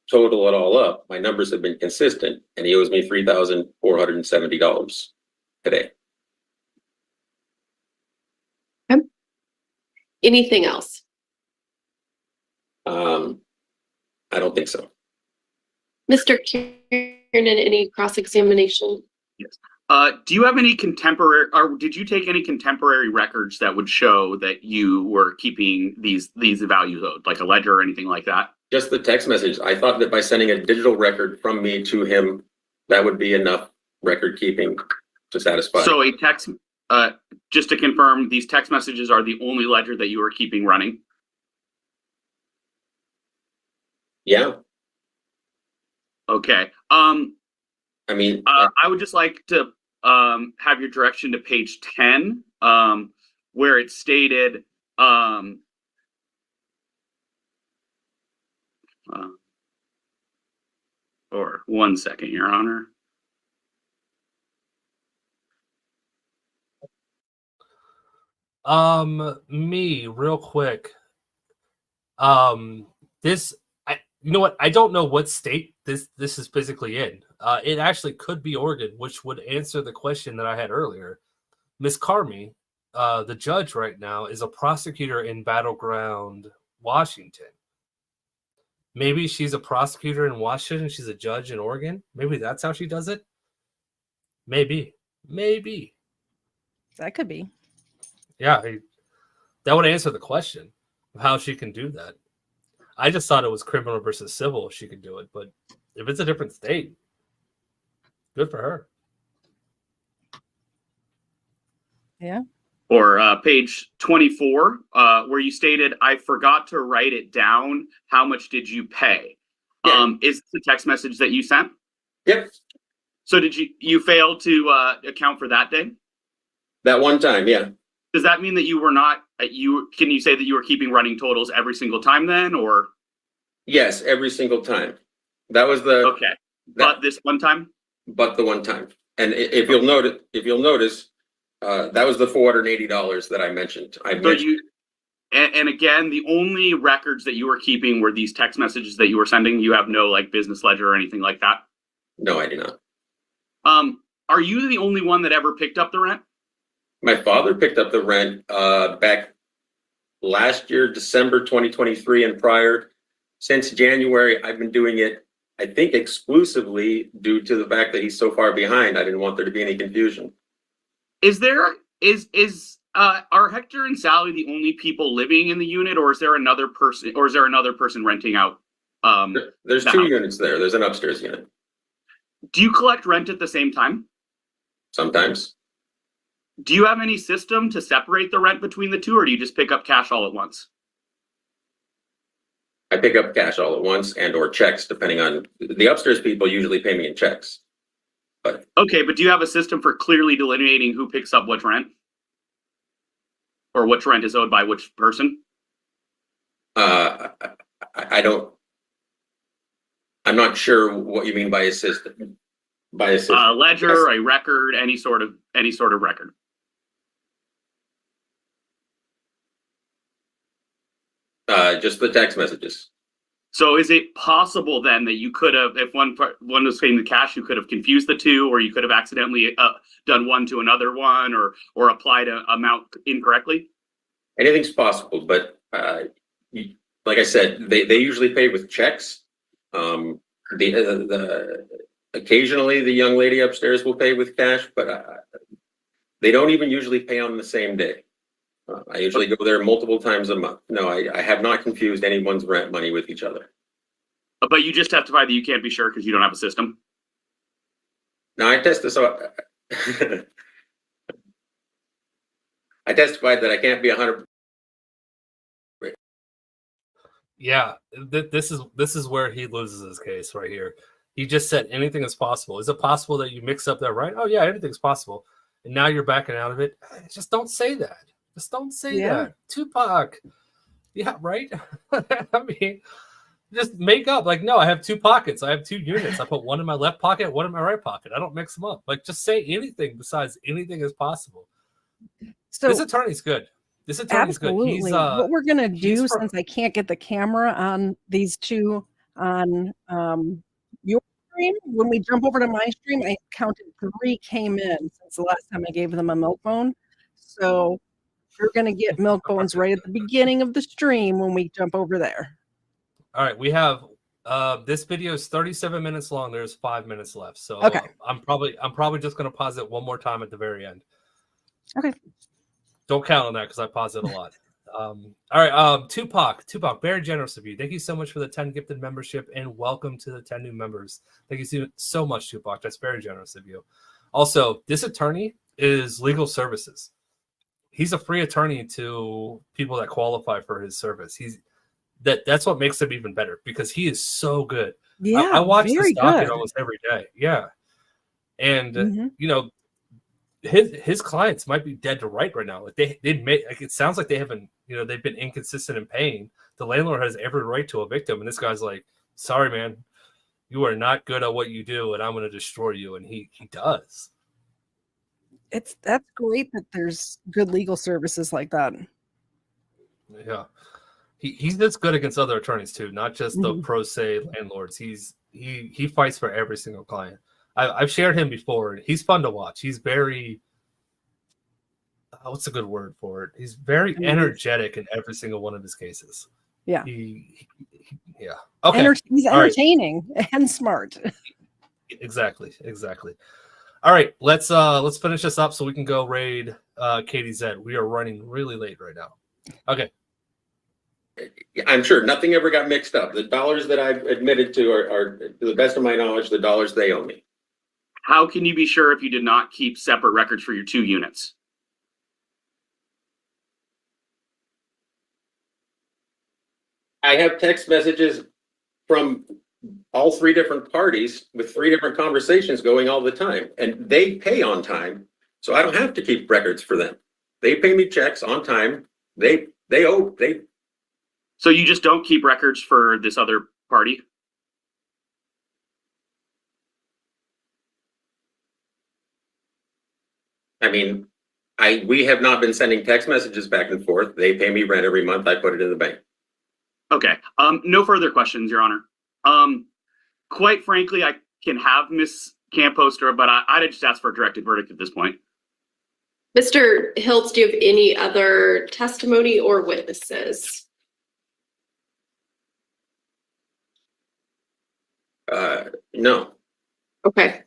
Total it all up, my numbers have been consistent, and he owes me $3,470 today. Okay. Anything else? I don't think so. Mr. Kiernan, any cross-examination? Yes. Do you have any contemporary, or did you take any contemporary records that would show that you were keeping these values owed, like a ledger or anything like that? Just the text message. I thought that by sending a digital record from me to him, that would be enough record keeping to satisfy. So a text, just to confirm, these text messages are the only ledger that you are keeping running? Yeah. Okay. I mean, I would just like to have your direction to page 10, where it stated, or 1 second, Your Honor. Me real quick. You know what? I don't know what state this is physically in. It actually could be Oregon, which would answer the question that I had earlier. Miss Carmi, the judge right now, is a prosecutor in Battleground, Washington. Maybe she's a prosecutor in Washington. She's a judge in Oregon. Maybe that's how she does it. Maybe. That could be. Yeah, that would answer the question of how she can do that. I just thought it was criminal versus civil if she could do it, but if it's a different state, good for her. Yeah. Or page 24, where you stated, I forgot to write it down. How much did you pay? Yeah. Is this a text message that you sent? Yep. So did you fail to account for that day? That one time, yeah. Does that mean that you were not, can you say that you were keeping running totals every single time then, or? Yes, every single time. That was the. Okay, but this one time? But the one time. And if you'll notice, that was the $480 that I mentioned. And again, the only records that you were keeping were these text messages that you were sending. You have no like business ledger or anything like that? No, I do not. Are you the only one that ever picked up the rent? My father picked up the rent back last year, December 2023 and prior. Since January, I've been doing it, I think, exclusively due to the fact that he's so far behind. I didn't want there to be any confusion. Are Hector and Sally the only people living in the unit, or is there another person renting out? There's two units there. There's an upstairs unit. Do you collect rent at the same time? Sometimes. Do you have any system to separate the rent between the two, or do you just pick up cash all at once? I pick up cash all at once and or checks, depending on the upstairs people usually pay me in checks. But okay, but do you have a system for clearly delineating who picks up which rent? Or which rent is owed by which person? I don't. I'm not sure what you mean by a system. By a system. A ledger, a record, any sort of record. Just the text messages. So is it possible then that you could have, if one was paying the cash, you could have confused the two, or you could have accidentally done one to another one, or applied an amount incorrectly? Anything's possible, but like I said, they usually pay with checks. Occasionally the young lady upstairs will pay with cash, but they don't even usually pay on the same day. I usually go there multiple times a month. No, I have not confused anyone's rent money with each other. But you just testified that you can't be sure because you don't have a system. Now I I testified that I can't be 100%. Yeah, this is where he loses his case right here. He just said anything is possible. Is it possible that you mix up that right? Oh yeah, anything's possible. And now you're backing out of it. Just don't say that. Just don't say that. Tupac. Yeah, right? I mean, just make up. Like, no, I have two pockets. I have two units. I put one in my left pocket, one in my right pocket. I don't mix them up. Like, just say anything besides anything is possible. So this attorney's good. This attorney's absolutely. good. He's what we're gonna do, since I can't get the camera on these two on your stream, when we jump over to my stream, I counted 3 came in since the last time I gave them a milk bone. So you're gonna get milk bones right at the beginning of the stream when we jump over there. All right, we have this video is 37 minutes long. There's 5 minutes left. So okay. I'm probably just gonna pause it one more time at the very end. Okay. Don't count on that because I pause it a lot. All right, Tupac, very generous of you. Thank you so much for the 10 gifted membership and welcome to the 10 new members. Thank you so much, Tupac. That's very generous of you. Also, this attorney is legal services. He's a free attorney to people that qualify for his service. That's what makes him even better because he is so good. Yeah, I watch this docket good. almost every day. Yeah, and you know, his clients might be dead to right now. Like it sounds like they haven't, you know, they've been inconsistent in paying. The landlord has every right to evict him, and this guy's like, "Sorry, man, you are not good at what you do, and I'm going to destroy you." And he does. That's great that there's good legal services like that. Yeah, he's this good against other attorneys too, not just the pro se landlords. He fights for every single client. I've shared him before. He's fun to watch. He's very, what's a good word for it? He's very energetic in every single one of his cases. Yeah. Yeah. Okay. He's entertaining and smart. Exactly. All right. Let's finish this up so we can go raid KTZed. We are running really late right now. Okay. I'm sure nothing ever got mixed up. The dollars that I've admitted to are, to the best of my knowledge, the dollars they owe me. How can you be sure if you did not keep separate records for your 2 units? I have text messages from all 3 different parties with 3 different conversations going all the time, and they pay on time, so I don't have to keep records for them. They pay me checks on time. They owe. So you just don't keep records for this other party? I mean, we have not been sending text messages back and forth. They pay me rent every month. I put it in the bank. Okay. No further questions, Your Honor. Quite frankly, I can have Miss Camposter, but I'd just ask for a directed verdict at this point. Mr. Hiltz, do you have any other testimony or witnesses? No. Okay.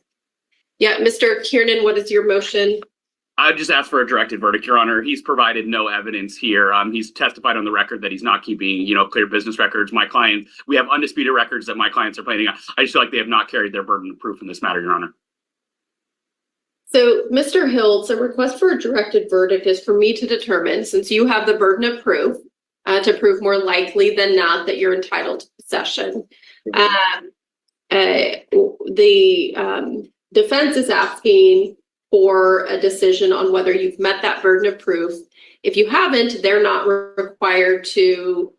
Yeah, Mr. Kiernan, what is your motion? I'd just ask for a directed verdict, Your Honor. He's provided no evidence here. He's testified on the record that he's not keeping, clear business records. We have undisputed records that my clients are planning on. I just feel like they have not carried their burden of proof in this matter, Your Honor. So, Mr. Hiltz, a request for a directed verdict is for me to determine, since you have the burden of proof, to prove more likely than not that you're entitled to possession. The defense is asking for a decision on whether you've met that burden of proof. If you haven't, they're not required to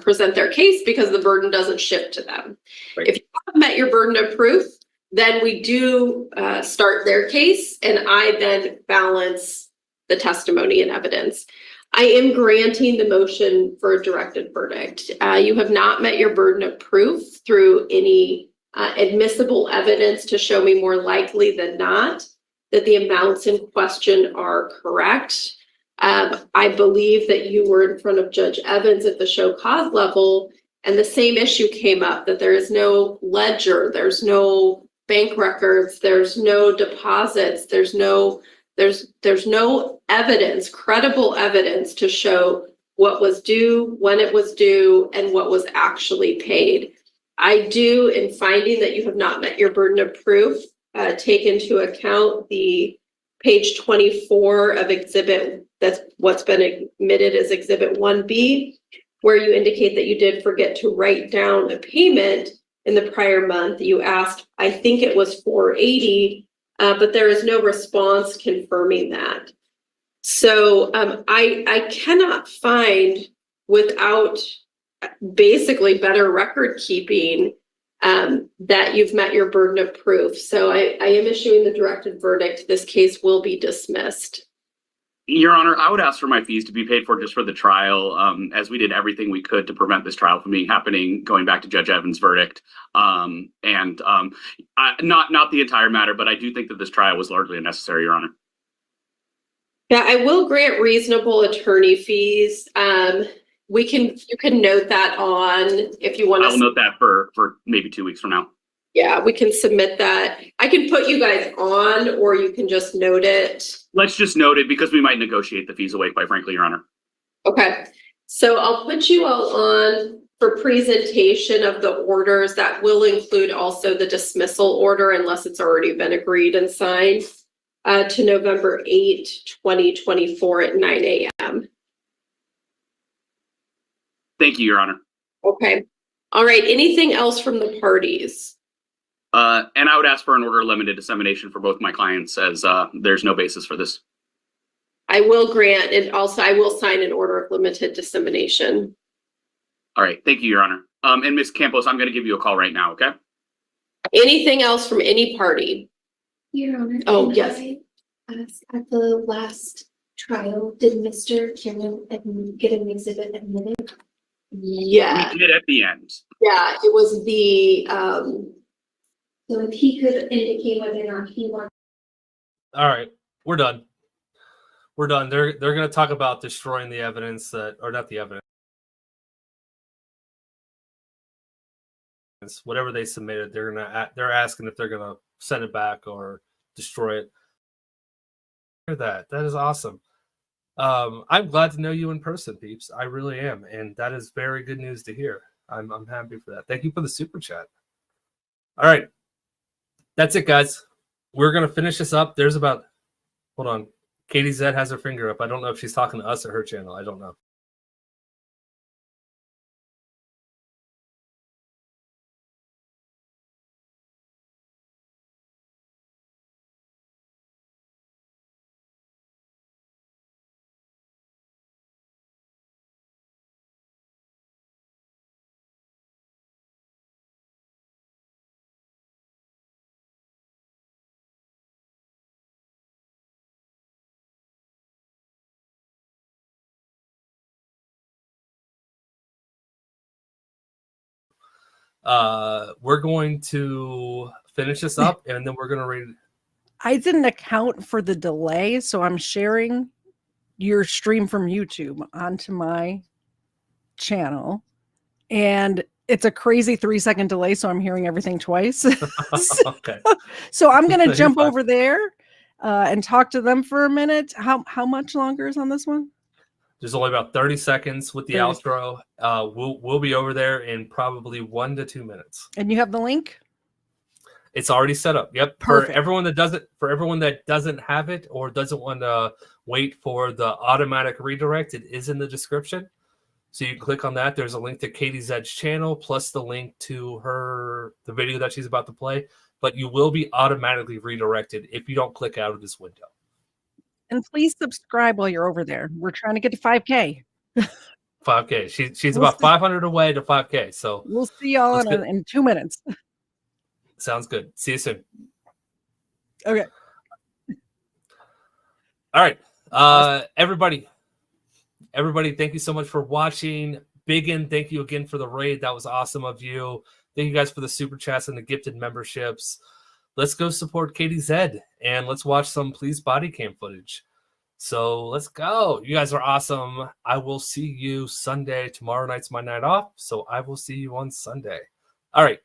present their case because the burden doesn't shift to them. Right. If you have met your burden of proof, then we do start their case, and I then balance the testimony and evidence. I am granting the motion for a directed verdict. You have not met your burden of proof through any admissible evidence to show me more likely than not that the amounts in question are correct. I believe that you were in front of Judge Evans at the show cause level, and the same issue came up, that there is no ledger, there's no bank records, there's no deposits, there's no evidence, credible evidence to show what was due, when it was due, and what was actually paid. I do, in finding that you have not met your burden of proof, take into account the page 24 of exhibit, that's what's been admitted as exhibit 1B, where you indicate that you did forget to write down a payment in the prior month. You asked, I think it was $480, but there is no response confirming that. So I cannot find, without basically better record keeping, that you've met your burden of proof. So I am issuing the directed verdict. This case will be dismissed. Your Honor, I would ask for my fees to be paid for just for the trial, as we did everything we could to prevent this trial from happening, going back to Judge Evans' verdict. Not the entire matter, but I do think that this trial was largely unnecessary, Your Honor. Yeah, I will grant reasonable attorney fees. You can note that on, if you want to. I'll note that for maybe 2 weeks from now. Yeah, we can submit that. I can put you guys on, or you can just note it. Let's just note it, because we might negotiate the fees away, quite frankly, Your Honor. Okay, so I'll put you all on for presentation of the orders. That will include also the dismissal order, unless it's already been agreed and signed, to November 8, 2024 at 9 a.m. Thank you, Your Honor. Okay. All right. Anything else from the parties? And I would ask for an order of limited dissemination for both my clients, as there's no basis for this. I will grant, and also I will sign an order of limited dissemination. All right. Thank you, Your Honor. And Ms. Campos, I'm going to give you a call right now, okay? Anything else from any party? Your Honor. Oh, can yes. I ask, at the last trial, did Mr. Cameron get an exhibit admitted? Yeah. We did at the end. Yeah, it was the So if he could indicate whether or not he wants. All right, we're done. We're done. They're going to talk about destroying the evidence that, or not the evidence, whatever they submitted. They're asking if they're going to send it back or destroy it. That is awesome. I'm glad to know you in person, peeps. I really am, and that is very good news to hear. I'm happy for that. Thank you for the super chat. All right, that's it, guys. We're gonna finish this up. There's about, hold on, KTZed has her finger up. I don't know if she's talking to us or her channel. I don't know. We're going to finish this up, and then we're going to read. I didn't account for the delay, so I'm sharing your stream from YouTube onto my channel, and it's a crazy 3-second delay, so I'm hearing everything twice. Okay. So I'm going to You're jump fine. over there and talk to them for a minute. How much longer is on this one? There's only about 30 seconds with the 30. outro. We'll be over there in probably 1 to 2 minutes. And you have the link? It's already set up. Yep. Perfect. For everyone that doesn't have it or doesn't want to wait for the automatic redirect, it is in the description. So you can click on that. There's a link to KTZed's channel plus the link to the video that she's about to play. But you will be automatically redirected if you don't click out of this window. And please subscribe while you're over there. We're trying to get to 5K. 5K. She's about 500 away to 5K. So we'll see y'all in 2 minutes. Sounds good. See you soon. Okay. All right. Everybody, thank you so much for watching. Biggin, thank you again for the raid. That was awesome of you. Thank you guys for the super chats and the gifted memberships. Let's go support KTZed and let's watch some Please body cam footage. So let's go. You guys are awesome. I will see you Sunday. Tomorrow night's my night off, so I will see you on Sunday. All right.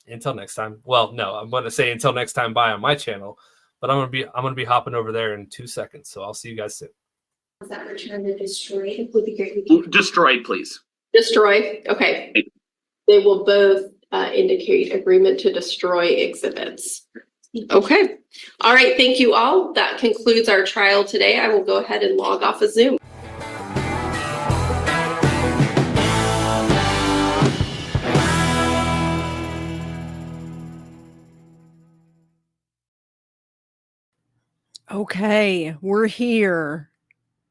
Until next time. Well, no, I'm going to say until next time. Bye on my channel, but I'm going to be hopping over there in 2 seconds. So I'll see you guys soon. Was that return to destroyed? Would be great. We can Destroyed, please. Destroy. Okay. They will both indicate agreement to destroy exhibits. Okay. All right. Thank you all. That concludes our trial today. I will go ahead and log off of Zoom. Okay, we're here.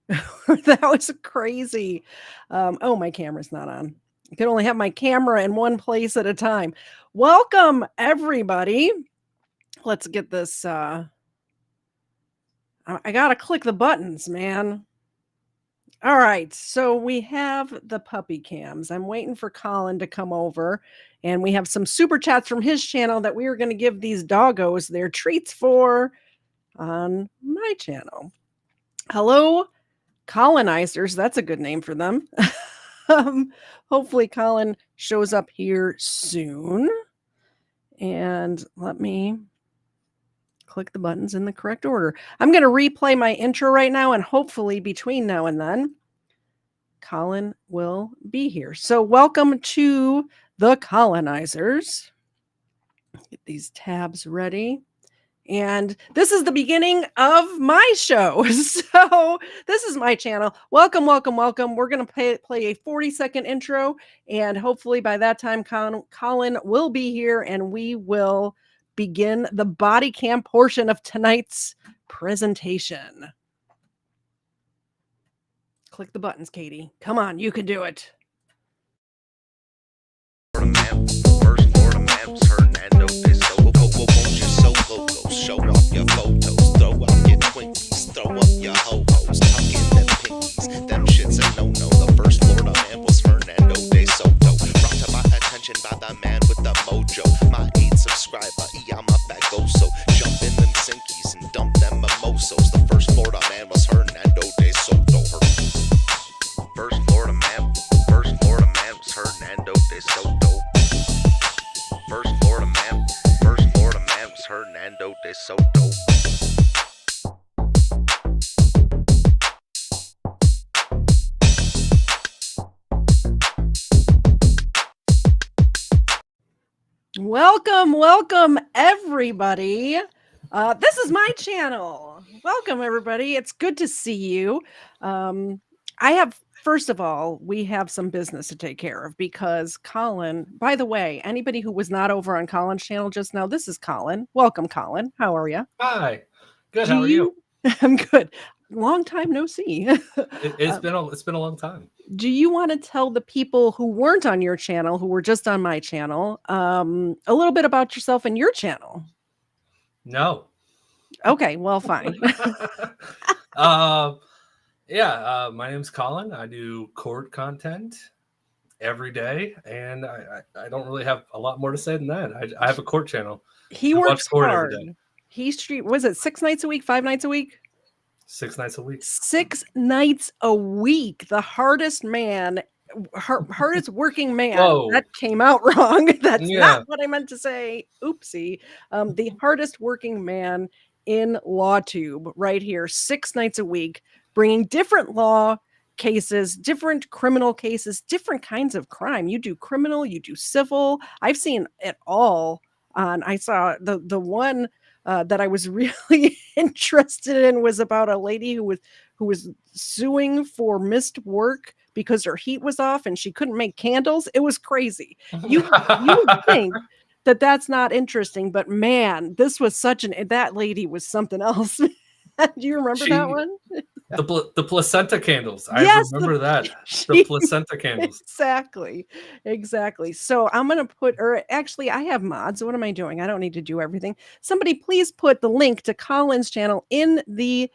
That was crazy. Oh, my camera's not on. I can only have my camera in one place at a time. Welcome, everybody. Let's get this. I gotta click the buttons, man. All right, so we have the puppy cams. I'm waiting for Colin to come over, and we have some super chats from his channel that we are going to give these doggos their treats for on my channel. Hello, colonizers. That's a good name for them. Hopefully Colin shows up here soon. And let me click the buttons in the correct order. I'm going to replay my intro right now, and hopefully between now and then, Colin will be here. So welcome to the colonizers. Get these tabs ready. And this is the beginning of my show. So this is my channel. Welcome, welcome, welcome. We're going to play a 40-second intro. And hopefully by that time, Colin will be here and we will begin the body cam portion of tonight's presentation. Click the buttons, Katie. Come on, you can do it. Show off your photos, throw out your Twinkies, throw up your ho-hos, tuck in them pinkies, them shits a no-no. The first Florida man was Fernando de Soto, brought to my attention by the man with the mojo, my 8th subscriber, I'm a bagoso, jump in them sinkies and dump them mimosos. The first Florida man was Fernando de Soto. First Florida man was Fernando de Soto. First Florida man was Fernando de Soto. Welcome, welcome, everybody. This is my channel. Welcome, everybody. It's good to see you. First of all, we have some business to take care of because Colin, by the way, anybody who was not over on Colin's channel just now, this is Colin. Welcome, Colin. How are you? Hi. Good. How are you? I'm good. Long time no see. It's been a long time. Do you want to tell the people who weren't on your channel, who were just on my channel, a little bit about yourself and your channel? No. Okay, well, fine. My name's Colin. I do court content every day, and I don't really have a lot more to say than that. I have a court channel. He works hard. Was it 6 nights a week, 5 nights a week? 6 nights a week. 6 nights a week. The hardest man, hardest working man. Whoa. That came out wrong. That's not what I meant to say. Oopsie. The hardest working man in LawTube right here, 6 nights a week, bringing different law cases, different criminal cases, different kinds of crime. You do criminal, you do civil. I've seen it all. I saw the one that I was really interested in was about a lady who was suing for missed work because her heat was off and she couldn't make candles. It was crazy. You would think that that's not interesting, but man, this was that lady was something else. Do you remember that one? The placenta candles. I Yes, remember that. The she- placenta candles. Exactly. So I'm gonna put, or actually, I have mods. What am I doing? I don't need to do everything. Somebody please put the link to Colin's channel in the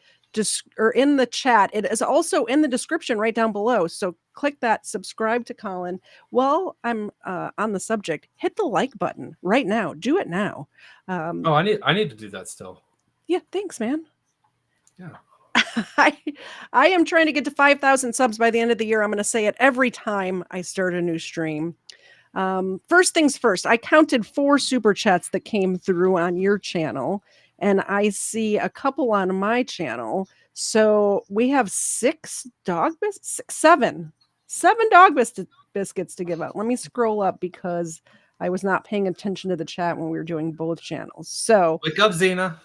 in the chat. It is also in the description right down below. So click that, subscribe to Colin. While I'm on the subject, hit the like button right now. Do it now. Oh, I need to do that still. Yeah, thanks, man. Yeah. I am trying to get to 5,000 subs by the end of the year. I'm going to say it every time I start a new stream. First things first, I counted 4 super chats that came through on your channel, and I see a couple on my channel. So we have 7 dog biscuits to give out. Let me scroll up because I was not paying attention to the chat when we were doing both channels. So Wake up, Xena.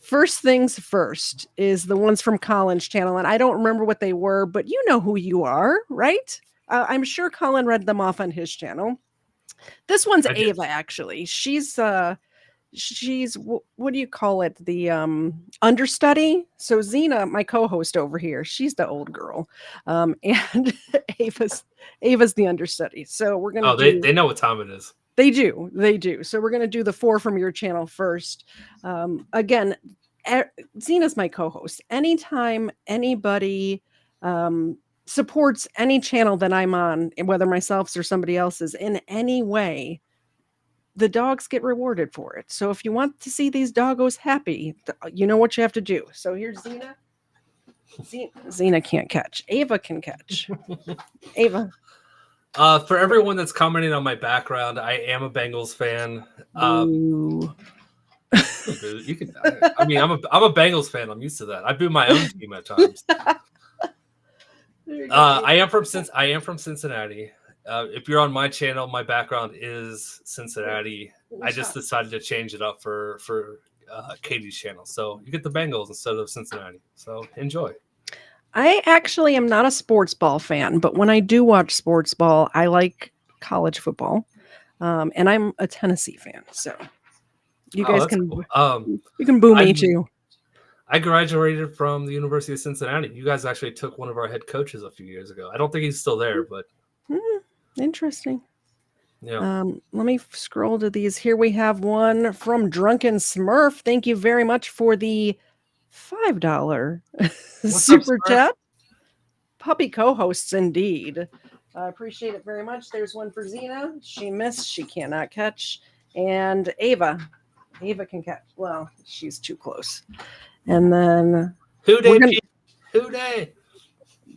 first things first is the ones from Colin's channel, and I don't remember what they were, but you know who you are, right? I'm sure Colin read them off on his channel. This one's I did. Ava, actually. She's what do you call it? The understudy. So Xena, my co-host over here, she's the old girl, and Ava's the understudy. So we're gonna. They know what time it is. They do. So we're going to do the 4 from your channel first. Again, Xena's my co-host. Anytime anybody supports any channel that I'm on, whether myself's or somebody else's, in any way, the dogs get rewarded for it. So if you want to see these doggos happy, you know what you have to do. So here's Xena. Xena can't catch. Ava can catch. Ava. For everyone that's commenting on my background, I am a Bengals fan. You can. I mean, I'm a Bengals fan. I'm used to that. I boo my own team at times. I am from Cincinnati. If you're on my channel, my background is Cincinnati. I just decided to change it up for Katie's channel, so you get the Bengals instead of Cincinnati. So enjoy. I actually am not a sports ball fan, but when I do watch sports ball, I like college football, and I'm a Tennessee fan. So you guys can cool. You can boo me too. I graduated from the University of Cincinnati. You guys actually took one of our head coaches a few years ago. I don't think he's still there, but Interesting. Yeah. Let me scroll to these. Here we have one from Drunken Smurf. Thank you very much for the $5 super chat. Puppy co-hosts indeed. I appreciate it very much. There's one for Xena. She missed. She cannot catch. And Ava. Ava can catch. Well, she's too close. And then Who day?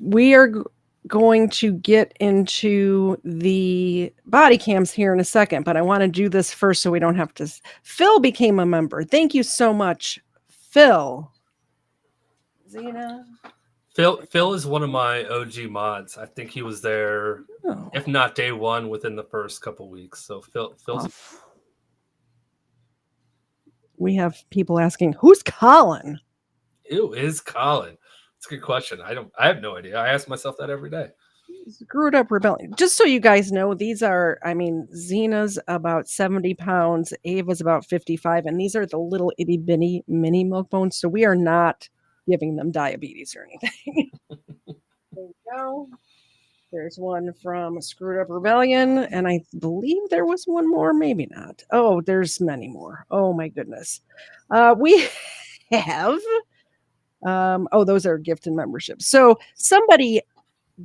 We are going to get into the body cams here in a second, but I want to do this first so we don't have to. Phil became a member. Thank you so much, Phil. Xena. Phil is one of my OG mods. I think he was there, if not day one, within the first couple weeks. So Phil's. We have people asking, "Who's Colin?" Who is Colin? It's a good question. I have no idea. I ask myself that every day. Screwed up rebellion. Just so you guys know, these are, Xena's about 70 pounds, Ava's about 55, and these are the little itty bitty mini milk bones. So we are not giving them diabetes or anything. There you go. There's one from Screwed Up Rebellion, and I believe there was one more, maybe not. Oh, there's many more. Oh my goodness. We have those are gifted memberships. So somebody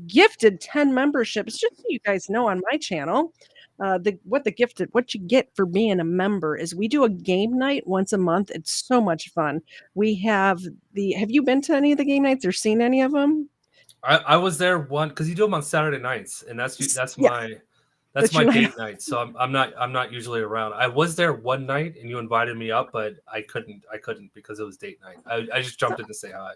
gifted 10 memberships, just so you guys know, on my channel. What you get for being a member is we do a game night once a month. It's so much fun. We have you been to any of the game nights or seen any of them? I was there one because you do them on Saturday nights, and that's my date night. So I'm not usually around. I was there one night, and you invited me up, but I couldn't because it was date night. I just jumped in to say hi.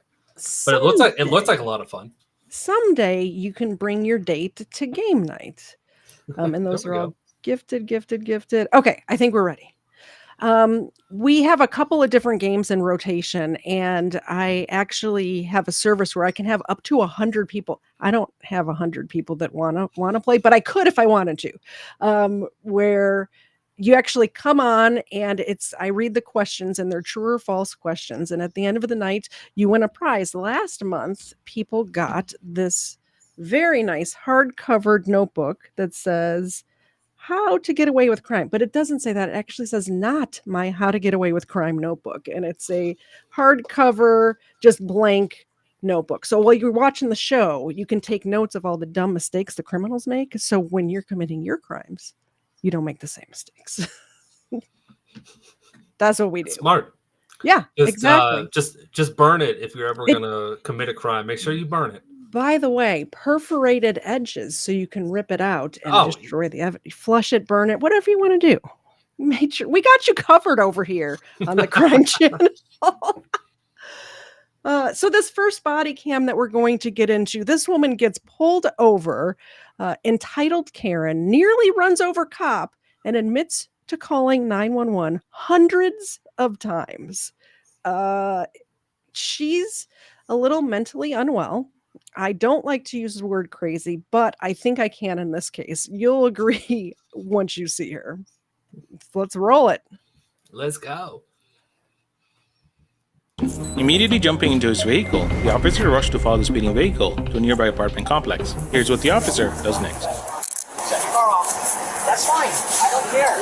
But it looks like a lot of fun. Someday you can bring your date to game night, and those are all gifted. Okay, I think we're ready. We have a couple of different games in rotation, and I actually have a service where I can have up to 100 people. I don't have 100 people that want to play, but I could if I wanted to. Where you actually come on and I read the questions and they're true or false questions. And at the end of the night, you win a prize. Last month, people got this very nice hard-covered notebook that says How to Get Away with Crime. But it doesn't say that. It actually says not my How to Get Away with Crime notebook. And it's a hardcover, just blank notebook. So while you're watching the show, you can take notes of all the dumb mistakes the criminals make. So when you're committing your crimes, you don't make the same mistakes. That's what we do. Smart. Yeah, Just, exactly. Just burn it if you're ever gonna commit a crime. Make sure you burn it. By the way, perforated edges so you can rip it out and destroy the evidence. Flush it, burn it, whatever you want to do. Make sure we got you covered over here on the Crime Channel. So this first body cam that we're going to get into, this woman gets pulled over, entitled Karen, nearly runs over cop, and admits to calling 911 hundreds of times. She's a little mentally unwell. I don't like to use the word crazy, but I think I can in this case. You'll agree once you see her. Let's roll it. Let's go. Immediately jumping into his vehicle, the officer rushed to follow the speeding vehicle to a nearby apartment complex. Here's what the officer does next. Shut your car off. That's fine. I don't care.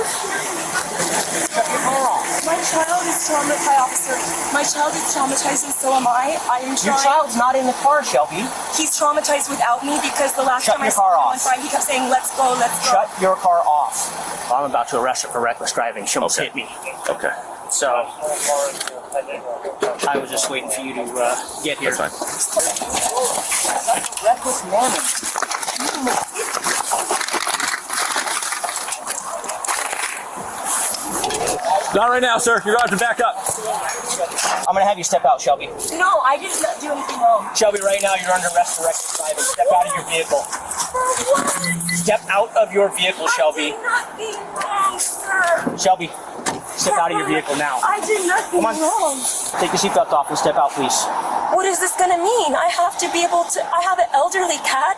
Shut your car off. My child is traumatized, officer. My child is traumatized and so am I. I am Your child's not in the car, Shelby. He's traumatized without me because the last Shut time I your saw car him off. on Friday, he kept saying, let's go, let's go. Shut your car off. I'm about to arrest her for reckless driving. She almost hit me. Okay. So, I was just waiting for you to get here. That's fine. Reckless manner. Not right now, sir. You're going to have to back up. I'm going to have you step out, Shelby. No, I did not do anything wrong. Shelby, right now you're under arrest for reckless driving. Step out of your vehicle. Step out of your vehicle, Shelby. I did nothing wrong, sir. Shelby, step out of your vehicle now. I did nothing Come on. wrong. Take your seatbelt off and step out, please. What is this going to mean? I have to be able to, I have an elderly cat.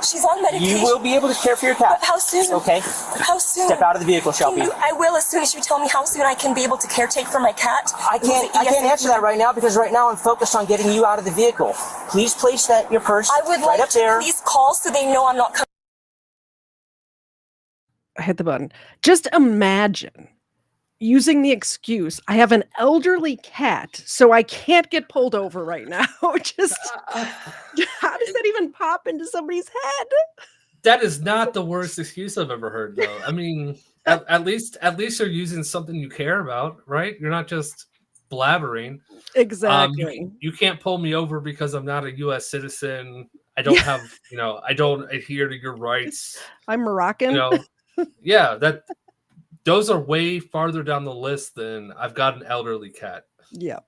She's on medication. You will be able to care for your cat. But how soon? Okay. How soon? Step out of the vehicle, Shelby. I will as soon as you tell me how soon I can be able to caretake for my cat. I can't answer that right now because right now I'm focused on getting you out of the vehicle. Please place your purse I would right like up there. to please call so they know I'm not coming. Hit the button. Just imagine using the excuse, I have an elderly cat, so I can't get pulled over right now. Just how does that even pop into somebody's head? That is not the worst excuse I've ever heard, though. I mean, at least you're using something you care about, right? You're not just blabbering. Exactly. You can't pull me over because I'm not a U.S. citizen. I don't have, I don't adhere to your rights. I'm Moroccan. Yeah, those are way farther down the list than I've got an elderly cat. Yeah.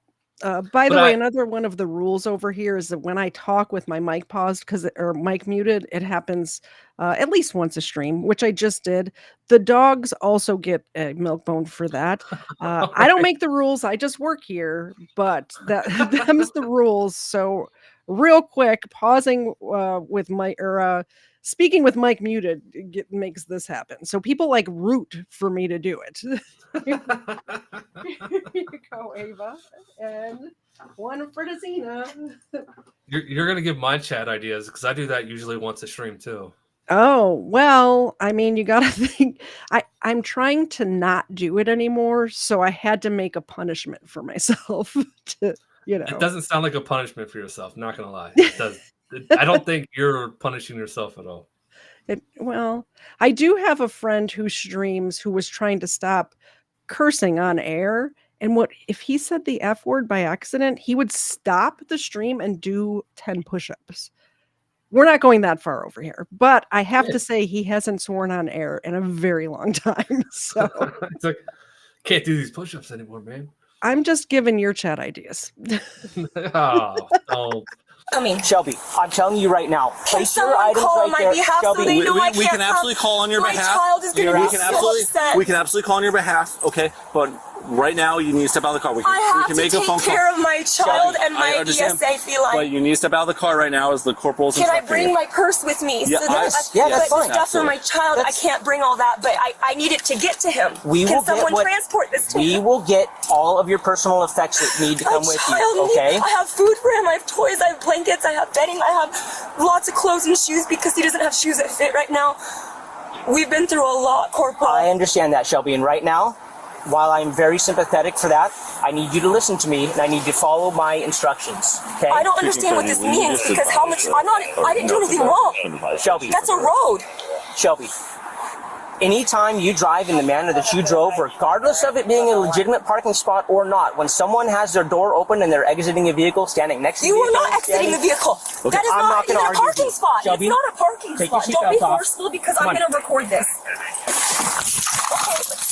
By the way, another one of the rules over here is that when I talk with my mic paused or mic muted, it happens at least once a stream, which I just did. The dogs also get a milk bone for that. I don't make the rules. I just work here, but them's the rules. So real quick, pausing with speaking with mic muted makes this happen. So people root for me to do it. Here you go, Ava. And one for Dazina. You're going to give my chat ideas because I do that usually once a stream too. Oh, well, I mean, you got to think. I'm trying to not do it anymore. So I had to make a punishment for myself to, It doesn't sound like a punishment for yourself. Not going to lie. It does. I don't think you're punishing yourself at all. Well, I do have a friend who streams who was trying to stop cursing on air. And if he said the F word by accident, he would stop the stream and do 10 push-ups. We're not going that far over here, but I have to say he hasn't sworn on air in a very long time. So it's like, can't do these push-ups anymore, man. I'm just giving your chat ideas. Oh. Shelby, I'm telling you right now. Place your items call right on my there. behalf Shelby, so they know I we can't can absolutely call on your my behalf. child is going to be so upset. We can absolutely call on your behalf. Okay, but right now you need to step out of the car. We I have can to make a take phone care call. of my child Shelby, and my I understand, ESA feline. But you need to step out of the car right now as the corporal's Can I instructing bring you. my purse with me? Yeah, So that yeah, that's but fine. the stuff for my Absolutely. child, I can't bring all that, but I need it to get to him. We will Can someone get what transport this to we him? will get all of your personal effects that need to My come with child you. Okay. I have food for him. I have toys. I have blankets. I have bedding. I have lots of clothes and shoes because he doesn't have shoes that fit right now. We've been through a lot, Corporal. I understand that, Shelby. And right now, while I'm very sympathetic for that, I need you to listen to me and I need to follow my instructions. Okay? I don't understand what this means because how much I didn't do anything wrong. Shelby. That's a road. Shelby. Anytime you drive in the manner that you drove, regardless of it being a legitimate parking spot or not, when someone has their door open and they're exiting a vehicle, standing next to You the are vehicle, not exiting the vehicle. Okay, That is I'm not even gonna a argue parking with you. spot. Shelby, It's not a parking take your spot. Don't be seatbelts off. forceful because Come I'm on. going to record this.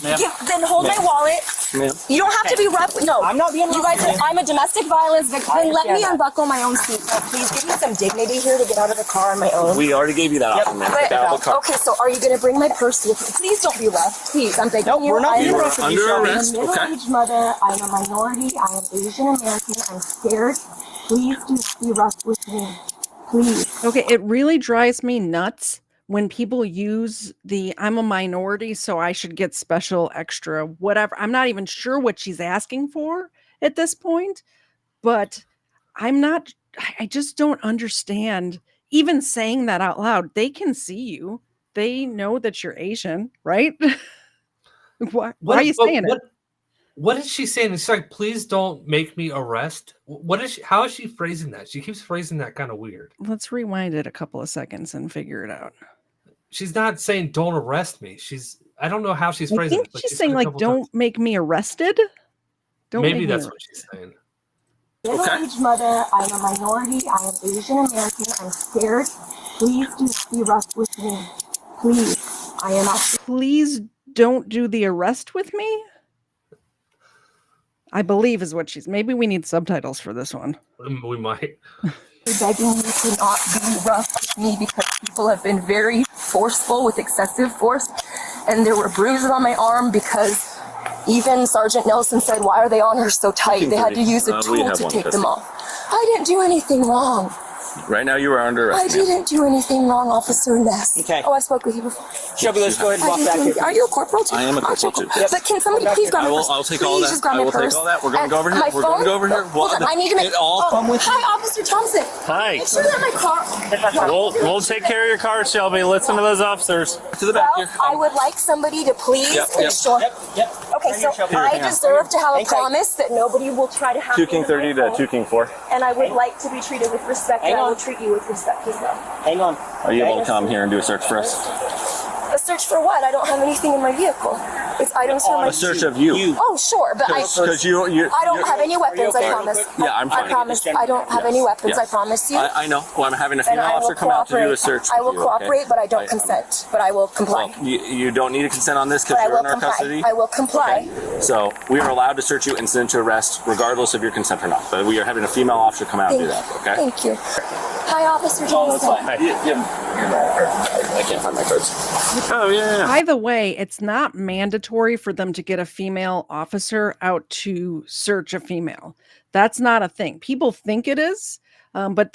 Ma'am. Then hold my wallet. Ma'am. You don't have to be rough. No, I'm not being You rough, guys, ma'am. I'm a domestic violence victim. I Then let me understand that. unbuckle my own seatbelt. Please give me some dignity here to get out of the car on my own. We already gave you that option, man. But, Step out of the car. okay, so are you going to bring my purse with you? Please don't be rough. Please, I'm begging Nope, you. we're not I being am rough with you, Under Shelby. arrest, I'm a okay? middle-aged mother. I'm a minority. I am Asian American. I'm scared. Please do not be rough with me. Please. Okay, it really drives me nuts when people use the I'm a minority, so I should get special extra whatever. I'm not even sure what she's asking for at this point, but I just don't understand even saying that out loud. They can see you. They know that you're Asian, right? Why are you saying it? What is she saying? It's like, please don't make me arrest. What is she? How is she phrasing that? She keeps phrasing that kind of weird. Let's rewind it a couple of seconds and figure it out. She's not saying don't arrest me. I don't know how she's I phrasing think it. But she's she said saying a like, couple don't times. make me arrested. Don't Maybe make that's me what she's saying. Middle-aged mother. I'm a minority. I am Asian American. I'm scared. Please do not be rough with me. Please. I am not. Please don't do the arrest with me. I believe is what she's. Maybe we need subtitles for this one. We might. Begging you to not be rough with me because people have been very forceful with excessive force, and there were bruises on my arm because even Sergeant Nelson said, "Why are they on her so tight?" They had to use a we tool have to one take them pistol. off. I didn't do anything wrong. Right now you are under I arrest. ma'am. didn't do anything wrong, Officer Ness. Okay. Oh, I spoke with you before. Shelby, let's go ahead and I walk didn't back do here. anything. Are you a corporal too? I am a corporal Okay, too. cool. But can somebody please grab my purse? I'll take all Please that. just grab I my will take purse. all that. We're gonna And go over here. my We're gonna phone? go over here. Hold on, I need to make. It all come with you. Hi, Officer Thompson. Hi. Make sure that my car. We'll take care of your car, Shelby. Listen to those officers. To the back Well, here. I would like somebody to please Yep. ensure. Yep. Okay, so Shelby. I hang on. deserve to have a Hang tight. promise that nobody will try to hack 2 King into my 30 to phone, 2 King 4. and I would like to be treated with respect, Hang and I on. will treat you with respect as well. Hang on. Are you able to come here and do a search for us? A search for what? I don't have anything in my vehicle. It's items for my. A search of you. Oh, sure, but Because you. I don't have any weapons, okay? I promise. Yeah, I'm I fine. promise. I don't have any weapons, I promise you. I know. Well, I'm having a And female I will officer come out to do a cooperate. search. I will with you, okay? cooperate, but I don't consent. But I will comply. Well, you don't need to consent on this But because I you're will in our comply. custody. I will comply. So we are allowed to search you and send to arrest regardless of your consent or not. But we are having a female officer come out and do that, okay? Thank you. Hi, Officer Johnson. I can't find my cards. Oh, yeah. By the way, it's not mandatory for them to get a female officer out to search a female. That's not a thing. People think it is, but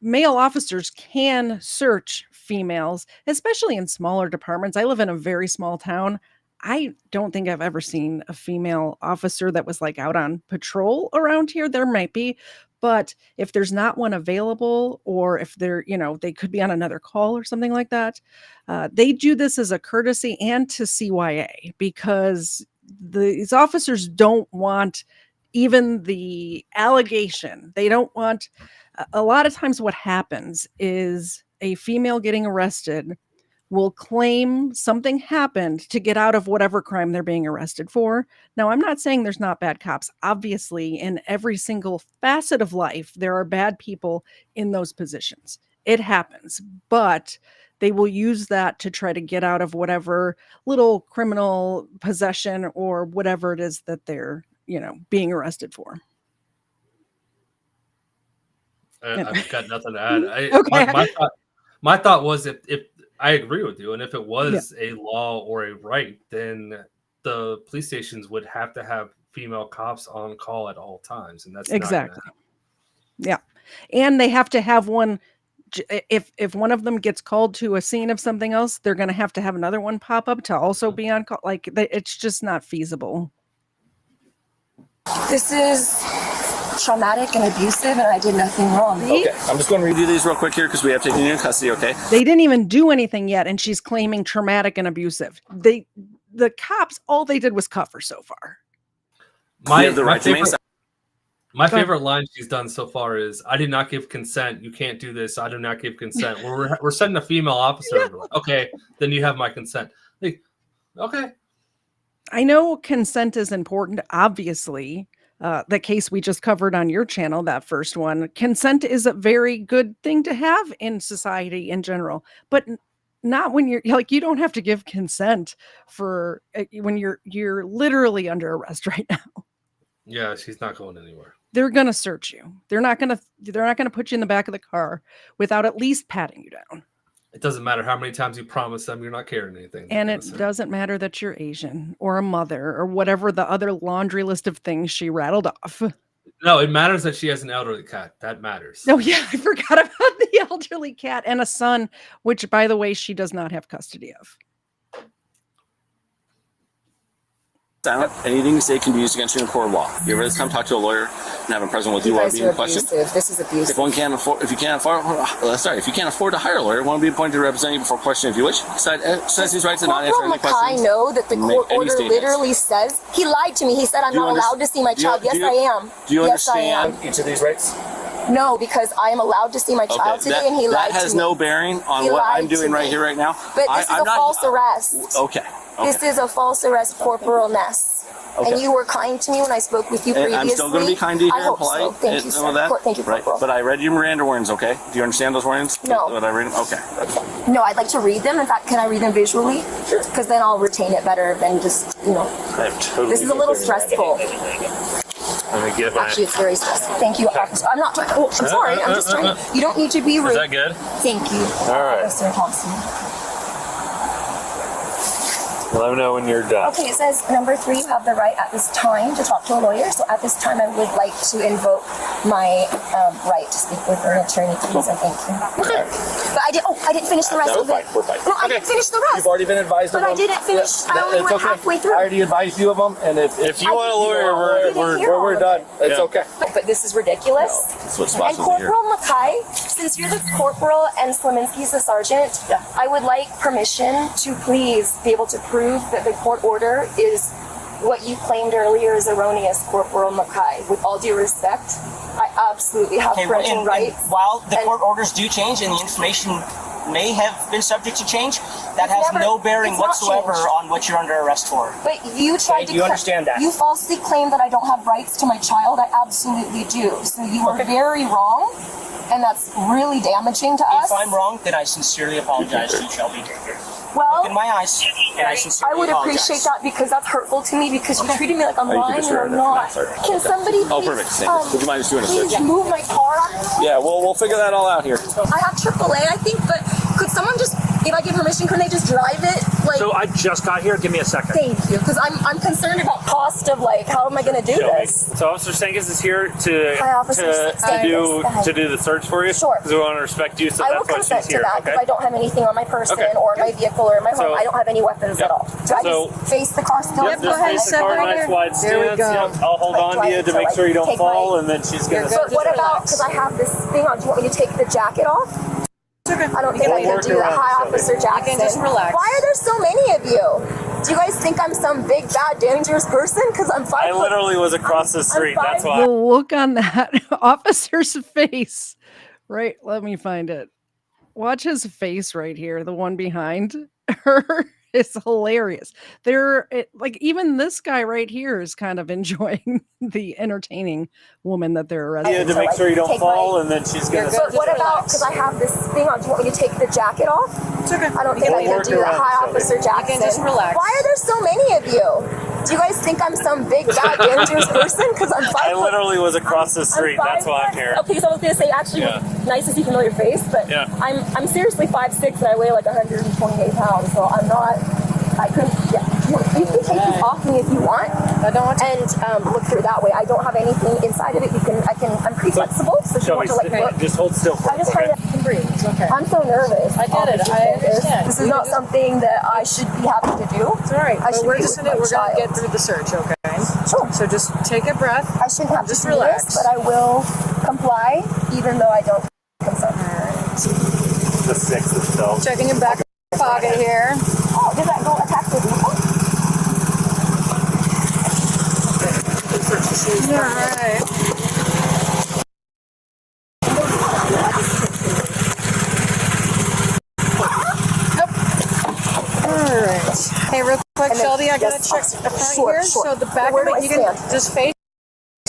male officers can search females, especially in smaller departments. I live in a very small town. I don't think I've ever seen a female officer that was like out on patrol around here. There might be, but if there's not one available, or if they're, they could be on another call or something like that, they do this as a courtesy and to CYA, because these officers don't want even the allegation. They don't want, a lot of times what happens is a female getting arrested will claim something happened to get out of whatever crime they're being arrested for. Now, I'm not saying there's not bad cops. Obviously, in every single facet of life, there are bad people in those positions. It happens, but they will use that to try to get out of whatever little criminal possession or whatever it is that they're, being arrested for. I've got nothing to add. Okay. My thought was if I agree with you, and if it was a law or a right, then the police stations would have to have female cops on call at all times, and that's Exactly. Yeah. And they have to have one. If one of them gets called to a scene of something else, they're going to have another one pop up to also be on call. Like, it's just not feasible. This is traumatic and abusive, and I did nothing wrong. Okay, I'm just going to review these real quick here because we have taken you in custody, okay? They didn't even do anything yet, and she's claiming traumatic and abusive. The cops, all they did was cuff her so far. My favorite line she's done so far is, "I did not give consent. You can't do this. I do not give consent." We're sending a female officer. Yeah. Okay, then you have my consent. Like, okay. I know consent is important, obviously. The case we just covered on your channel, that first one, consent is a very good thing to have in society in general, but not when you're like, you don't have to give consent for when you're literally under arrest right now. Yeah, she's not going anywhere. They're going to search you. They're not going to put you in the back of the car without at least patting you down. It doesn't matter how many times you promise them you're not carrying anything. And it doesn't matter that you're Asian or a mother or whatever the other laundry list of things she rattled off. No, it matters that she has an elderly cat. That matters. Oh, yeah. I forgot about the elderly cat and a son, which, by the way, she does not have custody of. Anything you say can be used against you in a court of law. You ever this time talk to a lawyer and have him present with you while being questioned? This is abusive. If you can't afford to hire a lawyer, one will be appointed to represent you before questioning if you wish. Exercise these rights and not answer any questions. I know that the court order literally says he lied to me. He said I'm not allowed to see my child. Yes, I am. Do you understand each of these rights? No, because I am allowed to see my child today, and he lied to me. That has no bearing on what I'm doing right here, right now. But this is a false arrest. Okay. This is a false arrest, Corporal Ness. Okay. And you were kind to me when I spoke with you previously. I'm still going to be kind to you here and polite. So. Thank you, sir. Thank you, Corporal. But I read your Miranda warnings, okay? Do you understand those warnings? No. Did I read them? Okay, that's fine. No, I'd like to read them. In fact, can I read them visually? Sure. Because then I'll retain it better than just, this is a little stressful. Actually, it's very stressful. Thank you, officer. I'm not. I'm sorry. I'm just trying. You don't need to be rude. Is that good? Thank you, Officer Thompson. Let me know when you're done. Okay, it says number 3, you have the right at this time to talk to a lawyer. So at this time, I would like to invoke my right to speak with an attorney, please, and thank you. Okay. But I didn't finish the rest of it. We're fine. No, I didn't finish the rest. You've already been advised of them. But I didn't finish. I only went halfway through. I already advised you of them, and if you want a lawyer, we're done. It's okay. But this is ridiculous. No, that's what's and Corporal Mackay, since you're the corporal and Sleminski's the sergeant, I would like permission to please be able to prove that the court order is what you claimed earlier is erroneous, Corporal Mackay. With all due respect, I absolutely have parental rights. And while the court orders do change and the information may have been subject to change, that has no bearing whatsoever on what you're under arrest for. But you tried to... You understand that? You falsely claim that I don't have rights to my child. I absolutely do. So you are very wrong, and that's really damaging to us. If I'm wrong, then I sincerely apologize to you, Shelby. Well, look in my eyes, and I sincerely I would appreciate that because that's hurtful to me because you treated me like I'm lying and I'm not. Can somebody please, would you mind just doing a search? move my car? Yeah, we'll figure that all out here. I have AAA, I think, but could someone just, if I give permission, couldn't they just drive it? Like, so I just got here. Give me a second. Thank you, because I'm concerned about cost of like how am I going to do this? So Officer Cengiz is here to do the search for you. Sure. Because we want to respect you. So I will consent to that because I don't have anything on my person or my vehicle or my home. I don't have any weapons at all. Do I just face the car still? Yep, just face the car, nice wide stance. Yep. I'll hold on to you to make sure you don't fall, and then she's going to... But what about, because I have this thing on, do you want me to take the jacket off? I don't think I can do that. Hi, Officer Jackson. Just relax. Why are there so many of you? Do you guys think I'm some big, bad, dangerous person? Because I'm 5 I literally was across the street. That's why. The look on that officer's face. Right. Let me find it. Watch his face right here. The one behind her is hilarious. Like even this guy right here is kind of enjoying the entertaining woman that they're arresting. Yeah, to make sure you don't fall, and then she's going to... But what about, because I have this thing on, do you want me to take the jacket off? I don't think I can do that. Hi, Officer Jackson. Just relax. Why are there so many of you? Do you guys think I'm some big, bad, dangerous person? Because I'm 5 I literally was across the street. That's why I'm here. Okay, so I was going to say, actually, nice to see familiar face, but I'm seriously 5'6", and I weigh like 128 pounds, so I'm not, I couldn't, You can take these off me if you want. I don't want to. And look through that way. I don't have anything inside of it. I'm pretty flexible. So if you want to like look, just hold still for I just kind of You can breathe. It's okay. I'm so nervous. I get it. I understand. This is not something that I should be having to do. It's all right. I But should we're be just with gonna my we're gonna child. get through the search, okay? Sure. So just take a breath. I shouldn't have Just to do relax. this, but I will comply, even though I don't consent. the 6th still. Checking your back pocket here. Oh, did that go attach the vehicle? All right. All right. Hey, real quick, And then- Shelby, I gotta yes, check officer. the front Sure, here. sure. So the back Where of do it, I you can stand? just face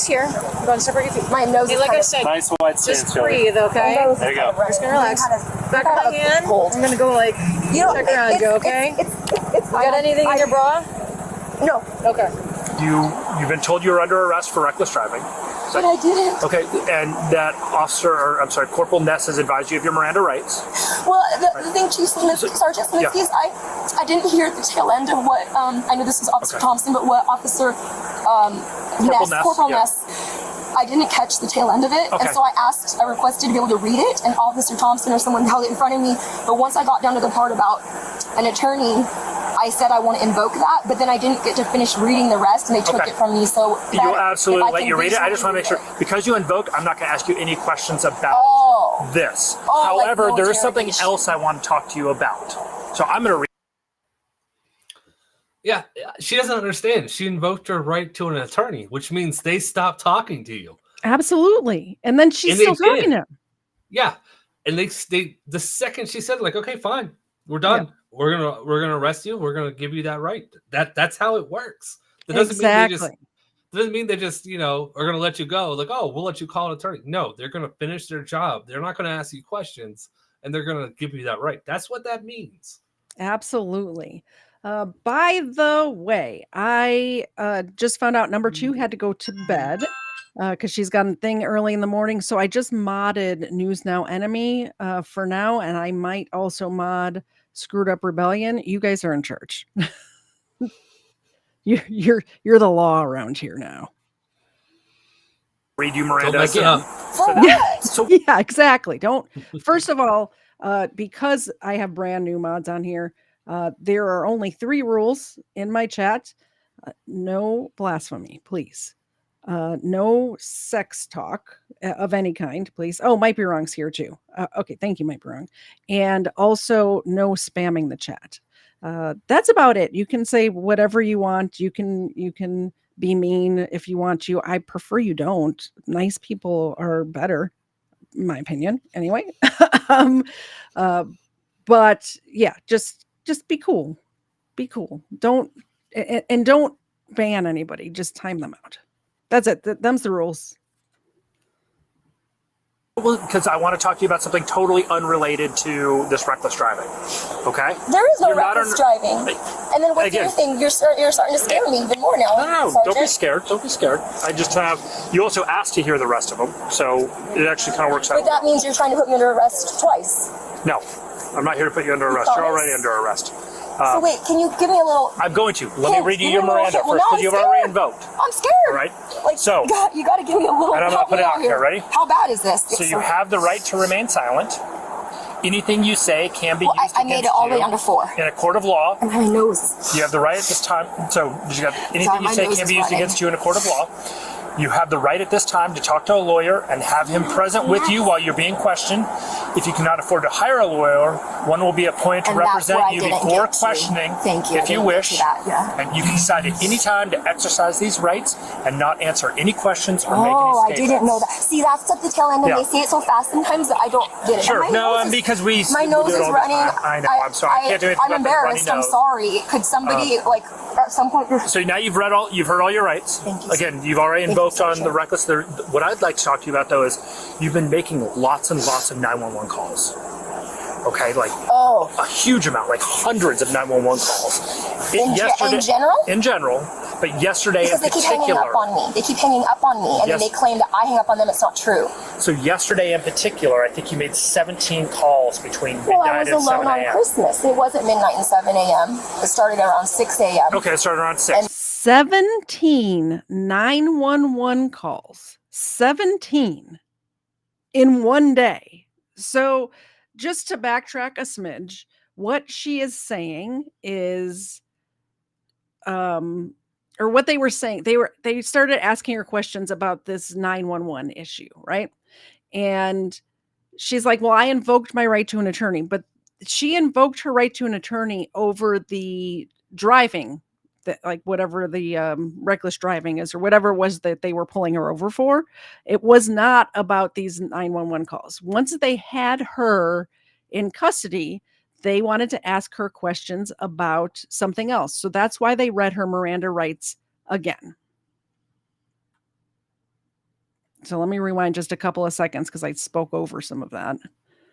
here. Go and separate your feet. My nose Hey, is like kind I of, said, Nice wide stance, just Shelby. breathe, okay? my nose There is you kind of go. red. Just gonna relax. Back of my hand. I'm gonna go like You know, check around you, okay? It's You got anything in your bra? No, Okay. You've been told you're under arrest for reckless driving. but I didn't. Okay, and that Corporal Ness has advised you of your Miranda rights. Well, the thing, Chief Smith, Sergeant Smith, Yeah. is I didn't hear the tail end of what, I know this was Officer Okay. Thompson, but what Officer Corporal yeah. Ness, I didn't catch the tail end of it. Okay. And so I requested to be able to read it, and Officer Thompson or someone held it in front of me. But once I got down to the part about an attorney, I said I want to invoke that, but then I didn't get to finish reading the rest, and they took Okay. it from me. So You'll absolutely let you read it. I visually just want to make sure, because you invoked, I'm not going to ask you any questions about Oh. this. Oh, like However, no there is something interrogation. else I want to talk to you about. So I'm going to read. Yeah, she doesn't understand. She invoked her right to an attorney, which means they stopped talking to you. Absolutely. And then she's And they still talking did. to him. Yeah, and they the second she said, like, okay, fine, we're done. Yeah. We're gonna arrest you. We're gonna give you that right. That's how it works. That doesn't mean they just are gonna let you go. Like, oh, we'll let you call an attorney. No, they're gonna finish their job. They're not gonna ask you questions, and they're gonna give you that right. That's what that means. Absolutely. By the way, I just found out number 2 had to go to bed because she's got a thing early in the morning. So I just modded News Now Enemy for now, and I might also mod Screwed Up Rebellion. You guys are in charge. You're the law around here now. Read you Don't Miranda mess it again. up. So Yeah, exactly. Don't. First of all, because I have brand new mods on here, there are only 3 rules in my chat. No blasphemy, please. No sex talk of any kind, please. Oh, Might Be Wrong's here too. Okay, thank you, Might Be Wrong. And also no spamming the chat. That's about it. You can say whatever you want. You can be mean if you want to. I prefer you don't. Nice people are better, in my opinion. Anyway. But yeah, just be cool. Be cool. Don't ban anybody. Just time them out. That's it. Them's the rules. Well, because I want to talk to you about something totally unrelated to this reckless driving. Okay? There is no You're not reckless driving. And then what's Again. your thing? You're starting to scare me even more now. No, don't be Sergeant. scared. Don't be scared. I just have. You also asked to hear the rest of them, so it actually kind of works out. But that means you're trying to put me under arrest twice. No, I'm not here to put you under arrest. You're already under arrest. So wait, can you give me a little? I'm going to. Let me read you your Well, Miranda well, first, now because I'm you've already scared. invoked. I'm scared. All right? Like, So- you got to give me a little. And I'm help gonna put me it out out here. Ready? How bad is this? So you have the right to remain silent. Anything you say can be Well, used I made against it all the way you down to 4. in a court of law. And my nose. You have the right at this time. So you got anything Sorry, you my say nose can is be used running. against you in a court of law. You have the right at this time to talk to a lawyer and have him present with you while you're being questioned. If you cannot afford to hire a lawyer, one will be appointed to And that's where represent I you didn't before get to. questioning, Thank you. I if you didn't get wish. to that, yeah. And you can decide at any time to exercise these rights and not answer any questions or make any Oh, I statements. didn't know that. See, that's at the tail end, and Yeah. they say it so fast sometimes that I don't get it. Sure. And my No, nose and is- because we my do nose it is all the running. time. I know. I'm sorry. I can't do anything I'm about that runny embarrassed. I'm nose. sorry. Could somebody at some point? So now you've heard all your rights. Thank you, Again, you've already Thank you, invoked on the Sergeant. reckless. What I'd like to talk to you about though is you've been making lots and lots of 911 calls. Okay, like a huge amount, like hundreds of 911 calls. In general? In general, but yesterday Because in they keep hanging particular. up on me. They keep hanging up on me, and then Yes. they claim that I hang up on them. It's not true. So yesterday in particular, I think you made 17 calls between Well, I midnight was and alone 7 on a.m. Christmas. It wasn't midnight and 7 a.m. It started around 6 a.m. Okay, it started around 6. 17 911 calls. 17 in one day. So just to backtrack a smidge, what she is saying is or what they were saying, they started asking her questions about this 911 issue, right? And she's like, well, I invoked my right to an attorney, but she invoked her right to an attorney over the driving, that like whatever the reckless driving is or whatever it was that they were pulling her over for. It was not about these 911 calls. Once they had her in custody, they wanted to ask her questions about something else. So that's why they read her Miranda rights again. So let me rewind just a couple of seconds because I spoke over some of that.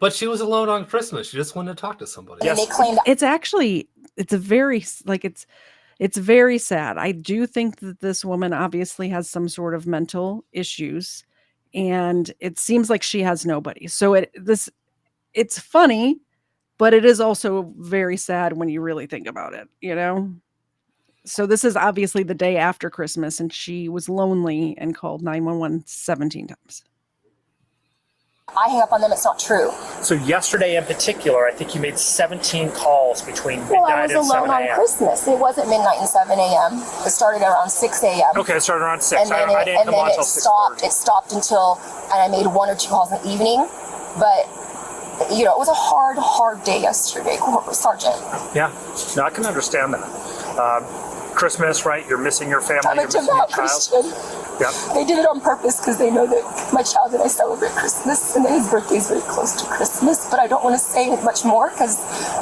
But she was alone on Christmas. She just wanted to talk to somebody. Yes. They claimed It's actually, it's very sad. I do think that this woman obviously has some sort of mental issues, and it seems like she has nobody. So it's funny, but it is also very sad when you really think about it, you know? So this is obviously the day after Christmas, and she was lonely and called 911 17 times. I hang up on them. It's not true. So yesterday in particular, I think you made 17 calls between Well, I midnight was and 7 alone on a.m. Christmas. It wasn't midnight and 7 a.m. It started around 6 a.m. Okay, it started around 6. And then I didn't come on until 6:30. It stopped until, and I made 1 or 2 calls in the evening. But, you know, it was a hard day yesterday, Sergeant. Yeah, no, I can understand that. Christmas, right? You're missing your family. I'm a You're missing your devout child. Christian. Yep. They did it on purpose because they know that my child and I celebrate Christmas, and his birthday is very close to Christmas. But I don't want to say much more because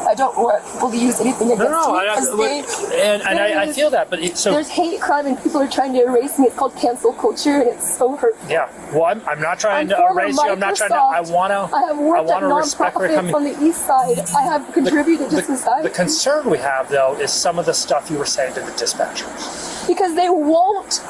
I don't want people to use anything against me. I feel that, but there's hate crime and people are trying to erase me. It's called cancel culture, and it's so hurtful. Yeah. Well, I'm not trying to erase you. I'm not trying to. I have worked at nonprofits on the east side. I have contributed just inside. The concern we have, though, is some of the stuff you were saying to the dispatchers. Because they won't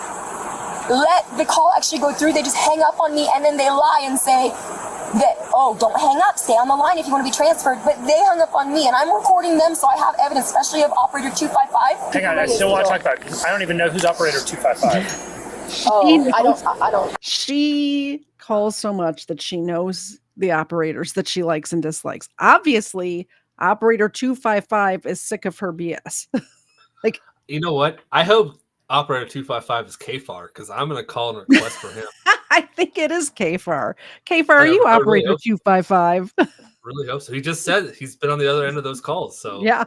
let the call actually go through. They just hang up on me, and then they lie and say that, oh, don't hang up, stay on the line if you want to be transferred. But they hung up on me, and I'm recording them, so I have evidence, especially of operator 255. Hang on, I still want to talk about it. I don't even know who's operator 255. I don't. She calls so much that she knows the operators that she likes and dislikes. Obviously, operator 255 is sick of her BS. Like, you know what? I hope operator 255 is KFAR, because I'm going to call and request for him. I think it is KFAR. KFAR, are you operator 255? Really hope so. He just said he's been on the other end of those calls. So yeah,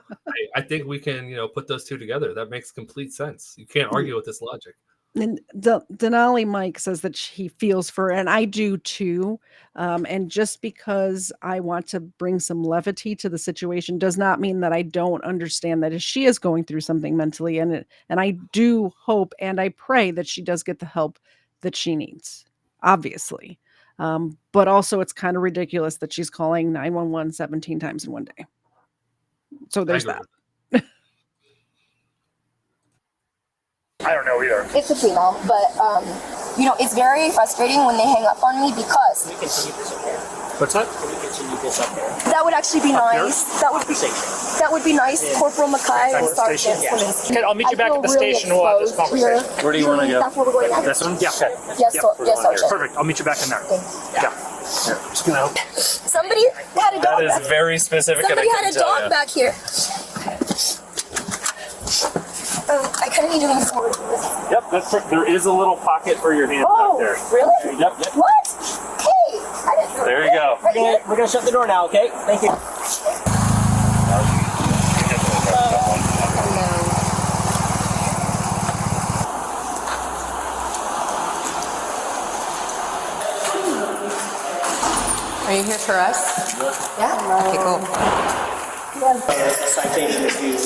I think we can, put those two together. That makes complete sense. You can't argue with this logic. And Denali Mike says that he feels for her, and I do too. And just because I want to bring some levity to the situation does not mean that I don't understand that she is going through something mentally. And I do hope and I pray that she does get the help that she needs, obviously. But also it's kind of ridiculous that she's calling 911 17 times in one day. So there's that. I don't know either. It's a female, but it's very frustrating when they hang up on me because. Can we continue this up there? What's that? Can we continue this up there? That would actually be nice. That would be nice. Yeah. Corporal Mackay and Sergeant. Yeah. Okay, I'll meet you back at the station. We'll have this conversation. Where do you want to go? That's where we're going next. This one? Yeah. Okay. Yes, Sergeant. Perfect. I'll meet you back in there. Yeah. Just gonna help. Somebody had a dog. That is very specific. Somebody had a dog back here. I kind of need to lean forward. Yep, there is a little pocket for your hand back there. Really? Yep. What? Hey, I didn't. There you go. We're gonna shut the door now, okay? Thank you. Are you here for us? Yeah. Okay, cool. Citation is due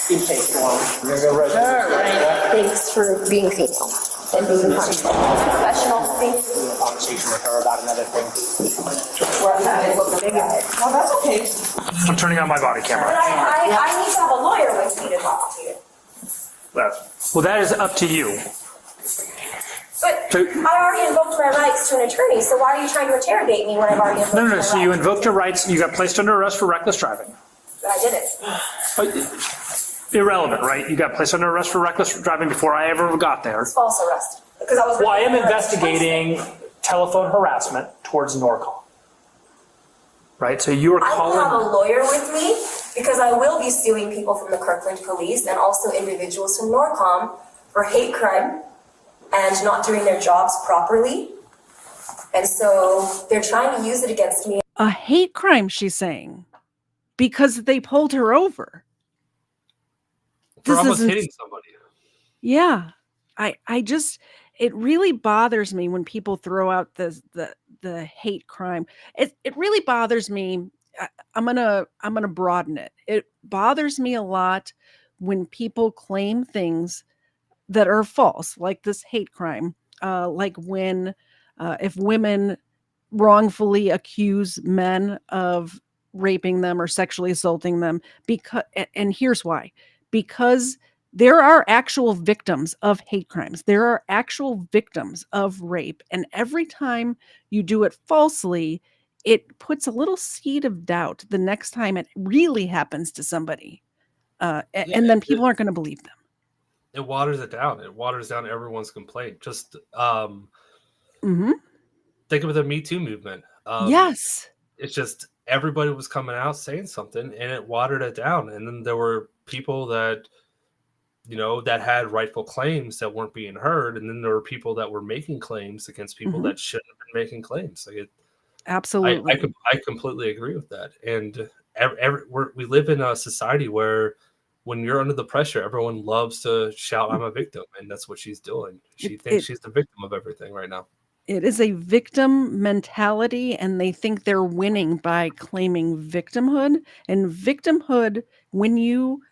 intake form. We're gonna go right Alright. Thanks for being female and being professional. Thanks. a conversation with her about another thing. Well, that's okay. I'm turning on my body camera. But I need to have a lawyer with me to talk to you. Well, that is up to you. But So- I already invoked my rights to an attorney, so why are you trying to interrogate me when I've already invoked my rights? So you invoked your rights, you got placed under arrest for reckless driving. But I didn't. Irrelevant, right? You got placed under arrest for reckless driving before I ever got there. It's false arrest. Because I was. Well, I am investigating telephone harassment towards Norcom. Right, so you are I will have a calling. lawyer with me because I will be suing people from the Kirkland police and also individuals from Norcom for hate crime and not doing their jobs properly. And so they're trying to use it against me. A hate crime, she's saying, because they pulled her over. For This almost isn't- hitting somebody. Yeah, I just, it really bothers me when people throw out the hate crime. It really bothers me. I'm gonna broaden it. It bothers me a lot when people claim things that are false, like this hate crime. Like when if women wrongfully accuse men of raping them or sexually assaulting them, because and here's why. Because there are actual victims of hate crimes. There are actual victims of rape. And every time you do it falsely, it puts a little seed of doubt the next time it really happens to somebody. And then people aren't going to believe them. It waters it down. It waters down everyone's complaint. Just think of the Me Too movement. Yes. It's just everybody was coming out saying something and it watered it down. And then there were people that, you know, that had rightful claims that weren't being heard. And then there were people that were making claims against people that shouldn't have been making claims. Like Absolutely. I completely agree with that. And we live in a society where when you're under the pressure, everyone loves to shout, "I'm a victim." And that's what she's doing. She thinks she's the victim of everything right now. It is a victim mentality, and they think they're winning by claiming victimhood. And victimhood, when you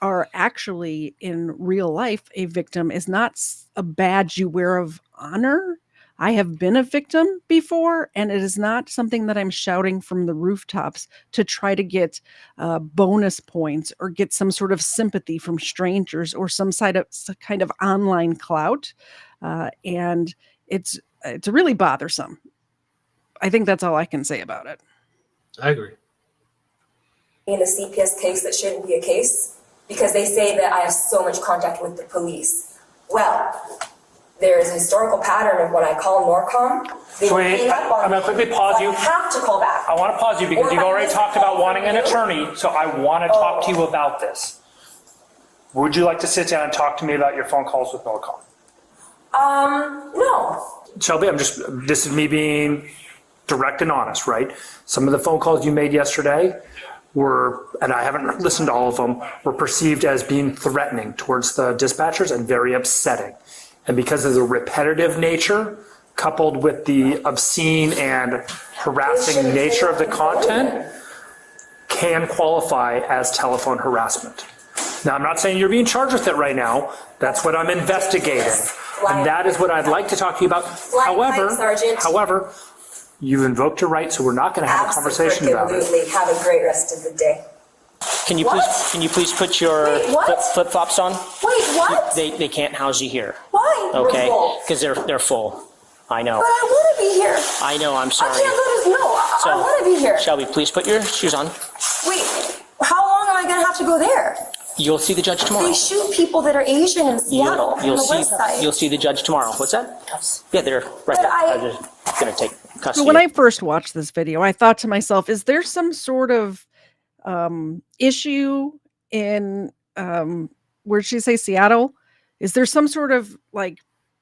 are actually in real life a victim, is not a badge you wear of honor. I have been a victim before, and it is not something that I'm shouting from the rooftops to try to get bonus points or get some sort of sympathy from strangers or some kind of online clout. And it's really bothersome. I think that's all I can say about it. I agree. In a CPS case that shouldn't be a case because they say that I have so much contact with the police. Well, there is a historical pattern of when I call Norcom. Wait, I'm going to quickly pause you. I have to call back. I want to pause you because you've already talked about wanting an attorney, so I want to talk to you about this. Would you like to sit down and talk to me about your phone calls with Norcom? No. Shelby, this is me being direct and honest, right? Some of the phone calls you made yesterday were, and I haven't listened to all of them, were perceived as being threatening towards the dispatchers and very upsetting. And because of the repetitive nature, coupled with the obscene and harassing nature of the content, can qualify as telephone harassment. Now, I'm not saying you're being charged with it right now. That's what I'm investigating. And that is what I'd like to talk to you about. However, you've invoked your right, so we're not going to have a conversation about it. Absolutely. Have a great rest of the day. Can you please put your flip flops on? Wait, what? They can't house you here. Why? Okay, We're full. because they're full. I know. But I want to be here. I know. I'm sorry. I can't I want to be here. Shelby, please put your shoes on. Wait, how long am I going to have to go there? You'll see the judge tomorrow. They shoot people that are Asian in Seattle on the west side. You'll see the judge tomorrow. What's that? Yeah, they're right there. I'm just gonna take custody. So when I first watched this video, I thought to myself, is there some sort of issue in where'd she say, Seattle? Is there some sort of like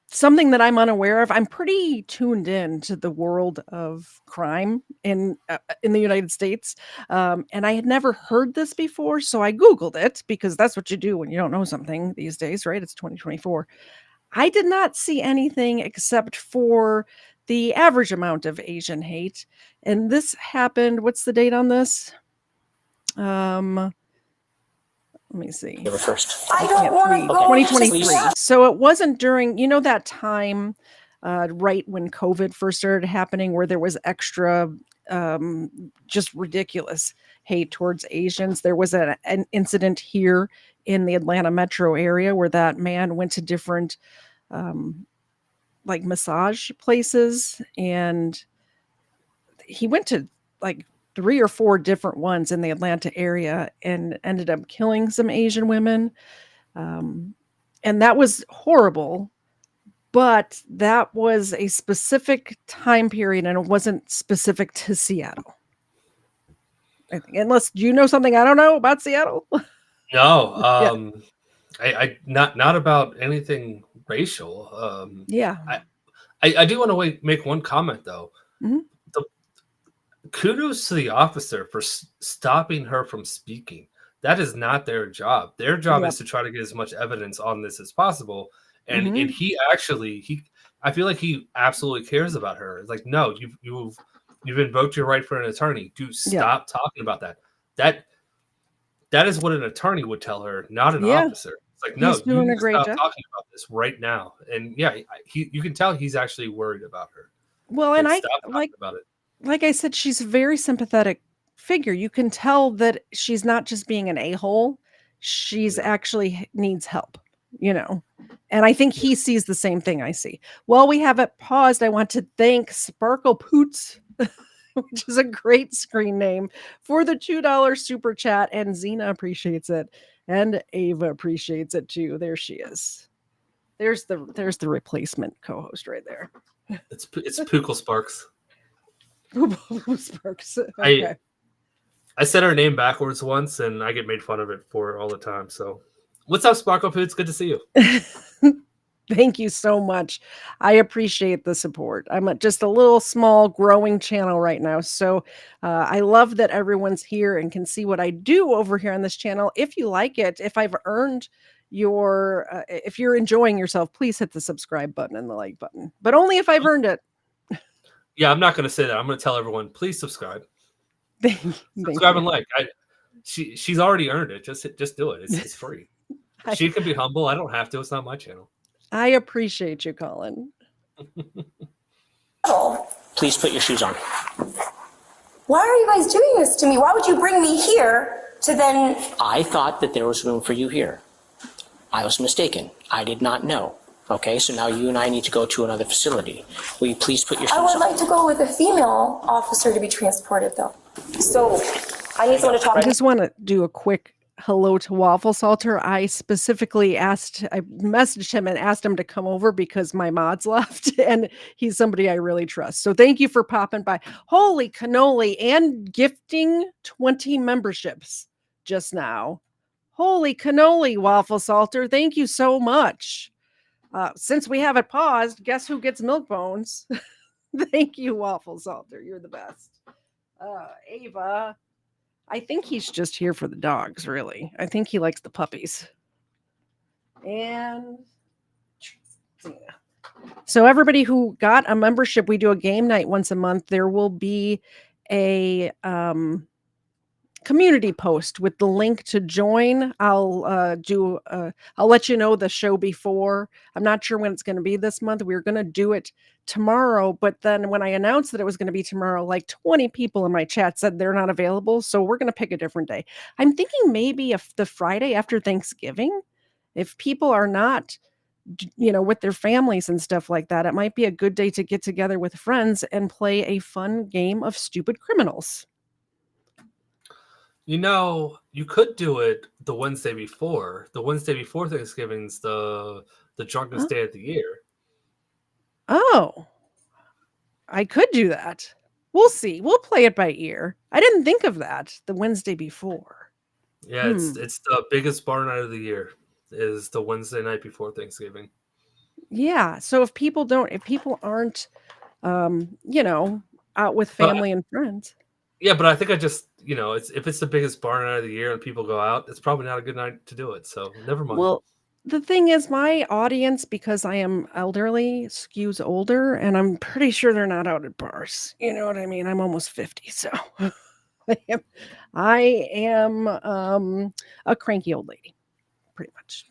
something that I'm unaware of? I'm pretty tuned in to the world of crime in the United States, and I had never heard this before, so I Googled it because that's what you do when you don't know something these days, right? It's 2024. I did not see anything except for the average amount of Asian hate, and this happened. What's the date on this? Let me see. You were first. I don't want to go. 2023. So it wasn't during, that time right when COVID first started happening where there was extra just ridiculous hate towards Asians. There was an incident here in the Atlanta metro area where that man went to different like massage places, and he went to like 3 or 4 different ones in the Atlanta area and ended up killing some Asian women. And that was horrible, but that was a specific time period and it wasn't specific to Seattle. I think, unless you know something I don't know about Seattle. No, I not about anything racial. Yeah. I do want to make one comment though. Mhm. Kudos to the officer for stopping her from speaking. That is not their job. Their job is to try to get as much evidence on this as possible. And and he I feel like he absolutely cares about her. It's like, no, you've invoked your right for an attorney. Do stop talking about that. That is what an attorney would tell her, not an officer. It's like, no, you need to stop talking about this right now. And you can tell he's actually worried about her. Well, and I like about it. Like I said, she's a very sympathetic figure. You can tell that she's not just being an a-hole. She's actually needs help, and I think he sees the same thing I see. While we have it paused, I want to thank Sparkle Poots, which is a great screen name, for the $2 super chat, and Xena appreciates it, and Ava appreciates it too. There she is. There's the replacement co-host right there. It's Pookle Sparks. Sparks. Okay. I said her name backwards once, and I get made fun of it for it all the time. So, what's up, Sparkle Poots? Good to see you. Thank you so much. I appreciate the support. I'm just a little small growing channel right now. So I love that everyone's here and can see what I do over here on this channel. If you like it, if I've earned your, if you're enjoying yourself, please hit the subscribe button and the like button, but only if I've earned it. Yeah, I'm not going to say that. I'm going to tell everyone, please subscribe. Subscribe and like. She's already earned it. Just do it. It's free. She can be humble. I don't have to. It's not my channel. I appreciate you, Colin. Please put your shoes on. Why are you guys doing this to me? Why would you bring me here to then... I thought that there was room for you here. I was mistaken. I did not know. Okay, so now you and I need to go to another facility. Will you please put your shoes on? I would like to go with a female officer to be transported, though. So I need someone to talk. I just want to do a quick hello to Waffle Salter. I specifically I messaged him and asked him to come over because my mods left, and he's somebody I really trust. So thank you for popping by. Holy cannoli, and gifting 20 memberships just now. Holy cannoli, Waffle Salter. Thank you so much. Since we have it paused, guess who gets milk bones? Thank you, Waffle Salter. You're the best. Ava, I think he's just here for the dogs, really. I think he likes the puppies. And so everybody who got a membership, we do a game night once a month. There will be a community post with the link to join. I'll let you know the show before. I'm not sure when it's going to be this month. We're going to do it tomorrow, but then when I announced that it was going to be tomorrow, like 20 people in my chat said they're not available, so we're going to pick a different day. I'm thinking maybe if the Friday after Thanksgiving, if people are not with their families and stuff like that, it might be a good day to get together with friends and play a fun game of Stupid Criminals. You could do it the Wednesday before. The Wednesday before Thanksgiving's the drunkest day of the year. Oh, I could do that. We'll see. We'll play it by ear. I didn't think of that the Wednesday before. Yeah, it's the biggest bar night of the year is the Wednesday night before Thanksgiving. Yeah. So if people aren't, out with family and friends. Yeah, but I think if it's the biggest bar night of the year and people go out, it's probably not a good night to do it. So never mind. Well, the thing is, my audience, because I am elderly, skews older, and I'm pretty sure they're not out at bars. You know what I mean? I'm almost 50, so I am a cranky old lady, pretty much.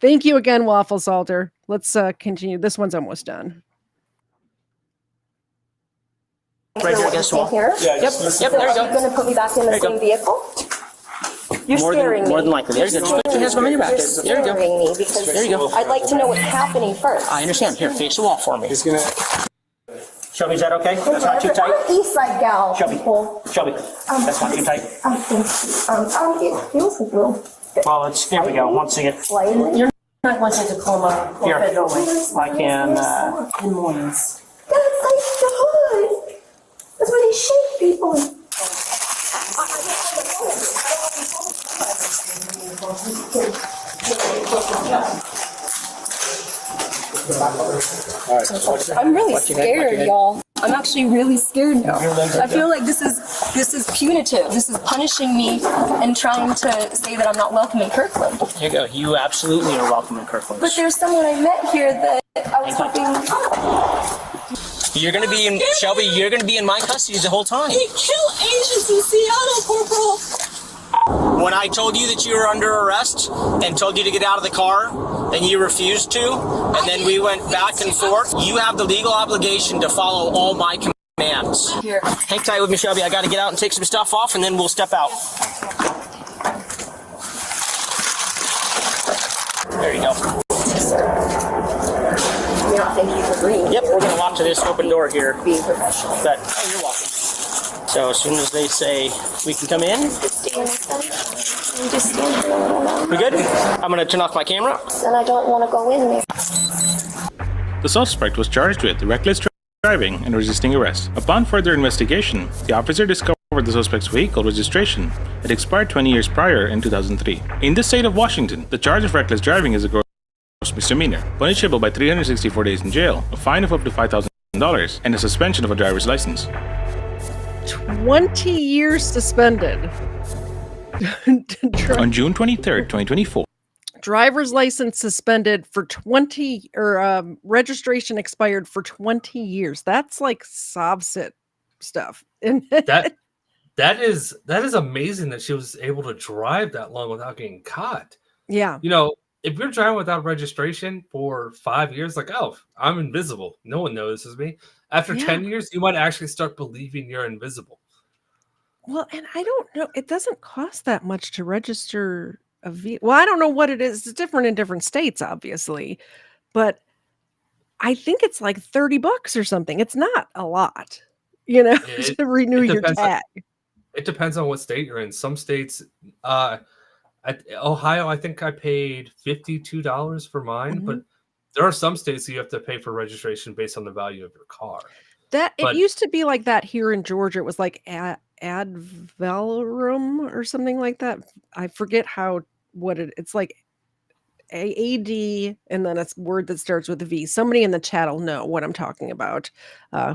Thank you again, Waffle Salter. Let's continue. This one's almost done. Right here against the wall. Here? Yep, there you go. Are you going to put me back in the same vehicle? You're scaring me. More than likely. There you go. Just put your hands behind your back. You're There you go. scaring me because There you go. I'd like to know what's happening first. I understand. Here, face the wall for me. Shelby, is that okay? That's not too I'm tight? an East Side gal. Shelby, Shelby, that's not too tight? It feels a little Well, there we go. Once again. slight. You're not going to Tacoma or Here. Federal Way I can, in mornings. That's like the hood. That's where they shoot people. I'm really scared, y'all. I'm actually really scared now. I feel like this is punitive. This is punishing me and trying to say that I'm not welcome in Kirkland. here you go. You absolutely are welcome in Kirkland. But there's someone I met here that I was hoping. You're going to be in, Shelby, you're going to be in my custody the whole time. They kill Asians in Seattle, Corporal. When I told you that you were under arrest and told you to get out of the car and you refused to, and then we went back and forth, you have the legal obligation to follow all my commands. Here. Hang tight with me, Shelby. I got to get out and take some stuff off, and then we'll step out. There you go. Yeah, thank you for agreeing. Yep, we're going to walk to this open door here. Being professional. But, oh, you're welcome. So as soon as they say we can come in, Just stand here. we good? I'm going to turn off my camera. And I don't want to go in there. The suspect was charged with reckless driving and resisting arrest. Upon further investigation, the officer discovered the suspect's vehicle registration had expired 20 years prior in 2003. In the state of Washington, the charge of reckless driving is a gross misdemeanor, punishable by 364 days in jail, a fine of up to $5,000, and a suspension of a driver's license. 20 years suspended. On June 23rd, 2024. Driver's license suspended for 20 or registration expired for 20 years. That's like SOBSIT stuff. That is amazing that she was able to drive that long without getting caught. Yeah. You know, if you're driving without registration for 5 years, like, oh, I'm invisible. No one notices me. After 10 years, you might actually start believing you're invisible. Well, and I don't know. It doesn't cost that much to register a vehicle. Well, I don't know what it is. It's different in different states, obviously. But I think it's like $30 or something. It's not a lot, you know, to renew your tag. It depends on what state you're in. Some states, Ohio, I think I paid $52 for mine, but there are some states that you have to pay for registration based on the value of your car. It used to be like that here in Georgia. It was like ad valorem or something like that. I forget it's like AD and then it's a word that starts with a V. Somebody in the chat will know what I'm talking about,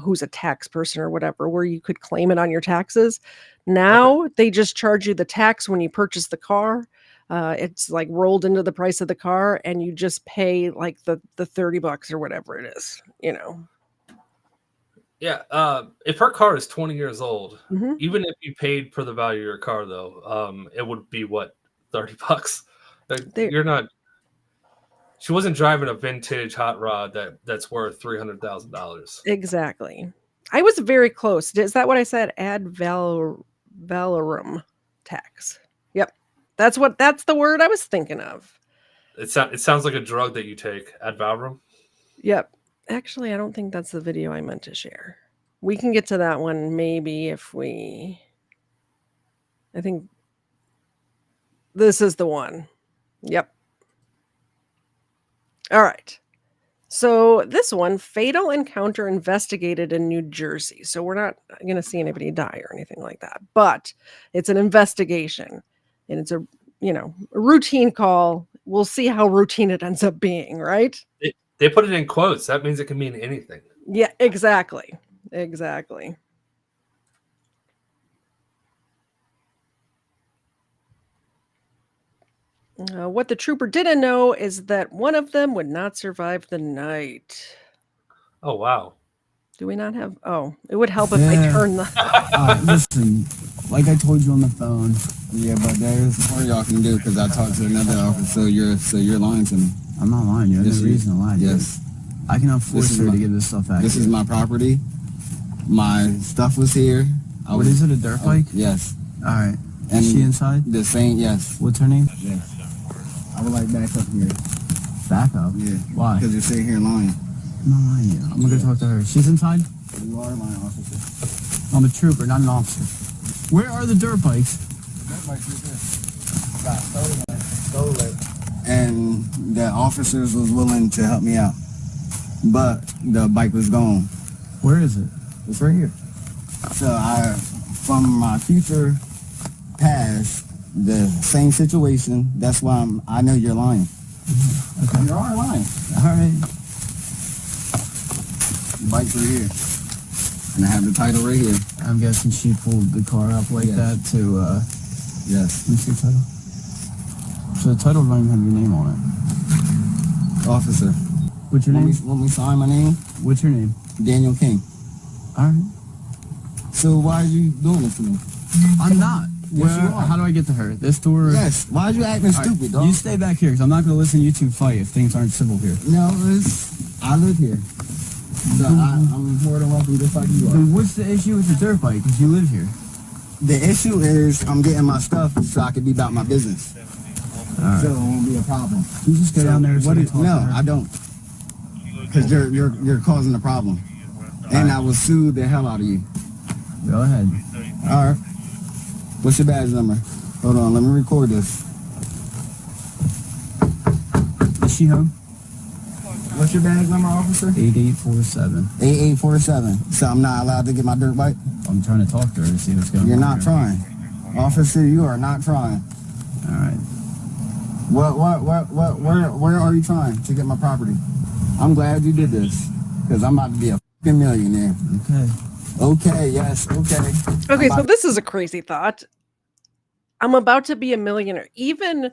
who's a tax person or whatever, where you could claim it on your taxes. Now they just charge you the tax when you purchase the car. It's like rolled into the price of the car and you just pay like the $30 or whatever it is, you know. Yeah, if her car is 20 years old, even if you paid for the value of your car, though, it would be what, $30? You're not. She wasn't driving a vintage hot rod that's worth $300,000. Exactly. I was very close. Is that what I said? Ad valorem tax. Yep, that's the word I was thinking of. It sounds like a drug that you take. Ad valorem. Yep. Actually, I don't think that's the video I meant to share. We can get to that one maybe I think this is the one. Yep. All right. So this one, fatal encounter investigated in New Jersey. So we're not going to see anybody die or anything like that, but it's an investigation and it's a routine call. We'll see how routine it ends up being, right? They put it in quotes. That means it can mean anything. Yeah, exactly. Exactly. What the trooper didn't know is that one of them would not survive the night. Oh, wow. Do we not have... Oh, it would help if I turn the... Listen, like I told you on the phone, but there's more y'all can do because I talked to another officer, so you're lying to me. I'm not lying. You have no reason to lie. Yes. I cannot force her to give this stuff back. This is my property. My stuff was here. What is it, a dirt bike? Yes. All right. And Is she inside? The same, yes. What's her name? Yes. I would like back up here. Back up? Yeah. Why? Because you're sitting here lying. I'm not lying to you. I'm gonna go talk to her. She's inside? You are lying, officer. I'm a trooper, not an officer. Where are the dirt bikes? Dirt bikes right there. Got stolen. And the officers was willing to help me out. But the bike was gone. Where is it? It's right here. So from my future past, the same situation, that's why I know you're lying. Okay. You are lying. All right. Bike's right here. And I have the title right here. I'm guessing she pulled the car up like that to, Yes. let me see the title. So the title don't even have your name on it. Officer. What's your name? Want me to sign my name? What's your name? Daniel King. All right. So why are you doing this to me? I'm not. Yes, you are. How do I get to her? This door? Yes. Why are you acting All right, stupid, dog? You stay back here, because I'm not going to listen to you two fight if things aren't civil here. No, I live here. So I'm more than welcome just like you are. Then what's the issue with the dirt bike? Because you live here. The issue is I'm getting my stuff so I can be about my business. All right. So it won't be a problem. You just go down there and No, talk to her. I don't. Because you're causing a problem. And I will sue the hell out of you. Go ahead. All right. What's your badge number? Hold on, let me record this. Is she home? What's your badge number, officer? 8847. 8847. So I'm not allowed to get my dirt bike? I'm trying to talk to her to see what's going on. You're not here. trying. Officer, you are not trying. All right. Where are you trying to get my property? I'm glad you did this. Because I'm about to be a fucking millionaire. Okay. Okay, yes, okay. Okay, so this is a crazy thought. I'm about to be a millionaire. Even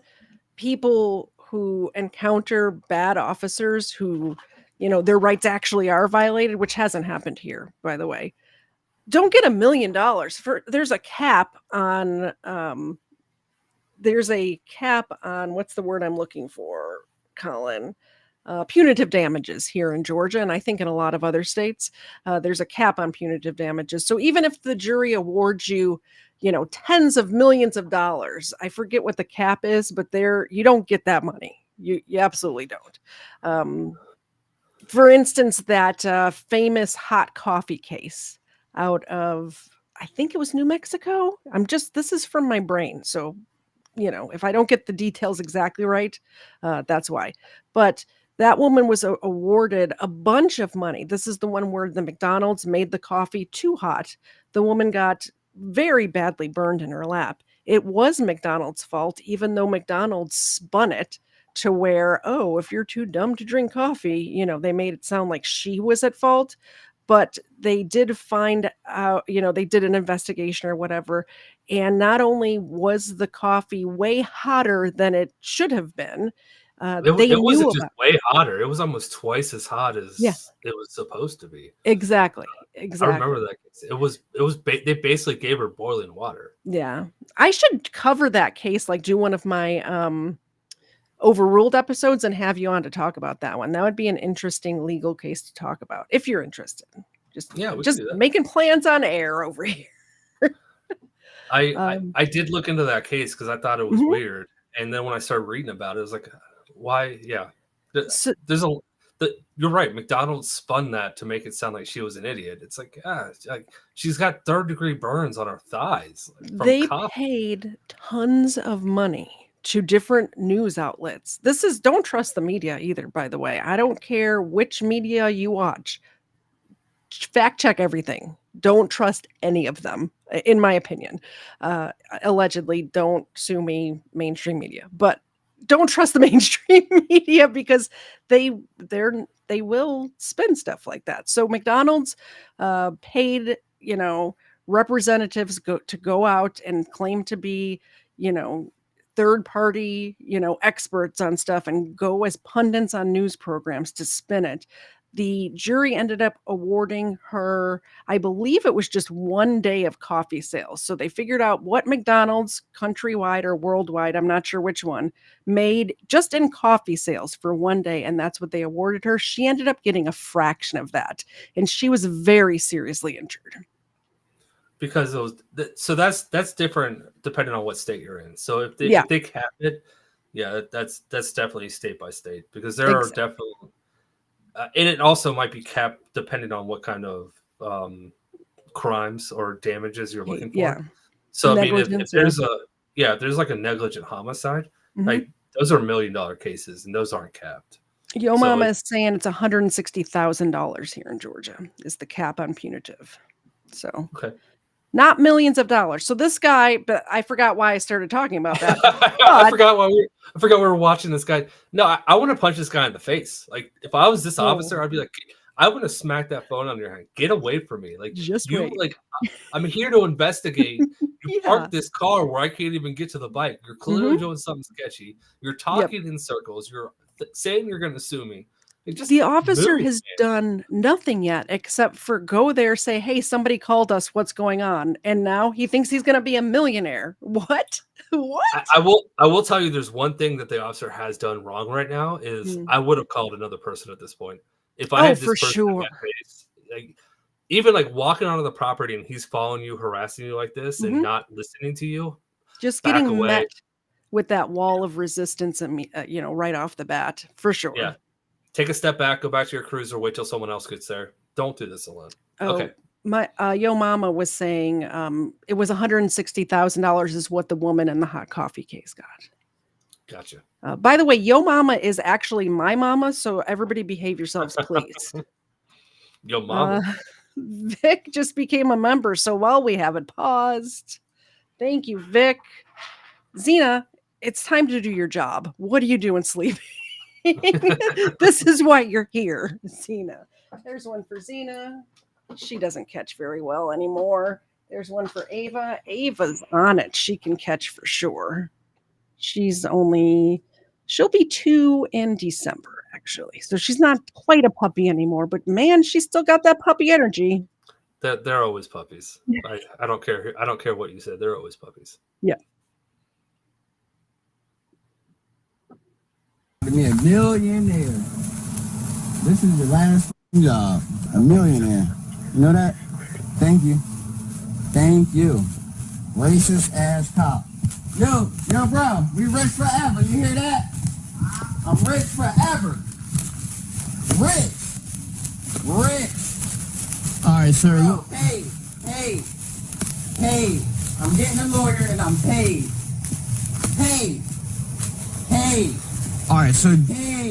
people who encounter bad officers who, their rights actually are violated, which hasn't happened here, by the way, don't get $1 million. There's a cap on what's the word I'm looking for, Colin? Punitive damages here in Georgia, and I think in a lot of other states, there's a cap on punitive damages. So even if the jury awards you, tens of millions of dollars, I forget what the cap is, but you don't get that money. You absolutely don't. For instance, that famous hot coffee case out of, I think it was New Mexico. This is from my brain, so if I don't get the details exactly right, that's why. But that woman was awarded a bunch of money. This is the one where the McDonald's made the coffee too hot. The woman got very badly burned in her lap. It was McDonald's fault, even though McDonald's spun it to where, if you're too dumb to drink coffee, they made it sound like she was at fault. But they did find out, they did an investigation or whatever. And not only was the coffee way hotter than it should have been, it wasn't just way hotter. It was almost twice as hot as it was supposed to be. Exactly. I remember that case. They basically gave her boiling water. Yeah. I should cover that case, like do one of my overruled episodes and have you on to talk about that one. That would be an interesting legal case to talk about if you're interested. Just making plans on air over here. I did look into that case because I thought it was weird. And then when I started reading about it, I was like, why? Yeah. You're right. McDonald's spun that to make it sound like she was an idiot. It's like, she's got 3rd-degree burns on her thighs. They paid tons of money to different news outlets. Don't trust the media either, by the way. I don't care which media you watch. Fact check everything. Don't trust any of them, in my opinion. Allegedly, don't sue me, mainstream media. But don't trust the mainstream media because they will spin stuff like that. So McDonald's paid, representatives to go out and claim to be, third party, experts on stuff and go as pundits on news programs to spin it. The jury ended up awarding her, I believe it was just 1 day of coffee sales. So they figured out what McDonald's countrywide or worldwide, I'm not sure which one, made just in coffee sales for 1 day. And that's what they awarded her. She ended up getting a fraction of that. And she was very seriously injured. because those. So that's different depending on what state you're in. So if they cap it, yeah, that's definitely state by state because there are definitely, and it also might be capped depending on what kind of crimes or damages you're looking for. Yeah. So I mean, if there's there's like a negligent homicide, like those are $1 million cases, and those aren't capped. Yo Mama is saying it's $160,000 here in Georgia is the cap on punitive. So not millions of dollars. So this guy, but I forgot why I started talking about that. I forgot we were watching this guy. No, I want to punch this guy in the face. Like if I was this officer, I'd be like, I want to smack that phone on your hand. Get away from me. Like just you, like I'm here to investigate. You parked this car where I can't even get to the bike. You're clearly doing something sketchy. You're talking in circles. You're saying you're going to sue me. The officer has done nothing yet except for go there, say, hey, somebody called us. What's going on? And now he thinks he's going to be a millionaire. What? What? I will tell you there's one thing that the officer has done wrong right now is I would have called another person at this point. If I had this person in that face, like, even like walking onto the property and he's following you, harassing you like this and not listening to you. Just getting met with that wall of resistance and right off the bat, for sure. Yeah. Take a step back, go back to your cruiser, wait till someone else gets there. Don't do this alone. Okay. My Yo Mama was saying it was $160,000 is what the woman in the hot coffee case got. Gotcha. By the way, Yo Mama is actually my mama, so everybody behave yourselves, please. Yo Mama. Vic just became a member, so while we have it paused, thank you, Vic. Zena, it's time to do your job. What are you doing sleeping? This is why you're here, Zena. There's one for Zena. She doesn't catch very well anymore. There's one for Ava. Ava's on it. She can catch for sure. She'll be 2 in December, actually. So she's not quite a puppy anymore, but man, she's still got that puppy energy. They're always puppies. I don't care. I don't care what you said. They're always puppies. Yeah. Give me a millionaire. This is the last job. A millionaire. You know that? Thank you. Thank you. Racist ass cop. Yo, bro, we rich forever. You hear that? I'm rich forever. Rich. All right, sir. Bro, hey. I'm getting a lawyer and I'm paid. Hey. All right, so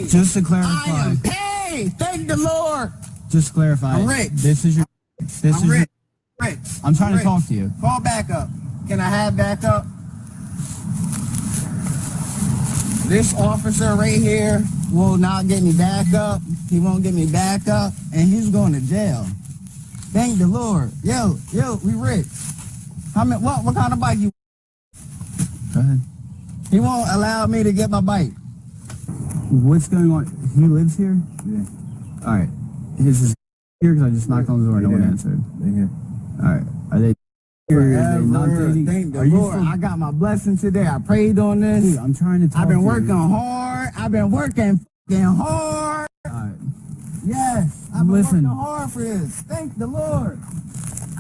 just to clarify. I am paid. Thank the Lord. Just to clarify. I'm rich. I'm rich. I'm trying to talk to you. Call backup. Can I have backup? This officer right here will not get me back up. He won't get me back up, and he's going to jail. Thank the Lord. Yo, we rich. What kind of bike you? Go ahead. He won't allow me to get my bike. What's going on? He lives here? Yeah. All right. Is his here? Because I just knocked on the door and no one answered. Yeah. All right. Are they here? Thank the Lord. I got my blessing today. I prayed on this. Dude, I'm trying to talk. I've been working hard. I've been working hard. All right. Yes. I've been working hard for this. Thank the Lord.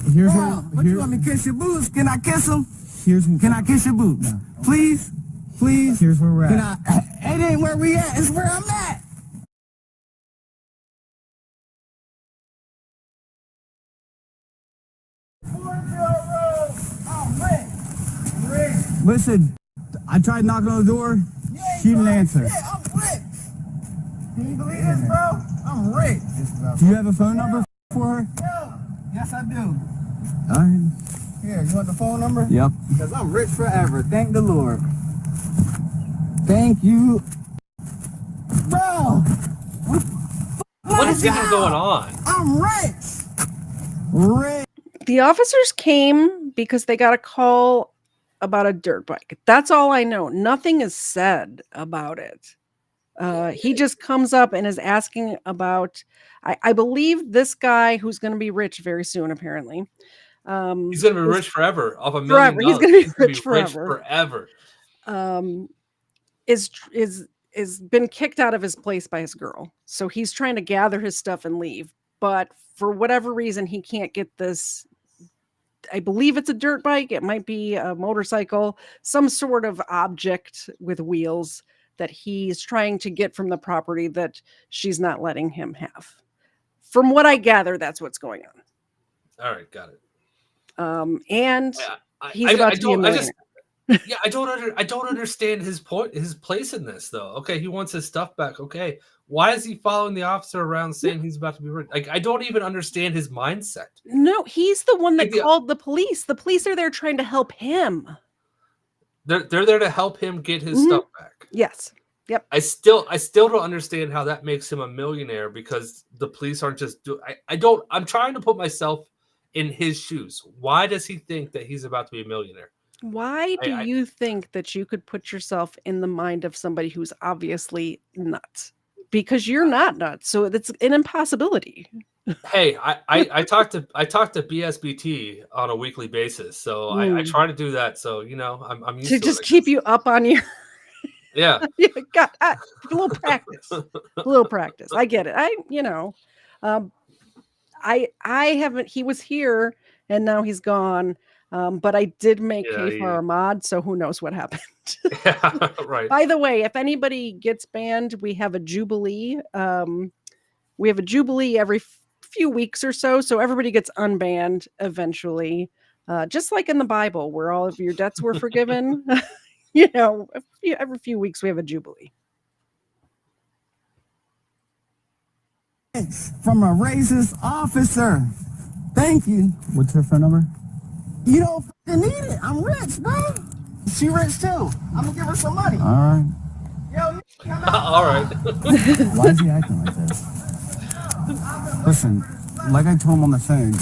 What you want me to kiss your boots? Can I kiss them? Can I kiss your boots? No. Please? Here's where we're at. It ain't where we at. It's where I'm at. Listen, I tried knocking on the door. She didn't answer. Yeah, I'm rich. Can you believe this, bro? I'm rich. Do you have a phone number for her? Yes, I do. All right. Here, you want the phone number? Yep. Because I'm rich forever. Thank the Lord. Thank you. Bro! What is even going on? I'm rich. The officers came because they got a call about a dirt bike. That's all I know. Nothing is said about it. He just comes up and is asking about, I believe this guy who's going to be rich very soon, apparently. He's going to be rich forever off $1 million. He's going to be rich forever. Is been kicked out of his place by his girl. So he's trying to gather his stuff and leave. But for whatever reason, he can't get this I believe it's a dirt bike. It might be a motorcycle, some sort of object with wheels that he's trying to get from the property that she's not letting him have. From what I gather, that's what's going on. All right, got it. And he's about to be a millionaire. Yeah, I don't understand his place in this though. Okay, he wants his stuff back. Okay, why is he following the officer around saying he's about to be rich? Like, I don't even understand his mindset. No, he's the one that called the police. The police are there trying to help him. They're there to help him get his stuff back. Yes. Yep. I still don't understand how that makes him a millionaire, because the police aren't just I'm trying to put myself in his shoes. Why does he think that he's about to be a millionaire? Why do you think that you could put yourself in the mind of somebody who's obviously nuts? Because you're not nuts, so it's an impossibility. Hey, I talk to BSBT on a weekly basis, so I try to do that. So I'm used to just keep you up on your. Yeah. God, a little practice. A little practice. I get it. I haven't. He was here and now he's gone. But I did make KFAR a mod, so who knows what happened. Yeah, right. By the way, if anybody gets banned, we have a jubilee. We have a jubilee every few weeks or so everybody gets unbanned eventually. Just like in the Bible, where all of your debts were forgiven. Every few weeks we have a jubilee. From a racist officer. Thank you. What's her phone number? You don't fucking need it. I'm rich, bro. She rich too. I'm gonna give her some money. All right. Yo, come out. All right. Why is he acting like this? Listen, like I told him on the phone,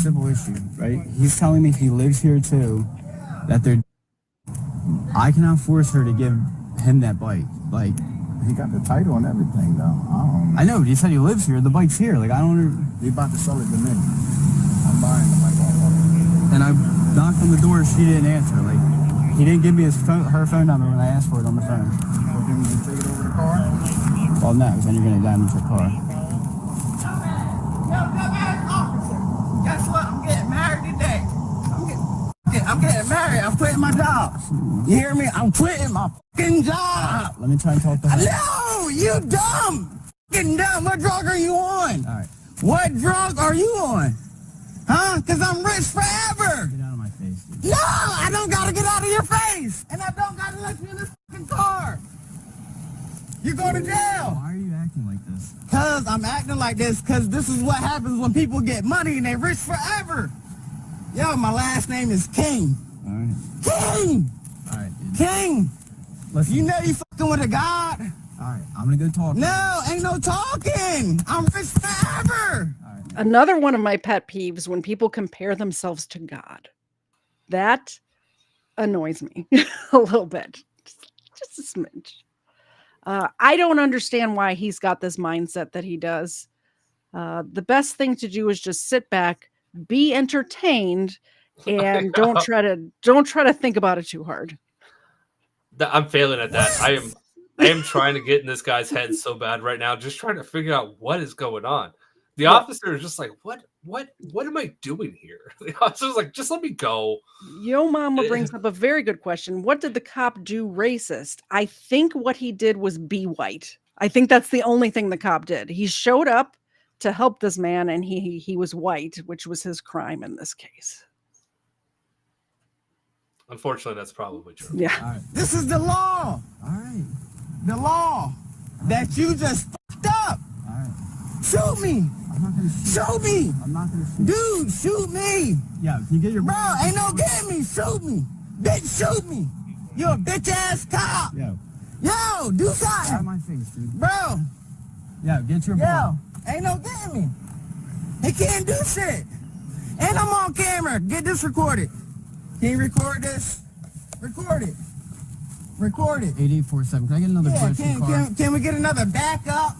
civil issue, right? He's telling me he lives here too, that I cannot force her to give him that bike. Like, he got the title and everything, though. I know, but he said he lives here. The bike's here. Like, I don't. He about to sell it to me. I'm buying the bike. And I knocked on the door. She didn't answer. Like, he didn't give me her phone number when I asked for it on the phone. Well, can we just take it over the car? Well, no, because then you're gonna damage the car. Guess what? I'm getting married today. I'm getting married. I'm quitting my job. You hear me? I'm quitting my fucking job. Let me try and talk to her. No, you dumb. Fucking dumb. What drug are you on? All right. What drug are you on? Huh? Because I'm rich forever. Get out of my face, dude. No, I don't got to get out of your face. And I don't got to let you in this fucking car. You're going to jail. Why are you acting like this? Because I'm acting like this because this is what happens when people get money and they rich forever. Yo, my last name is King. All right. King! All right, dude. King! Listen. You know you fucking with a god. All right, I'm going to go talk. No, ain't no talking. I'm rich forever. Another one of my pet peeves when people compare themselves to God. That annoys me a little bit. Just a smidge. I don't understand why he's got this mindset that he does. The best thing to do is just sit back, be entertained, and don't try to think about it too hard. I'm failing at that. I am trying to get in this guy's head so bad right now, just trying to figure out what is going on. The officer is just like, what am I doing here? The officer's like, just let me go. Yo Mama brings up a very good question. What did the cop do racist? I think what he did was be white. I think that's the only thing the cop did. He showed up to help this man, and he was white, which was his crime in this case. Unfortunately, that's probably true. Yeah. All right. This is the law. All right. The law that you just fucked up. All right. Shoot me. I'm not gonna shoot. Shoot me. I'm not gonna shoot. Dude, shoot me. Yeah, can you get your... Bro, ain't no getting me. Shoot me. Bitch, shoot me. You a bitch ass cop. Yo, do something. Out of my face, dude. Bro. Yeah, get your ball. Ain't no getting me. He can't do shit. And I'm on camera. Get this recorded. Can you record this? Record it. Record it. 8847. Can I get another question? Can we get another backup?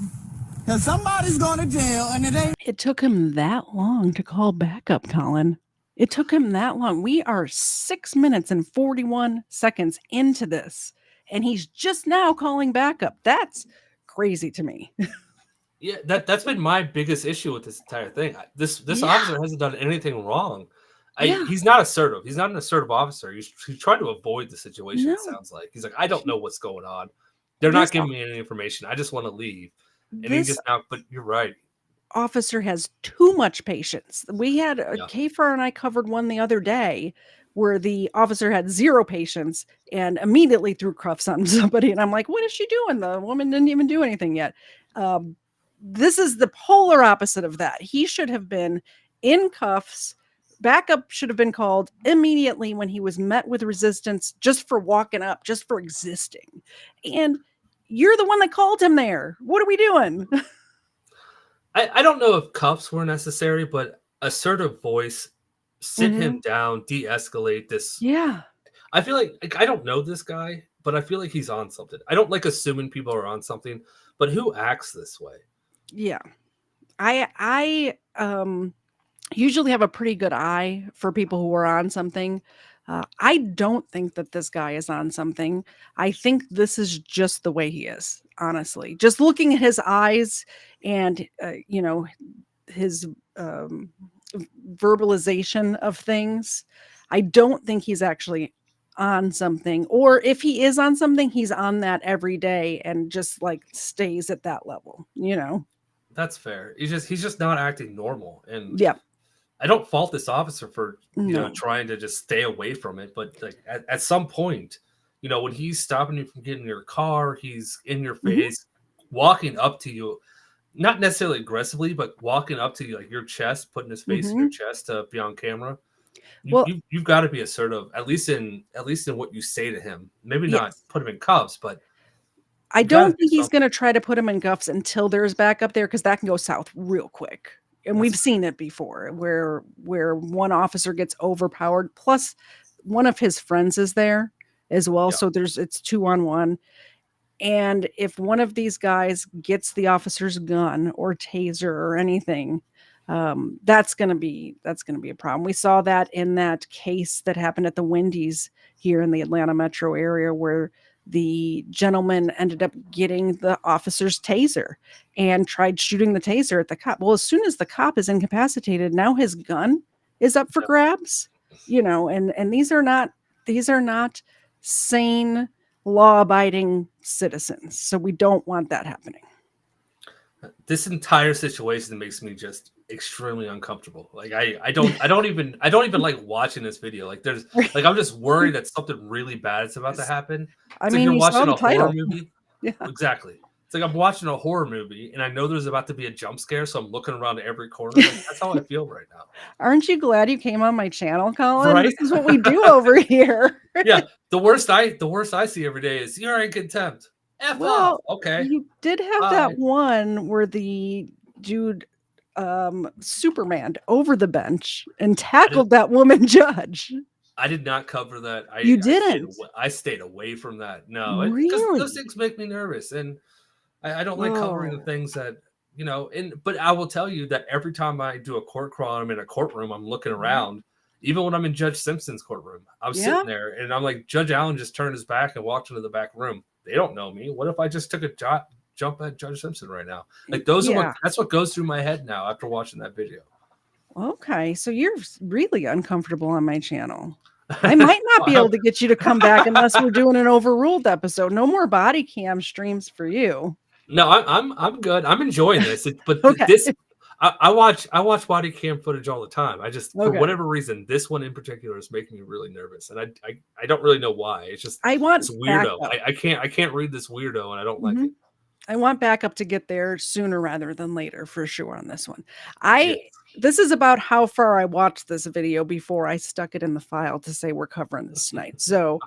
Because somebody's going to jail and it ain't. It took him that long to call backup, Colin. It took him that long. We are 6 minutes and 41 seconds into this, and he's just now calling backup. That's crazy to me. Yeah, that's been my biggest issue with this entire thing. This officer hasn't done anything wrong. He's not assertive. He's not an assertive officer. He's trying to avoid the situation. No. It sounds like he's like, I don't know what's going on. They're not giving me any information. I just want to leave. And he just now. But you're right. Officer has too much patience. We had Kfar and I covered one the other day where the officer had zero patience and immediately threw cuffs on somebody. And I'm like, what is she doing? The woman didn't even do anything yet. This is the polar opposite of that. He should have been in cuffs. Backup should have been called immediately when he was met with resistance just for walking up, just for existing. And you're the one that called him there. What are we doing? I don't know if cuffs were necessary, but assertive voice, sit him down, de-escalate this. Yeah. I feel like I don't know this guy, but I feel like he's on something. I don't like assuming people are on something, but who acts this way? Yeah. I usually have a pretty good eye for people who are on something. I don't think that this guy is on something. I think this is just the way he is, honestly. Just looking at his eyes and, his verbalization of things, I don't think he's actually on something. Or if he is on something, he's on that every day and just like stays at that level, That's fair. He's just not acting normal. And yeah. I don't fault this officer for trying to just stay away from it, but like at some point, when he's stopping you from getting in your car, he's in your face, walking up to you, not necessarily aggressively, but walking up to you, like your chest, putting his face in your chest to be on camera. You've got to be assertive, at least in what you say to him. Maybe not put him in cuffs, but I don't think he's going to try to put him in cuffs until there's backup there, because that can go south real quick. And we've seen it before where one officer gets overpowered. Plus one of his friends is there as well. Yeah. So it's 2-on-1. And if one of these guys gets the officer's gun or taser or anything, that's going to be a problem. We saw that in that case that happened at the Wendy's here in the Atlanta metro area, where the gentleman ended up getting the officer's taser and tried shooting the taser at the cop. Well, as soon as the cop is incapacitated, now his gun is up for grabs, and these are not sane, law-abiding citizens. So we don't want that happening. This entire situation makes me just extremely uncomfortable. Like I don't even like watching this video. Like I'm just worried that something really bad is about to happen. It's like you're watching a horror movie. Yeah, exactly. It's like I'm watching a horror movie and I know there's about to be a jump scare, so I'm looking around every corner. Like, that's how I feel right now. Aren't you glad you came on my channel, Colin? Right? This is what we do over here. Yeah, the worst I see every day is you're in contempt. Off. Okay. You did have that one where the dude Superman over the bench and tackled that woman judge. I did not cover that. You didn't? I stayed away from that. No, really? Because those things make me nervous, and I don't like covering the things that but I will tell you that every time I do a court crawl, I'm in a courtroom, I'm looking around. Even when I'm in Judge Simpson's courtroom, I'm sitting there and I'm like, Judge Allen just turned his back and walked into the back room. They don't know me. What if I just took a jump at Judge Simpson right now? Like that's what goes through my head now after watching that video. Okay, so you're really uncomfortable on my channel. I might not be able to get you to come back unless we're doing an overruled episode. No more body cam streams for you. No, I'm good. I'm enjoying this. But this I watch body cam footage all the time. I just for whatever reason, this one in particular is making me really nervous, and I don't really know why. It's just it's weirdo. I can't read this weirdo, and I don't like it. I want backup to get there sooner rather than later for sure on this one. This is about how far I watched this video before I stuck it in the file to say we're covering this tonight. So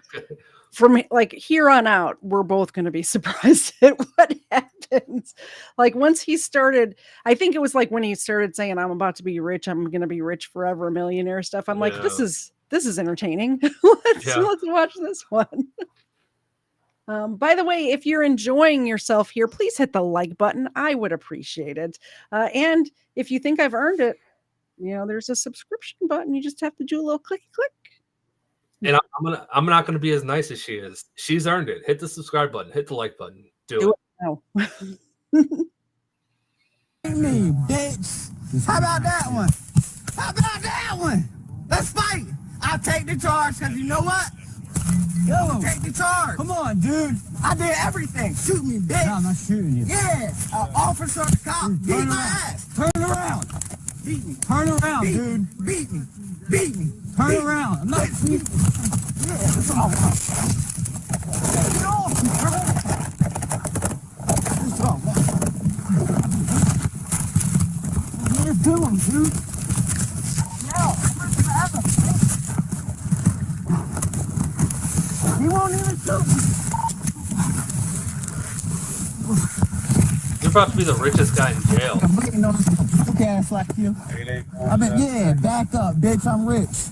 from like here on out, we're both going to be surprised at what happens. Like once he started, I think it was like when he started saying, I'm about to be rich, I'm going to be rich forever, a millionaire stuff. I'm like, this is entertaining. Let's watch this one. By the way, if you're enjoying yourself here, please hit the like button. I would appreciate it. And if you think I've earned it, there's a subscription button. You just have to do a little clicky click. And I'm not gonna be as nice as she is. She's earned it. Hit the subscribe button. Hit the like button. Do it. No. Bitch. How about that one? How about that one? Let's fight. take the charge, because you know what? Yo, take the charge. Come on, dude. I did everything. Shoot me, bitch. No, I'm not shooting you. Yeah. Officer, cop, beat my ass. Turn around. Beat me. Turn around, dude. Beat me. Beat me. Turn around. I'm not shooting. Yeah, that's all. Get off me, bro. That's all. What are you doing, dude? No, he won't even shoot me. You're about to be the richest guy in jail. I'm waiting on you ass like you. I mean, yeah, back up, bitch. I'm rich.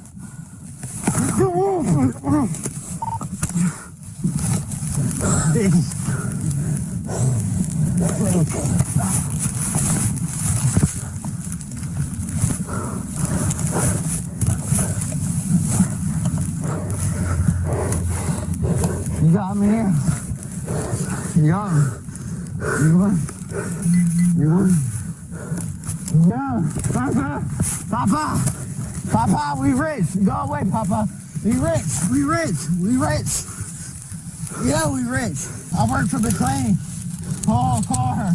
You got me here. You got me. You won. You won. Yeah. Papa. Papa. Papa, we rich. Go away, Papa. We rich. We rich. We rich. Yeah, we rich. I work for the claim. Call her.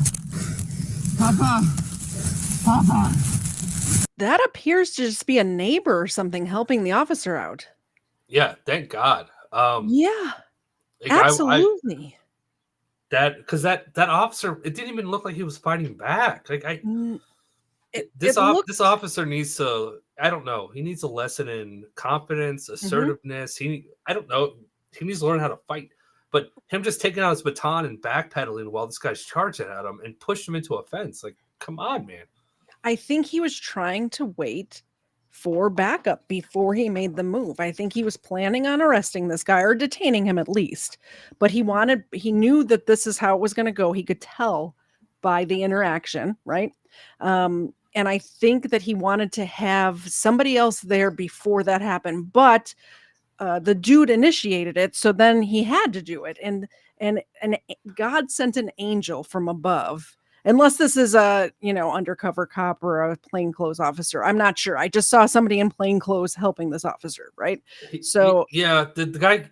Papa. Papa. That appears to just be a neighbor or something helping the officer out. Yeah, thank God. Yeah, like, absolutely. Because that officer, it didn't even look like he was fighting back. Like this officer needs to, I don't know, he needs a lesson in confidence, assertiveness. I don't know, he needs to learn how to fight. But him just taking out his baton and backpedaling while this guy's charging at him and pushed him into a fence. Like, come on, man. I think he was trying to wait for backup before he made the move. I think he was planning on arresting this guy or detaining him at least, but he knew that this is how it was going to go. He could tell by the interaction, right? And I think that he wanted to have somebody else there before that happened, but the dude initiated it, so then he had to do it. And God sent an angel from above. Unless this is a, undercover cop or a plainclothes officer. I'm not sure. I just saw somebody in plainclothes helping this officer, right? So the guy,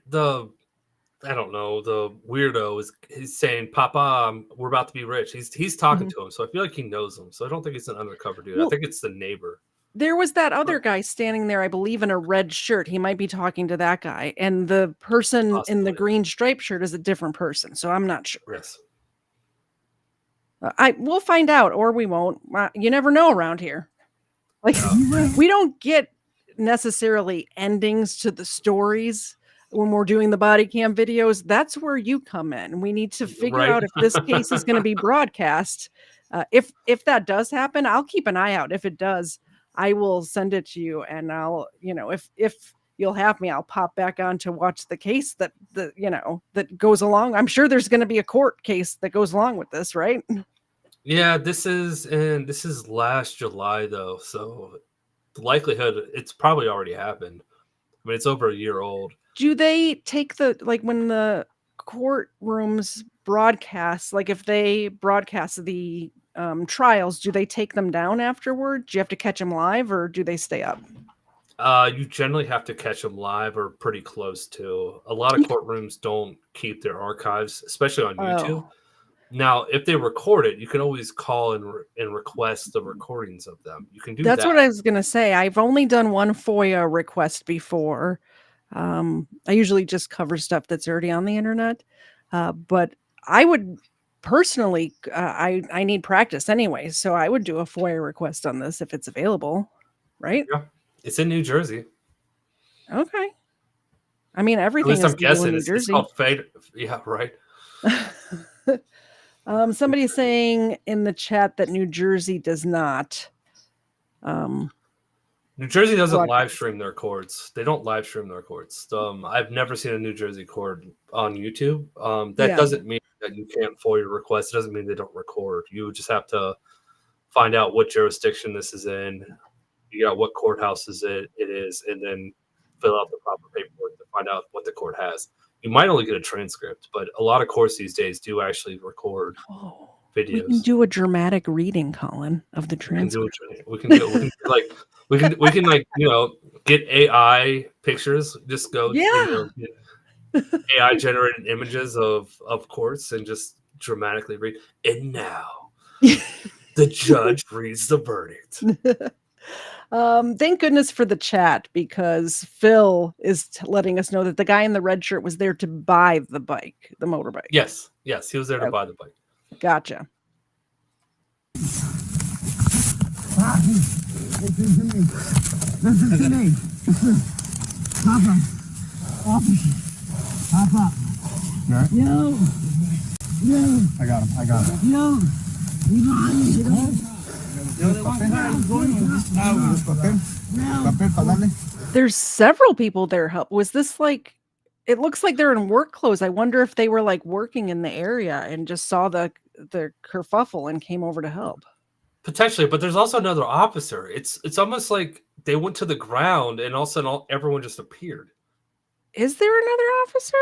I don't know, the weirdo he's saying, Papa, we're about to be rich. He's talking to him, so I feel like he knows him. So I don't think it's an undercover dude. I think it's the neighbor. There was that other guy standing there, I believe, in a red shirt. He might be talking to that guy. And the person in the green striped shirt is a different person. So I'm not sure. Yes. We'll find out, or we won't. You never know around here. Like we don't get necessarily endings to the stories when we're doing the body cam videos. That's where you come in. We need to figure out if this case is going to be broadcast. If that does happen, I'll keep an eye out. If it does, I will send it to you, and I'll, if you'll have me, I'll pop back on to watch the case that goes along. I'm sure there's going to be a court case that goes along with this, right? Yeah, this is last July though, so the likelihood it's probably already happened. I mean, it's over a year old. Do they take when the courtrooms broadcast, like if they broadcast the trials, do they take them down afterward? Do you have to catch them live, or do they stay up? You generally have to catch them live or pretty close to. A lot of courtrooms don't keep their archives, especially on YouTube. Now, if they record it, you can always call and request the recordings of them. You can do that. That's what I was going to say. I've only done one FOIA request before. I usually just cover stuff that's already on the internet. But I would personally, I need practice anyway. So I would do a FOIA request on this if it's available, right? Yeah. It's in New Jersey. Okay. I mean, everything is I'm guessing in New it's Jersey. called fade. Yeah, right. Somebody's saying in the chat that New Jersey does not. New Jersey doesn't live stream their courts. They don't live stream their courts. I've never seen a New Jersey court on YouTube. That doesn't mean that you can't FOIA request. It doesn't mean they don't record. You just have to find out what jurisdiction this is in. You got what courthouse it is, and then fill out the proper paperwork to find out what the court has. You might only get a transcript, but a lot of courts these days do actually record videos. We can do a dramatic reading, Colin, of the transcript. We can get AI pictures. Just go, Yeah. get AI generated images of courts and just dramatically read. And now the judge reads the verdict. Thank goodness for the chat, because Phil is letting us know that the guy in the red shirt was there to buy the motorbike. Yes, he was there to buy the bike. Gotcha. Listen to me. Papa. Papa. Yo. I got him. Yo. There's several people there help. Was this like, it looks like they're in work clothes. I wonder if they were like working in the area and just saw the kerfuffle and came over to help. Potentially, but there's also another officer. It's almost like they went to the ground and all of a sudden everyone just appeared. Is there another officer?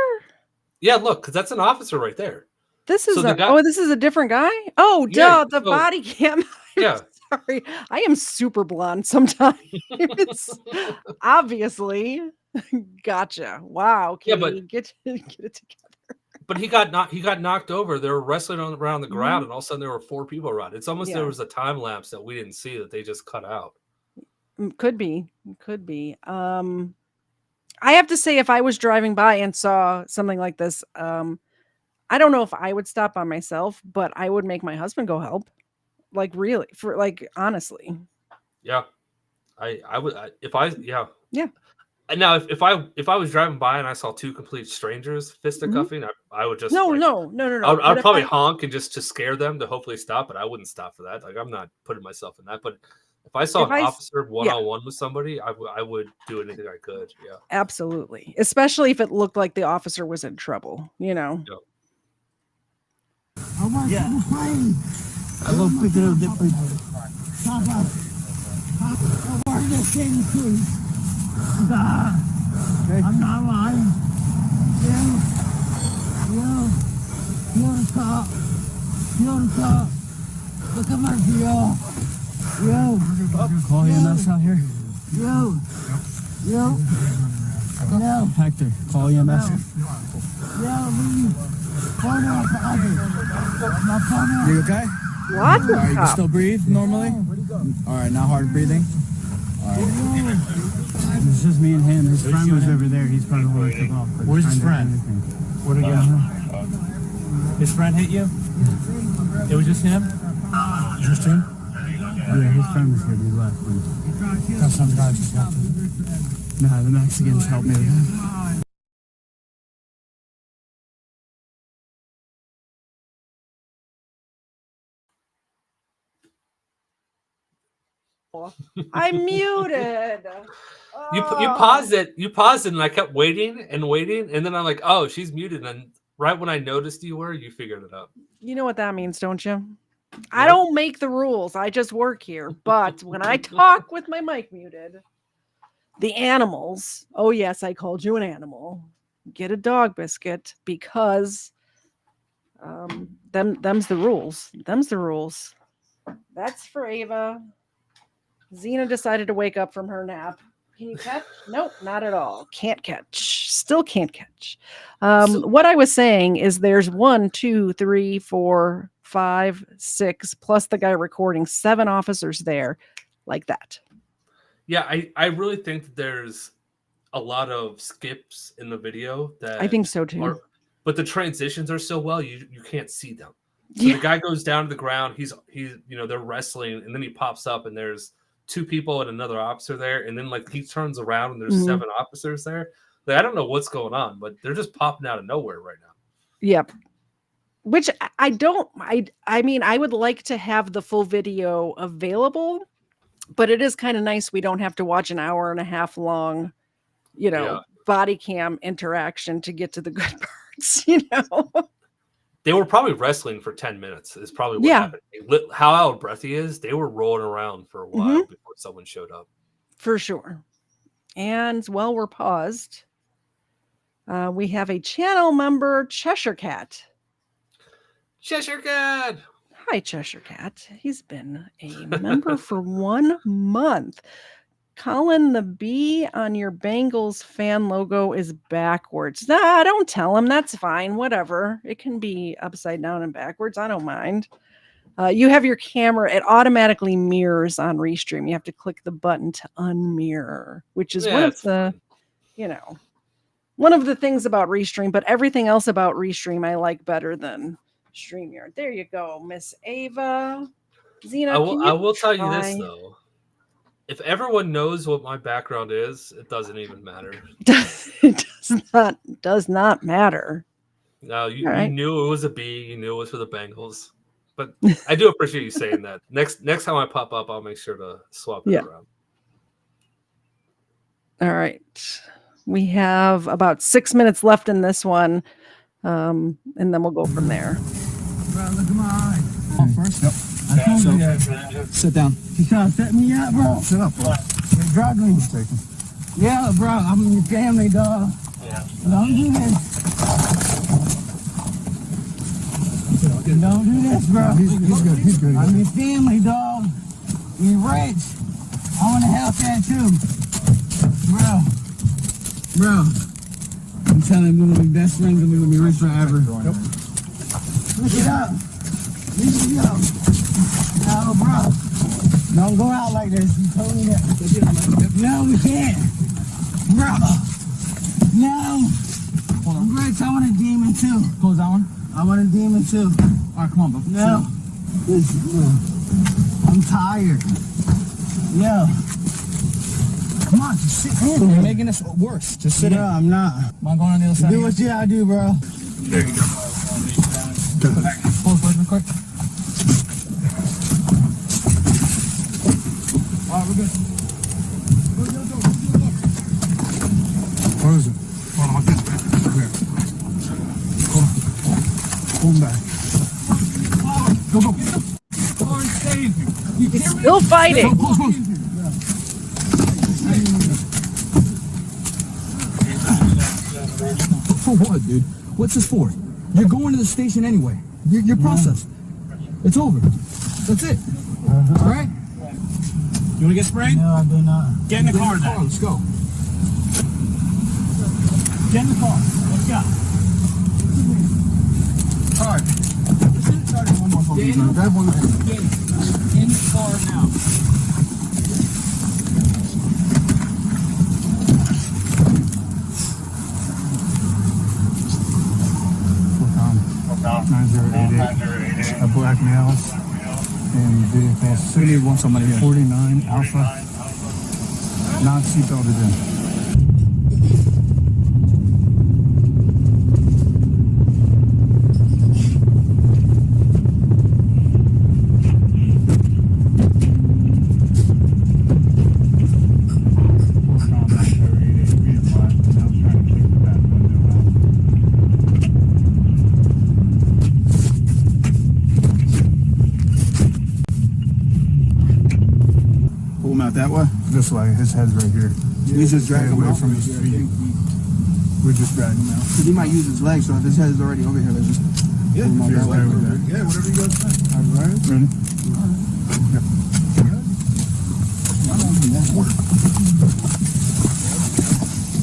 Yeah, look, because that's an officer right there. This is So this is a different guy? Oh, Yeah, duh, the body cam. Yeah. Sorry. I am super blonde sometimes. Obviously. Gotcha. Wow. Can but- you get it together? But he got knocked over. They were wrestling around the ground, and all of a sudden there were 4 people around. It's almost there was a time lapse that we didn't see that they just cut out. Could be. I have to say, if I was driving by and saw something like this, I don't know if I would stop by myself, but I would make my husband go help. Like, really, honestly. Yeah, I would yeah. And now if I was driving by and I saw 2 complete strangers fisticuffing, I would just No. I'd probably honk and just to scare them to hopefully stop, but I wouldn't stop for that. Like, I'm not putting myself in that. But if I saw an officer one-on-one with somebody, I would do anything I could. Yeah, Absolutely, especially if it looked like the officer was in trouble. You know. Yeah. I will pick it up different. Papa. I want to say the truth. I'm not lying. You want to talk? Look at my video. Call EMS out here. Hector, call EMS. You okay? What? All right, you can still breathe normally? All right, now hard breathing. All right. It's just me and him. His friend was over there. He's probably the one who took off. Where's his friend? Where'd he go? His friend hit you? It was just him? Just him? Yeah, his friend was here. He left. Some guys just helped him. Nah, the Mexicans helped me with him. I'm muted. You paused it, and I kept waiting, and then I'm like, oh, she's muted. And right when I noticed you were, you figured it out. You know what that means, don't you? I don't make the rules. I just work here. But when I talk with my mic muted, the animals, oh yes, I called you an animal, get a dog biscuit, because them's the rules. Them's the rules. That's for Ava. Xena decided to wake up from her nap. Can you catch? Nope, not at all. Can't catch. Still can't catch. What I was saying is there's 1, 2, 3, 4, 5, 6, plus the guy recording, 7 officers there like that. Yeah, I really think that there's a lot of skips in the video that I think so too. But the transitions are so well, you can't see them. So the guy goes down to the ground, he's they're wrestling, and then he pops up and there's 2 people and another officer there, and then like he turns around and there's 7 officers there. Like, I don't know what's going on, but they're just popping out of nowhere right now. Yep. Which I mean, I would like to have the full video available, but it is kind of nice we don't have to watch an hour and a half long, body cam interaction to get to the good parts, They were probably wrestling for 10 minutes is probably what happened. How out of breath he is, they were rolling around for a while before someone showed up. For sure. And while we're paused, we have a channel member, Cheshire Cat. Cheshire Cat! Hi, Cheshire Cat. He's been a member for 1 month. Colin, the B on your Bengals fan logo is backwards. Nah, don't tell him. That's fine. Whatever. It can be upside down and backwards. I don't mind. You have your camera. It automatically mirrors on Restream. You have to click the button to unmirror, which is one of the, one of the things about Restream. But everything else about Restream I like better than StreamYard. There you go, Miss Ava. Zena, I will tell you this though. If everyone knows what my background is, it doesn't even matter. It does not matter. No, you knew it was a B. You knew it was for the Bengals. But I do appreciate you saying that. Next time I pop up, I'll make sure to swap it around. All right. We have about 6 minutes left in this one. And then we'll go from there. Bro, look at my eye. First? Yep. I told you that. Sit down. You trying to set me up, bro? Sit up, bro. You're drugging. Yeah, bro. I'm in your family, dog. Yeah. Don't do this. Don't do this, bro. He's good. He's good. I'm your family, dog. You're rich. I want to help that too. Bro. I'm telling you, we're going to be best friends and we're going to be rich forever. Yep. Look it up. Lift it up. No, bro. Don't go out like this. You told me that. No, we can't. Bro. No. I'm rich. I want a demon too. Close that one. I want a demon too. All right, come on, bro. No. I'm tired. Yo. Come on, just sit in. You're making this worse. Just sit in. No, I'm not. Am I going on the other side? Do what you gotta do, bro. There you go. Pause real quick. All right, we're good. Where is it? Hold on, here. Pull him back. Go. He's still fighting. For what, dude? What's this for? You're going to the station anyway. Your process. It's over. That's it. All right? You want to get sprayed? No, I do not. Get in the car then. Let's go. Get in the car. Let's go. All right. One more phone. Grab one. Get in the car now. A black male in vehicle. We want somebody here. 49 Alpha. Not seatbelted in. That way? This way. His head's right here. He's just dragging away from his feet. We're just dragging him out. Because he might use his legs, so if his head is already over here, let's just pull him out that way. Yeah, whatever you guys say. All right. Ready? All right. Yep.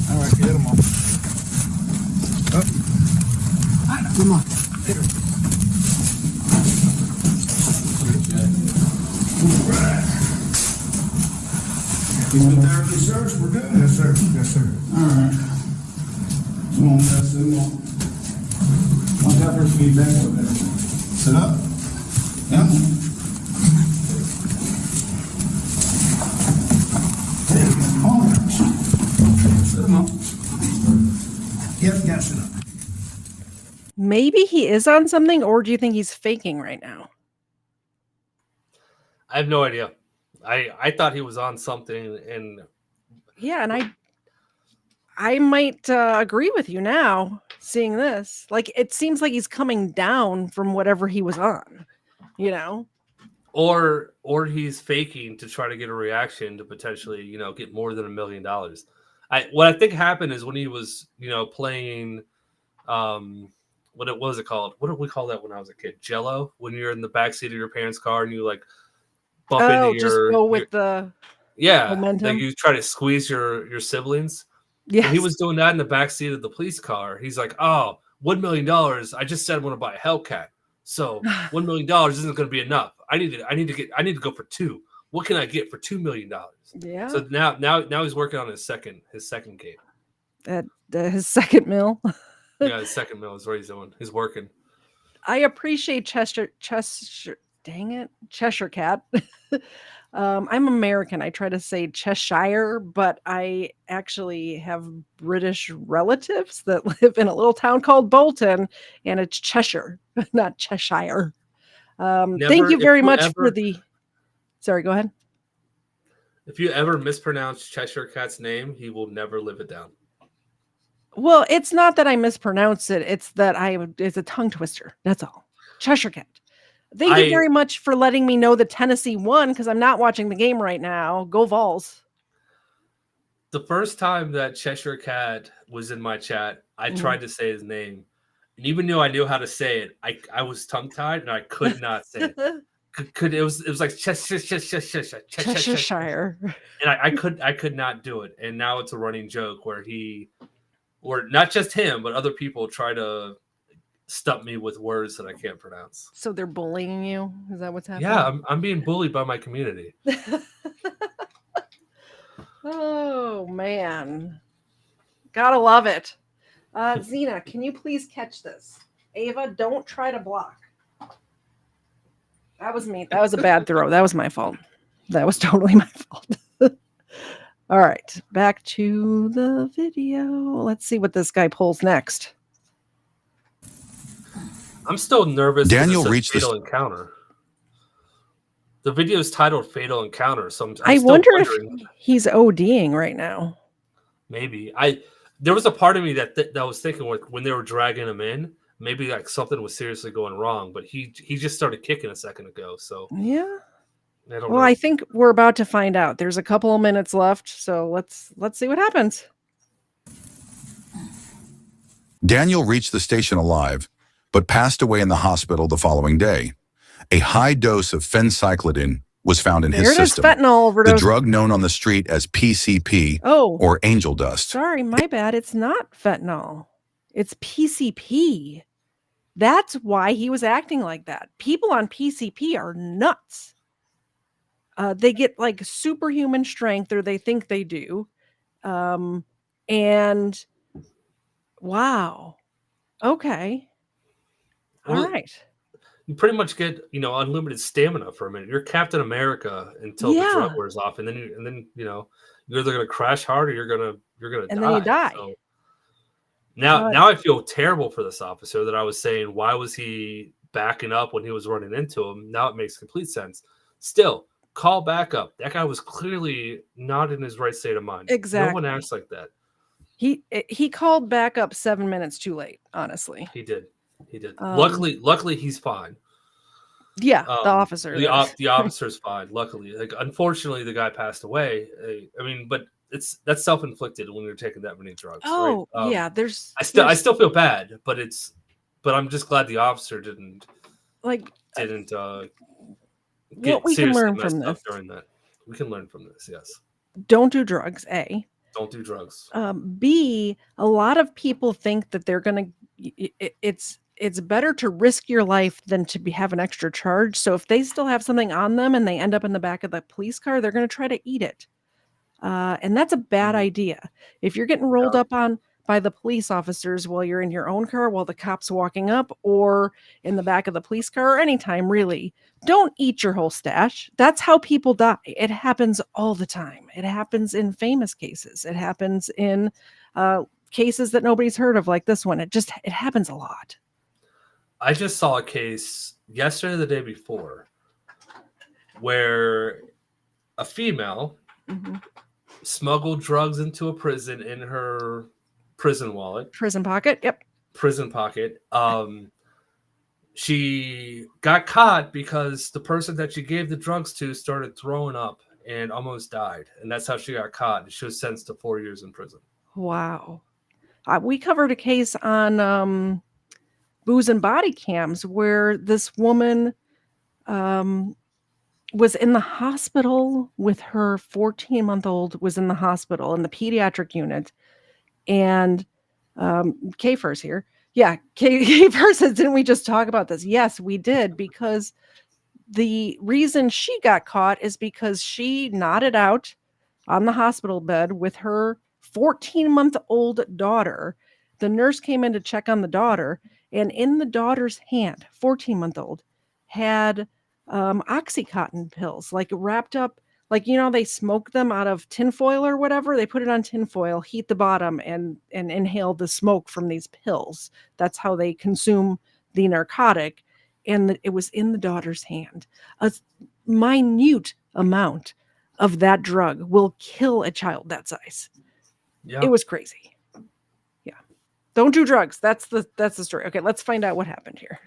All right, get him off. Up. Come on. Hit her. All right. Physical therapy search, we're good? Yes, sir. Yes, sir. All right. Come on, that's it. Want that first feedback over there. Sit up. Yep. There you go. All right. Sit him up. Yep, you gotta sit up. Maybe he is on something, or do you think he's faking right now? I have no idea. I thought he was on something, and and I might agree with you now. Seeing this, like, it seems like he's coming down from whatever he was on, or he's faking to try to get a reaction to potentially get more than $1 million. What I think happened is when he was playing what was it called? What did we call that when I was a kid? Jello, when you're in the backseat of your parents' car and you like bump into just go with the Yeah, momentum. like you try to squeeze your siblings. Yes. And he was doing that in the back seat of the police car. He's like, "Oh, $1 million. I just said I want to buy a Hellcat, so $1 million isn't going to be enough. I need to go for 2. What can I get for $2 million?" Yeah. So now he's working on his second game. His second mill. Yeah, his second mill is what he's doing. He's working. I appreciate Cheshire. Dang it, Cheshire Cat. I'm American. I try to say Cheshire, but I actually have British relatives that live in a little town called Bolton, and it's Cheshire, not Cheshire. Thank you very much for the. Sorry, go ahead. If you ever mispronounce Cheshire Cat's name, he will never live it down. Well, it's not that I mispronounce it. It's that it's a tongue twister. That's all. Cheshire Cat. Thank you very much for letting me know that Tennessee won, because I'm not watching the game right now. Go Vols. The first time that Cheshire Cat was in my chat, I tried to say his name. And even though I knew how to say it, I was tongue-tied and I could not say it. It was like Cheshire. And I could not do it. And now it's a running joke where not just him, but other people try to stump me with words that I can't pronounce. So they're bullying you? Is that what's happening? Yeah, I'm being bullied by my community. Oh man, gotta love it. Zena, can you please catch this? Ava, don't try to block. That was me. That was a bad throw. That was my fault. That was totally my fault. All right, back to the video. Let's see what this guy pulls next. I'm still nervous. Daniel reached Fatal Encounter. The video is titled Fatal Encounter, so I wonder if he's ODing right now. Maybe. There was a part of me that was thinking when they were dragging him in, maybe like something was seriously going wrong, but he just started kicking a second ago. So yeah. Well, I think we're about to find out. There's a couple of minutes left, so let's see what happens. Daniel reached the station alive, but passed away in the hospital the following day. A high dose of phencyclidine was found in his system. Fentanyl overdose. The drug known on the street as PCP or angel dust. Sorry, my bad. It's not fentanyl. It's PCP. That's why he was acting like that. People on PCP are nuts. They get like superhuman strength, or they think they do. And wow. Okay. All right. You pretty much get, unlimited stamina for a minute. You're Captain America until the drug wears off, and then you're either gonna crash hard or you're gonna die. And then you die. So now I feel terrible for this officer that I was saying, why was he backing up when he was running into him? Now it makes complete sense. Still, call backup. That guy was clearly not in his right state of mind. Exactly. No one acts like that. He called backup 7 minutes too late, honestly. He did. Luckily he's fine. Yeah, the officer. The officer's fine. Luckily, unfortunately, the guy passed away. But that's self-inflicted when you're taking that many drugs. Oh, right? yeah. I still feel bad, but I'm just glad the officer didn't. What Get we can learn messed from up this. during that. We can learn from this. Yes. Don't do drugs. A. Don't do drugs. B. A lot of people think that they're gonna. It's better to risk your life than to have an extra charge. So if they still have something on them and they end up in the back of the police car, they're going to try to eat it. And that's a bad idea. If you're getting rolled up on by the police officers while you're in your own car, while the cop's walking up, or in the back of the police car, or anytime really, don't eat your whole stash. That's how people die. It happens all the time. It happens in famous cases. It happens in cases that nobody's heard of, like this one. It happens a lot. I just saw a case yesterday or the day before where a female smuggled drugs into a prison in her prison wallet. Prison pocket, yep. Prison pocket. She got caught because the person that she gave the drugs to started throwing up and almost died. And that's how she got caught. She was sentenced to 4 years in prison. Wow. We covered a case on booze and body cams where this woman was in the hospital with her 14-month-old, was in the hospital in the pediatric unit. And K-First here. Yeah, K-First says, didn't we just talk about this? Yes, we did, because the reason she got caught is because she nodded out on the hospital bed with her 14-month-old daughter. The nurse came in to check on the daughter, and in the daughter's hand, 14-month-old, had Oxycontin pills, like wrapped up, like, you know, they smoke them out of tinfoil or whatever. They put it on tinfoil, heat the bottom, and inhale the smoke from these pills. That's how they consume the narcotic. And it was in the daughter's hand. A minute amount of that drug will kill a child that size. Yeah. It was crazy. Yeah. Don't do drugs. That's the story. Okay, let's find out what happened here.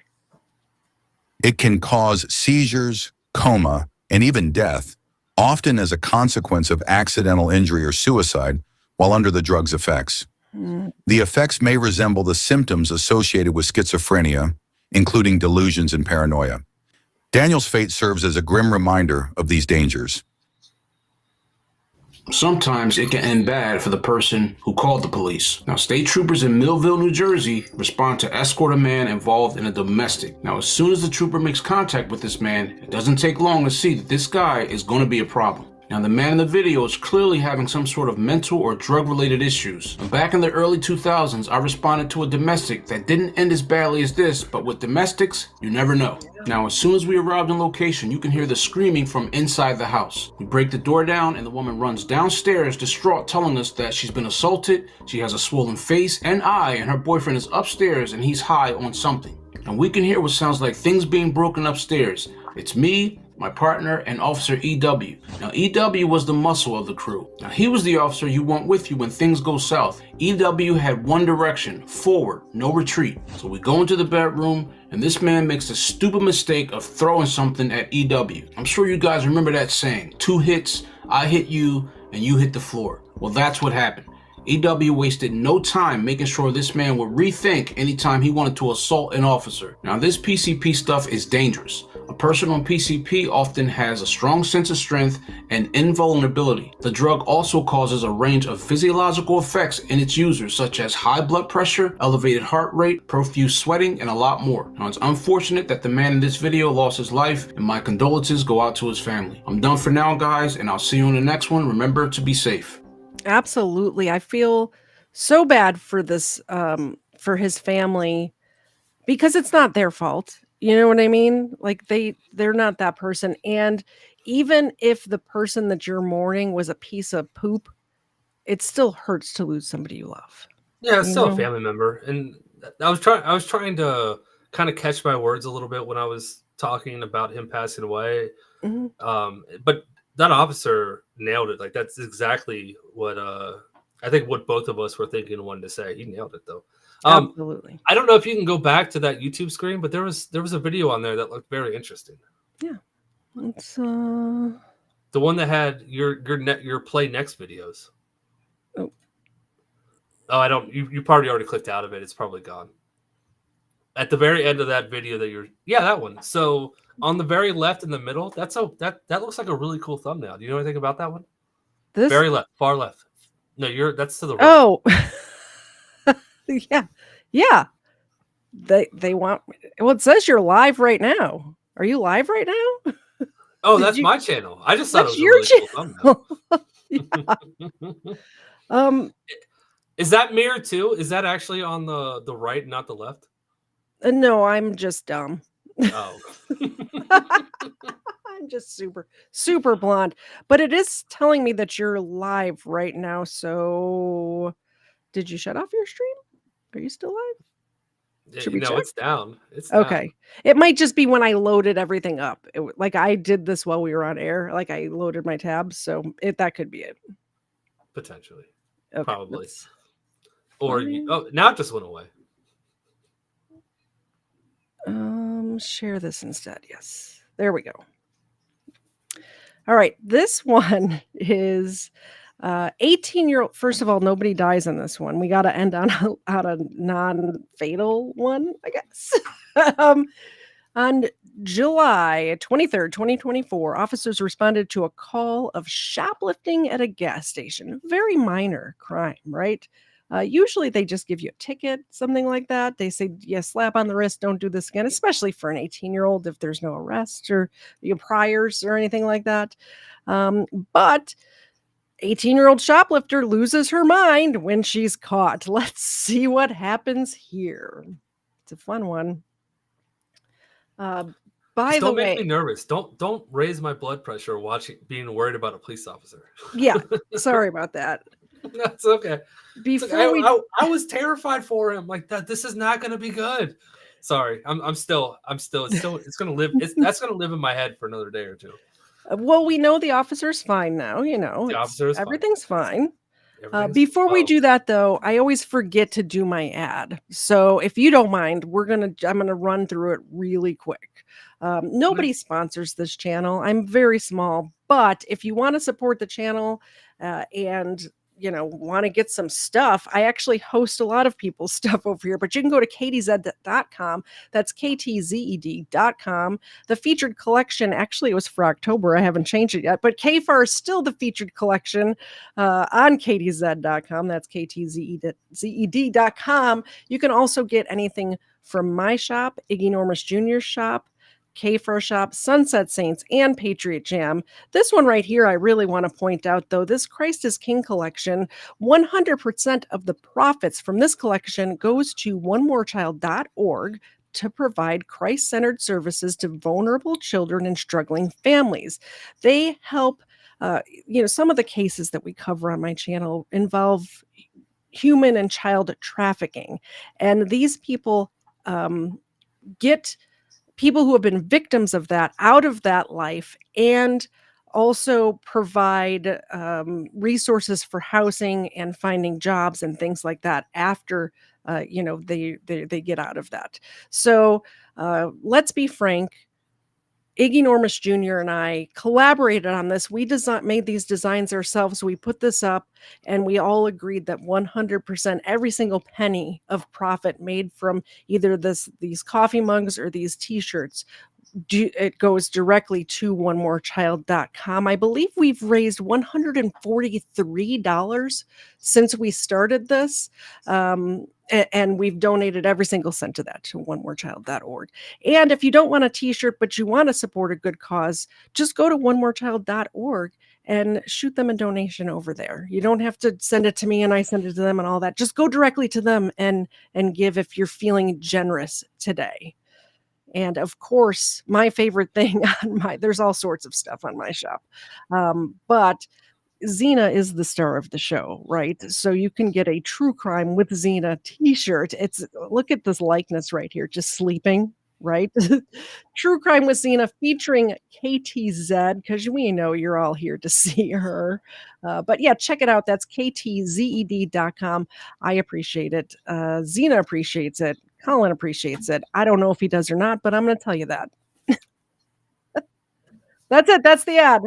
It can cause seizures, coma, and even death, often as a consequence of accidental injury or suicide while under the drug's effects. The effects may resemble the symptoms associated with schizophrenia, including delusions and paranoia. Daniel's fate serves as a grim reminder of these dangers. Sometimes it can end bad for the person who called the police. Now, state troopers in Millville, New Jersey respond to escort a man involved in a domestic. Now, as soon as the trooper makes contact with this man, it doesn't take long to see that this guy is going to be a problem. Now, the man in the video is clearly having some sort of mental or drug-related issues. And back in the early 2000s, I responded to a domestic that didn't end as badly as this, but with domestics, you never know. Now, as soon as we arrived on location, you can hear the screaming from inside the house. We break the door down, and the woman runs downstairs, distraught, telling us that she's been assaulted, she has a swollen face and eye, and her boyfriend is upstairs and he's high on something. And we can hear what sounds like things being broken upstairs. It's me, my partner, and Officer EW. Now, EW was the muscle of the crew. Now, he was the officer you want with you when things go south. EW had one direction, forward, no retreat. So we go into the bedroom, and this man makes the stupid mistake of throwing something at EW. I'm sure you guys remember that saying, 2 hits, I hit you, and you hit the floor. Well, that's what happened. EW wasted no time making sure this man would rethink anytime he wanted to assault an officer. Now, this PCP stuff is dangerous. A person on PCP often has a strong sense of strength and invulnerability. The drug also causes a range of physiological effects in its users, such as high blood pressure, elevated heart rate, profuse sweating, and a lot more. Now, it's unfortunate that the man in this video lost his life, and my condolences go out to his family. I'm done for now, guys, and I'll see you in the next one. Remember to be safe. Absolutely. I feel so bad for this, for his family, because it's not their fault. You know what I mean? Like they're not that person. And even if the person that you're mourning was a piece of poop, it still hurts to lose somebody you love. Yeah, it's still a family member. And I was trying to kind of catch my words a little bit when I was talking about him passing away. But that officer nailed it. Like that's exactly what I think what both of us were thinking and wanted to say. He nailed it though. Absolutely. I don't know if you can go back to that YouTube screen, but there was a video on there that looked very interesting. Yeah. It's the one that had your play next videos. Oh, I don't you probably already clicked out of it. It's probably gone. At the very end of that video that one. So on the very left in the middle, that looks like a really cool thumbnail. Do you know anything about that one? This very left, far left. No, that's to the right. Oh. Yeah. They want. Well, it says you're live right now. Are you live right now? Oh, that's my channel. I just thought it was your really cool thumbnail. Is that mirror too? Is that actually on the right, not the left? No, I'm just dumb. Oh. I'm just super blonde. But it is telling me that you're live right now. So, did you shut off your stream? Are you still live? Should we check? It's down. It's okay. Down. It might just be when I loaded everything up. Like I did this while we were on air. Like I loaded my tabs, so that could be it. Potentially, okay, probably. Or now it just went away. Share this instead. Yes, there we go. All right, this one is 18-year-old. First of all, nobody dies in this one. We got to end on a non-fatal one, I guess. On July 23rd, 2024, officers responded to a call of shoplifting at a gas station. Very minor crime, right? Usually they just give you a ticket, something like that. They say, yeah, slap on the wrist, don't do this again, especially for an 18-year-old if there's no arrest or priors or anything like that. But 18-year-old shoplifter loses her mind when she's caught. Let's see what happens here. It's a fun one. By the Don't way, make me nervous. Don't raise my blood pressure being worried about a police officer. Yeah, sorry about that. That's okay. Before I was terrified for him. Like that, this is not going to be good. Sorry, I'm still. It's going to live. That's going to live in my head for another day or two. Well, we know the officer's fine now. The officer's everything's fine. Before we do that, though, I always forget to do my ad. So if you don't mind, I'm gonna run through it really quick. Nobody sponsors this channel. I'm very small, but if you want to support the channel and want to get some stuff, I actually host a lot of people's stuff over here, but you can go to KTZed.com. That's KTZed.com. The featured collection, actually it was for October. I haven't changed it yet, but KFAR is still the featured collection on KTZed.com. That's KTZed.com. You can also get anything from my shop, Iggy Normus Jr.'s shop, KFAR shop, Sunset Saints, and Patriot Jam. This one right here, I really want to point out, though, this Christ is King collection, 100% of the profits from this collection goes to onemorechild.org to provide Christ-centered services to vulnerable children and struggling families. They help, some of the cases that we cover on my channel involve human and child trafficking. And these people get people who have been victims of that out of that life, and also provide resources for housing and finding jobs and things like that after they get out of that. So let's be frank. Iggy Normus Jr. and I collaborated on this. We made these designs ourselves. We put this up, and we all agreed that 100%, every single penny of profit made from either these coffee mugs or these T-shirts, it goes directly to onemorechild.com. I believe we've raised $143 since we started this. And we've donated every single cent of that to onemorechild.org. And if you don't want a T-shirt, but you want to support a good cause, just go to onemorechild.org and shoot them a donation over there. You don't have to send it to me and I send it to them and all that. Just go directly to them and give if you're feeling generous today. And of course, my favorite thing there's all sorts of stuff on my shop. But Xena is the star of the show, right? So you can get a True Crime with Xena t-shirt. Look at this likeness right here, just sleeping, right? True Crime with Xena featuring KTZed, because we know you're all here to see her. But yeah, check it out. That's KTZed.com. I appreciate it. Xena appreciates it. Colin appreciates it. I don't know if he does or not, but I'm going to tell you that. That's it. That's the ad.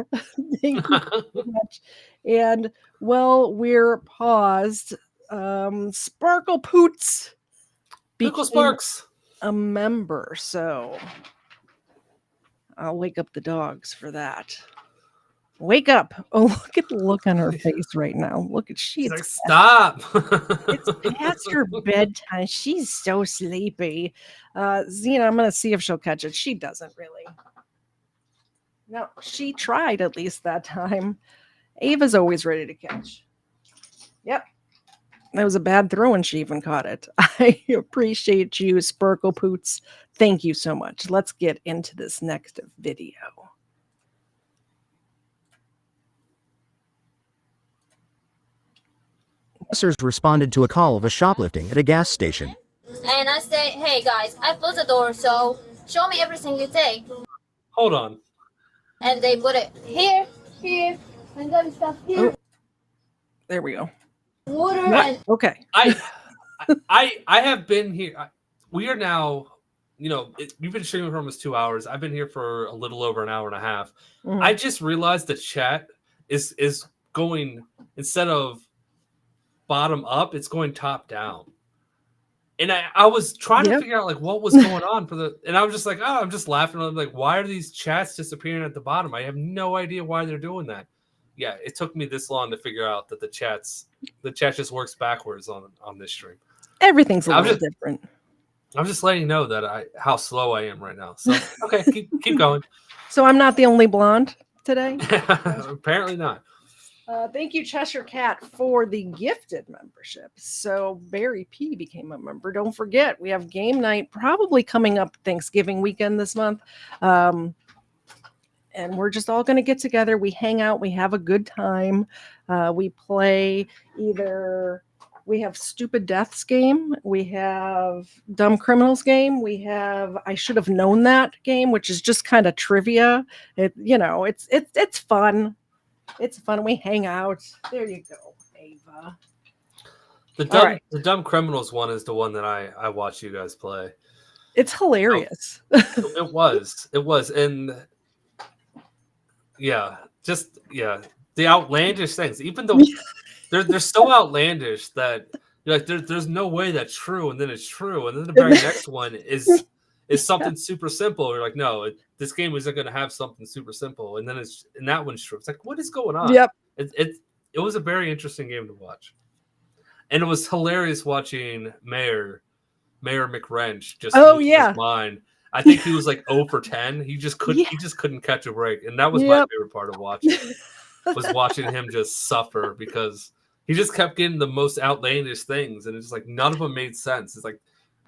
Thank you so much. And well, we're paused. Sparkle Poots became Sparks a member, so I'll wake up the dogs for that. Wake up. Oh, look at the look on her face right now. Look at she's like, stop. It's past her bedtime. She's so sleepy. Xena, I'm going to see if she'll catch it. She doesn't really. No, she tried at least that time. Ava's always ready to catch. Yep. That was a bad throw and she even caught it. I appreciate you, Sparkle Poots. Thank you so much. Let's get into this next video. Officers responded to a call of a shoplifting at a gas station. And I say, hey guys, I closed the door, so show me everything you take. Hold on. And they put it here, and then stuff here. Oh. There we go. Water and okay. I have been here. We are now, we've been streaming for almost 2 hours. I've been here for a little over an hour and a half. Mm-hmm. I just realized the chat is going, instead of bottom up, it's going top down. And I was trying to figure out like what was going on and I was just like, oh, I'm just laughing. I'm like, why are these chats disappearing at the bottom? I have no idea why they're doing that. Yeah, it took me this long to figure out that the chat just works backwards on this stream. Everything's a little different. I'm just letting you know that how slow I am right now. So okay, keep going. So I'm not the only blonde today? Apparently not. Thank you, Cheshire Cat, for the gifted membership. So Barry P became a member. Don't forget, we have game night probably coming up Thanksgiving weekend this month. And we're just all going to get together. We hang out. We have a good time. We play we have Stupid Deaths game. We have Dumb Criminals game. We have I Should Have Known That game, which is just kind of trivia. It's fun. It's fun. We hang out. There you go, Ava. The Dumb Criminals one is the one that I watch you guys play. It's hilarious. It was. And the outlandish things, even though they're so outlandish that you're like, there's no way that's true, and then it's true, and then the very next one is something super simple. You're like, no, this game isn't going to have something super simple, and then that one's true. It's like, what is going on? Yep. It was a very interesting game to watch, and it was hilarious watching Mayor McWrench just lose his mind. I think he was like 0 for 10. He just couldn't catch a break, and that was my favorite part of watching. Was watching him just suffer because he just kept getting the most outlandish things, and it's just like none of them made sense. It's like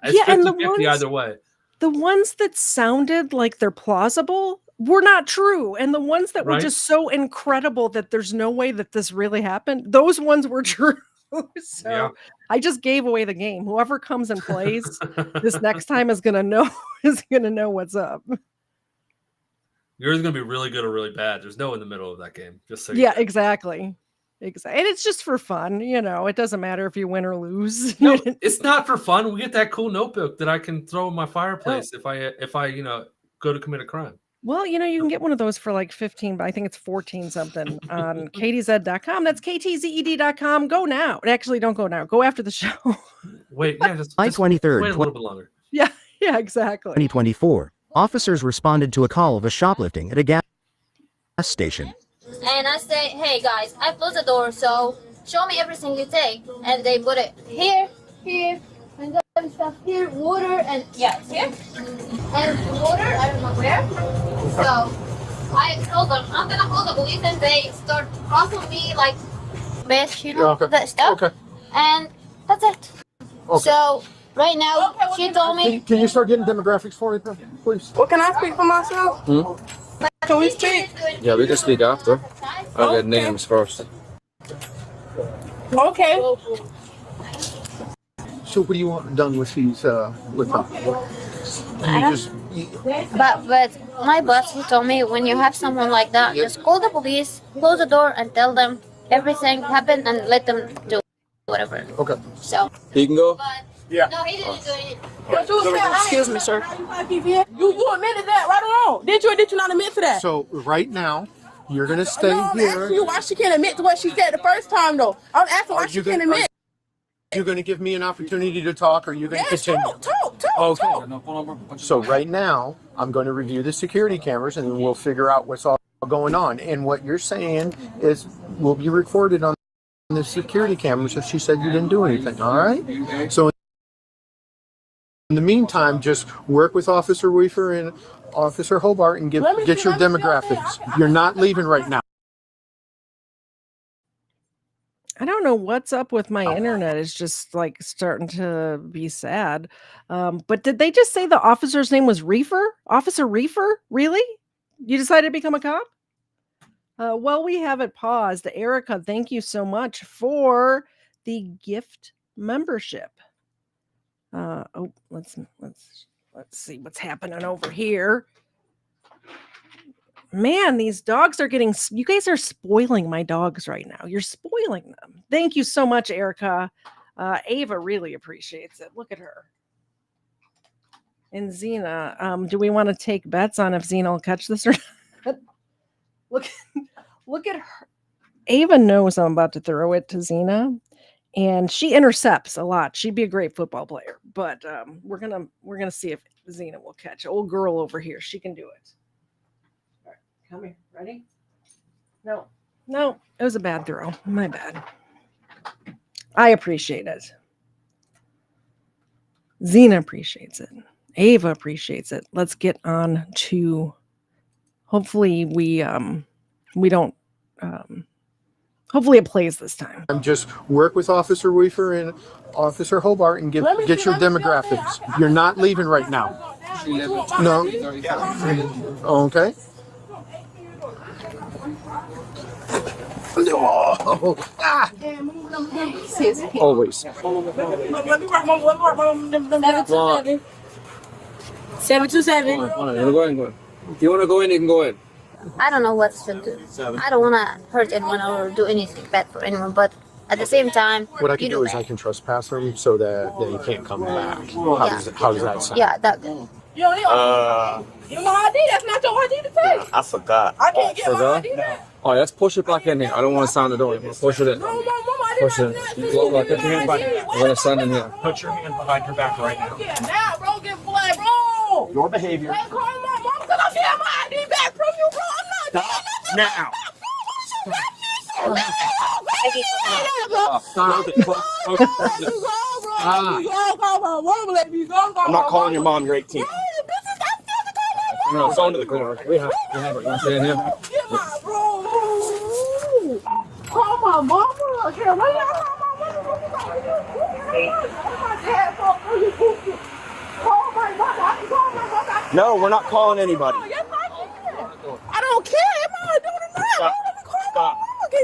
it's 50-50 either way. The ones that sounded like they're plausible were not true, and the ones that were just so incredible that there's no way that this really happened, those ones were true. So I just gave away the game. Whoever comes and plays this next time is gonna know what's up. You're either gonna be really good or really bad. There's no in the middle of that game. Just so exactly. And it's just for fun, it doesn't matter if you win or lose. No, it's not for fun. We get that cool notebook that I can throw in my fireplace if I go to commit a crime. Well, you can get one of those for like 15, but I think it's 14 something on KTZed.com. That's KTZed.com. Go now. Actually, don't go now. Go after the show. Wait, just 23rd, wait a little bit longer. Yeah, exactly. 2024. Officers responded to a call of a shoplifting at a gas station. And I say, hey guys, I closed the door, so show me everything you take. And they put it here, and got stuff here, water, and it's here. And water, I don't know where. So I told them, I'm gonna call the police, and they start crossing me like best, that stuff. Okay. And that's it. Okay. So right now, she told me. Can you start getting demographics for me, please? Well, can I speak for myself? Can we speak? Yeah, we can speak after. I'll get names first. Okay. So what do you want done with these, with them? But my boss, he told me when you have someone like that, just call the police, close the door, and tell them everything happened, and let them do whatever. Okay. So. He can go? Yeah. No, he didn't do it. Excuse me, sir. You admitted that right or wrong? Did you or did you not admit to that? So right now, you're gonna stay here. I'm asking you why she can't admit to what she said the first time, though. I'm asking why she can't admit. Are you gonna give me an opportunity to talk, or are you gonna continue? Talk. So right now, I'm going to review the security cameras, and then we'll figure out what's all going on. And what you're saying is will be recorded on the security cameras. If she said you didn't do anything, all right? So in the meantime, just work with Officer Weaver and Officer Hobart and get your demographics. You're not leaving right now. I don't know what's up with my internet. It's just like starting to be sad. But did they just say the officer's name was Reefer? Officer Reefer? Really? You decided to become a cop? Well, we have it paused. Erica, thank you so much for the gift membership. Let's see what's happening over here. Man, these dogs are you guys are spoiling my dogs right now. You're spoiling them. Thank you so much, Erica. Ava really appreciates it. Look at her. And Xena, do we want to take bets on if Xena will catch this or not? Look at her. Ava knows I'm about to throw it to Xena, and she intercepts a lot. She'd be a great football player. but we're gonna see if Xena will catch old girl over here. She can do it. All right, come here. Ready? No, it was a bad throw. My bad. I appreciate it. Xena appreciates it. Ava appreciates it. Let's get on to. Hopefully we don't. Hopefully it plays this time. Just work with Officer Weaver and Officer Hobart and get your demographics. You're not leaving right now. No. Okay. Oh. Ah. Always. 727. Go ahead. If you want to go in, you can go in. I don't know what to do. I don't want to hurt anyone or do anything bad for anyone, but at the same time, What I can do is I can trespass them so that they can't come back. How does that sound? yeah, that good. You don't need my ID. That's not your ID to take. I forgot. I can't get my ID back. Oh, let's push it back in here. I don't want to sound the door. Push it in. Push it. Put your hand back. I'm going to sound in here. Put your hand behind your back right now. Yeah, now, bro, get flat, bro. Your behavior. Hey, call my mom because I'm getting my ID back from you, bro. I'm not Stop now. I'm not calling your mom. You're 18. No, it's on to the corner. We have it. You want to stay in here? Call my mama. Yeah, where y'all call my mama? No, we're not calling anybody. I don't care. Am I doing it now? Stop. I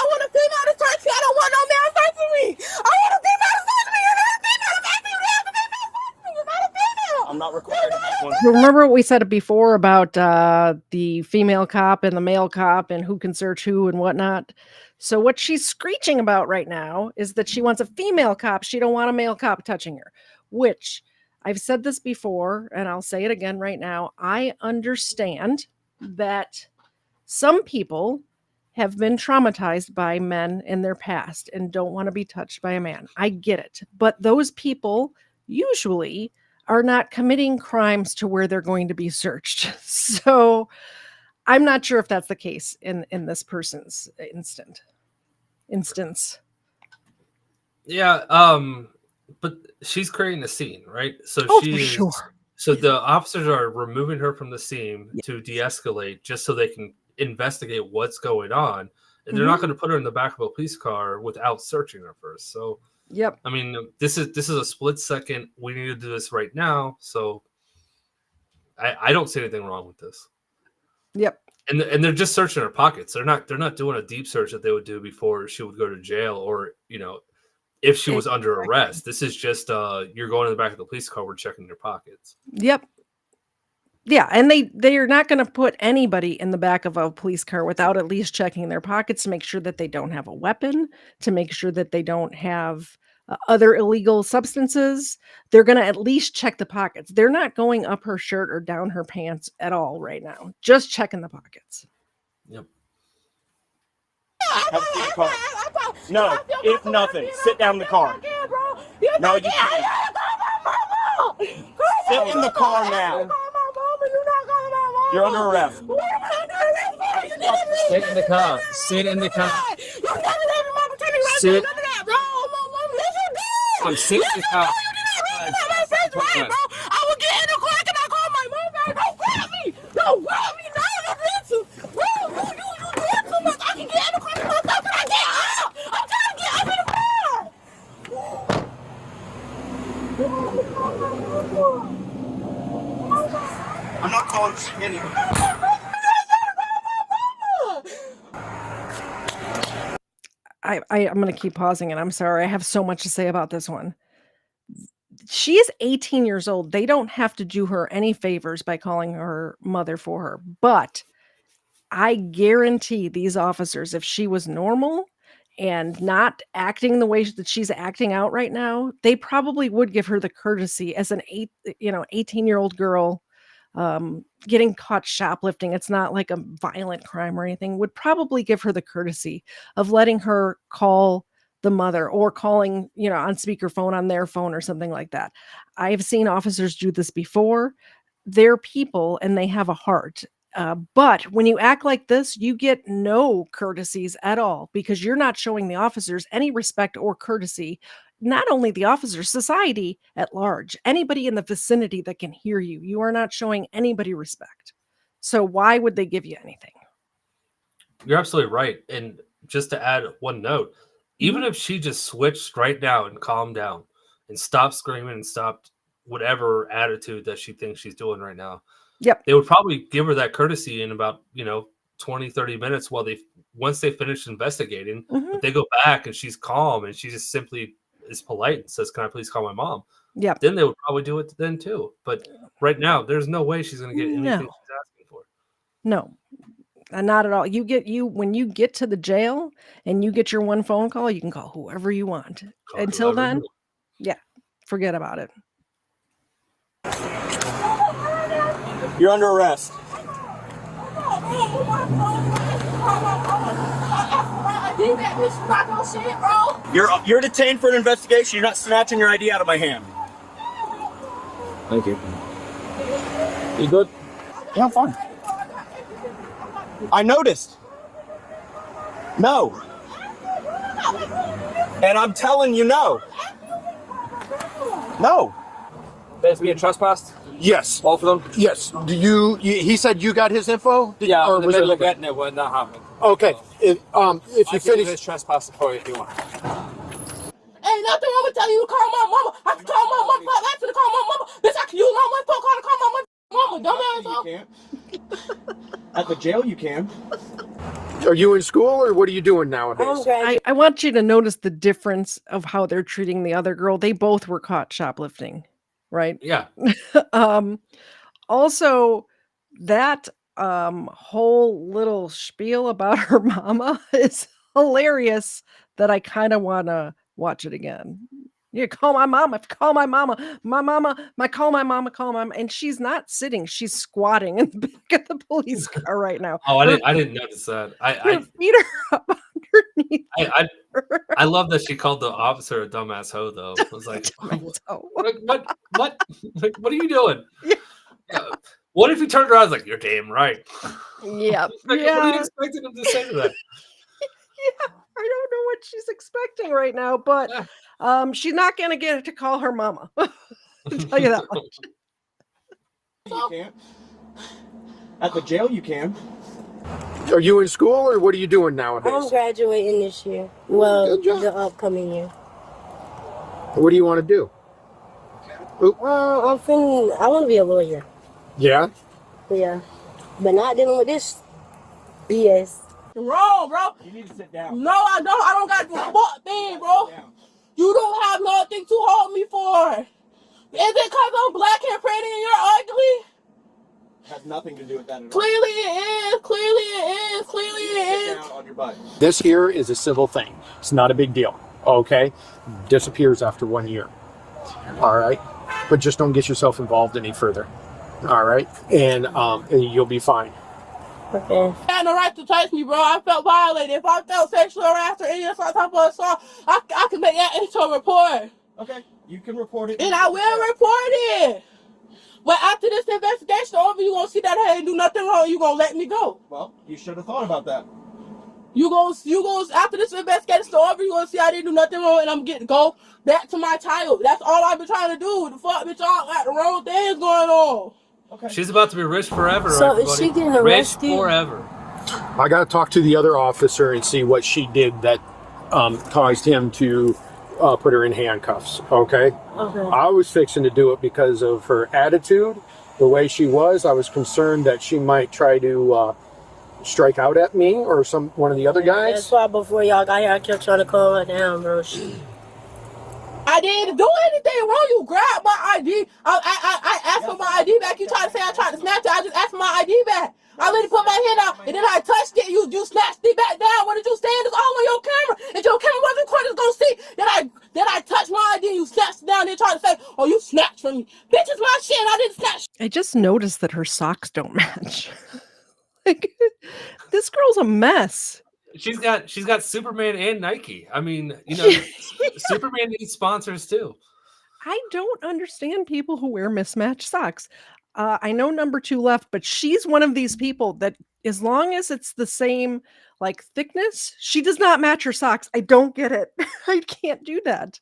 want a female to touch me. I don't want no male touching me. I want a female to touch me. You're not a female to touch me. You're not a female. You're not a female. I'm not required to have one. You remember what we said before about the female cop and the male cop and who can search who and whatnot? So what she's screeching about right now is that she wants a female cop. She don't want a male cop touching her, which I've said this before, and I'll say it again right now. I understand that some people have been traumatized by men in their past and don't want to be touched by a man. I get it. But those people usually are not committing crimes to where they're going to be searched. So I'm not sure if that's the case in this person's instance. Yeah, but she's creating a scene, right? So So the officers are removing her from the scene to de-escalate, just so they can investigate what's going on. And they're not going to put her in the back of a police car without searching her first. So, yep. I mean, this is a split second. We need to do this right now. So, I don't see anything wrong with this. Yep. And they're just searching her pockets. They're not doing a deep search that they would do before she would go to jail, or if she was under arrest. This is just you're going in the back of the police car. We're checking your pockets. Yep. Yeah, and they are not going to put anybody in the back of a police car without at least checking their pockets to make sure that they don't have a weapon, to make sure that they don't have other illegal substances. They're going to at least check the pockets. They're not going up her shirt or down her pants at all right now. Just checking the pockets. Yep. No, if nothing, sit down in the car. No, you can't. Sit in the car now. You're under arrest. Sit in the car. Sit in the car. Sit. I'm sitting in the car. I will get in the car and I call my mom back. Don't grab me. Don't grab me. No, you doing too much. I can get in the car myself, but I can't. I'm trying to get up in the car. I'm not calling anyone. I'm going to keep pausing, and I'm sorry. I have so much to say about this one. She is 18 years old. They don't have to do her any favors by calling her mother for her. But I guarantee these officers, if she was normal and not acting the way that she's acting out right now, they probably would give her the courtesy as an 18-year-old girl getting caught shoplifting. It's not like a violent crime or anything. Would probably give her the courtesy of letting her call the mother or calling, on speakerphone on their phone or something like that. I've seen officers do this before. They're people and they have a heart. But when you act like this, you get no courtesies at all because you're not showing the officers any respect or courtesy. Not only the officers, society at large, anybody in the vicinity that can hear you, you are not showing anybody respect. So why would they give you anything? You're absolutely right. And just to add one note, even if she just switched right now and calmed down and stopped screaming and stopped whatever attitude that she thinks she's doing right now, yep, they would probably give her that courtesy in about 20, 30 minutes once they finish investigating. But they go back and she's calm and she just simply is polite and says, "Can I please call my mom?" Yeah, then they would probably do it then too. But right now, there's no way she's going to get anything she's asking for. No, not at all. When you get to the jail and you get your one phone call, you can call whoever you want. Until then, forget about it. You're under arrest. You're detained for an investigation. You're not snatching your ID out of my hand. Thank you. You good? Yeah, I'm fine. I noticed. No. And I'm telling you no. No. That's being trespassed? Yes. Both of them? Yes. He said you got his info? Yeah, or in the was middle it of getting it when that happened. Okay. If you finish this trespass for you if you want. Ain't nothing wrong with telling you to call my mama. I can call my mama. I to call my mama. Bitch, I can use my one phone call to call my mama. Dumbass. You can't. At the jail, you can. Are you in school or what are you doing nowadays? I want you to notice the difference of how they're treating the other girl. They both were caught shoplifting, right? Yeah. Also, that whole little spiel about her mama is hilarious that I kind of want to watch it again. You call my mama, call my mama, call my mama, and she's not sitting, she's squatting in the back of the police car right now. Oh, I didn't notice that. Her feet are up underneath. I love that she called the officer a dumbass hoe, though. I was like, what? Like, what are you doing? What if he turned around and was like, "You're damn right." Yeah. What are you expecting him to say to that? Yeah, I don't know what she's expecting right now, but she's not going to get to call her mama. I'll tell you that much. You can't. At the jail, you can. Are you in school or what are you doing nowadays? I'm graduating this year. Well, the upcoming year. What do you want to do? Well, I want to be a lawyer. Yeah? Yeah. But not dealing with this BS. Wrong, bro. You need to sit down. No, I don't. I don't got the fuck thing, bro. You don't have nothing to hold me for. Is it because I'm black and pretty and you're ugly? Has nothing to do with that at all. Clearly it is. Clearly it is. Clearly it Sit is. down on your butt. This here is a civil thing. It's not a big deal. Okay? Disappears after 1 year. All right? But just don't get yourself involved any further. All right? And you'll be fine. Okay. I had no right to touch me, bro. I felt violated. If I felt sexual harassed or any type of assault, I can make that into a report. Okay, you can report it. And I will report it. But after this investigation over, you gonna see that I didn't do nothing wrong. You gonna let me go. Well, you should have thought about that. You gonna after this investigation over, you gonna see I didn't do nothing wrong, and I'm getting go back to my title. That's all I've been trying to do. The fuck, bitch, y'all got the wrong things going on. Okay. She's about to be rich forever. So everybody. is she getting arrested? Rich forever. I got to talk to the other officer and see what she did that caused him to put her in handcuffs. Okay? Okay. I was fixing to do it because of her attitude, the way she was. I was concerned that she might try to strike out at me or one of the other guys. That's why before y'all got here, I kept trying to calm her down, bro. I didn't do anything wrong. You grabbed my ID. I asked for my ID back. You tried to say I tried to snatch it. I just asked for my ID back. I literally put my hand out and then I touched it. You snatched it back down. What did you stand? It's all on your camera. If your camera wasn't recording, it's gonna see that I touched my ID. You snatched it down. Then tried to say, "Oh, you snatched from me." Bitch, it's my shit. I didn't snatch. I just noticed that her socks don't match. Like, this girl's a mess. She's got Superman and Nike. I mean, you know, Superman needs sponsors too. I don't understand people who wear mismatched socks. I know number 2 left, but she's one of these people that as long as it's the same like thickness, she does not match her socks. I don't get it. I can't do that.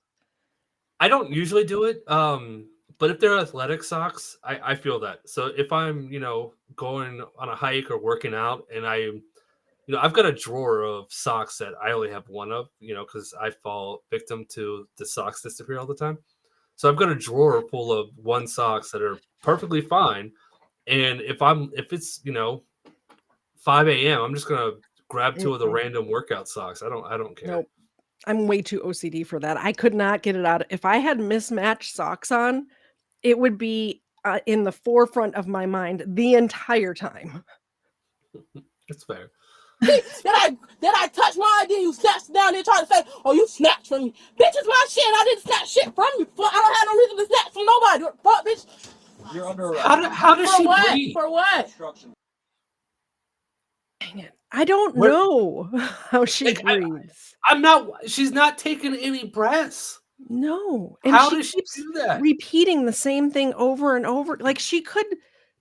I don't usually do it. But if they're athletic socks, I feel that. So if I'm, you know, going on a hike or working out and I've got a drawer of socks that I only have one of, you know, because I fall victim to the socks disappear all the time. So I've got a drawer full of one socks that are perfectly fine. And if it's, you know, 5 a.m., I'm just gonna grab 2 of the random workout socks. I don't care. Nope. I'm way too OCD for that. I could not get it out. If I had mismatched socks on, it would be in the forefront of my mind the entire time. That's fair. Then I touch my ID, you snatched down there trying to say, oh, you snatched from me. Bitch, it's my shit. I didn't snatch shit from you. I don't have no reason to snatch from nobody. Fuck, bitch. You're under arrest. How does she breathe? For what? Dang it. I don't know how she breathes. She's not taking any breaths. No. And How she does she keeps do that? repeating the same thing over and over. Like she could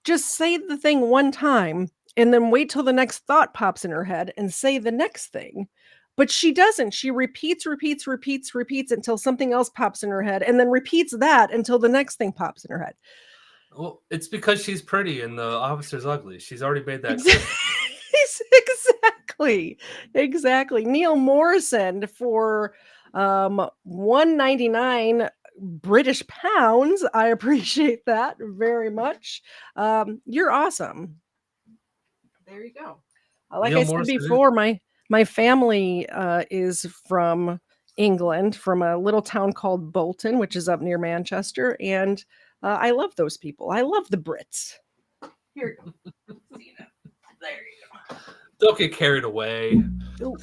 just say the thing one time and then wait till the next thought pops in her head and say the next thing. But she doesn't. She repeats until something else pops in her head and then repeats that until the next thing pops in her head. Well, it's because she's pretty and the officer's ugly. She's already made that clear. Exactly. Neil Morrison for $1.99 British pounds. I appreciate that very much. You're awesome. There you go. Like Neil I said Morrison before, my family is from England, from a little town called Bolton, which is up near Manchester, and I love those people. I love the Brits. Here you go. There you go. Don't get carried away. Ooh.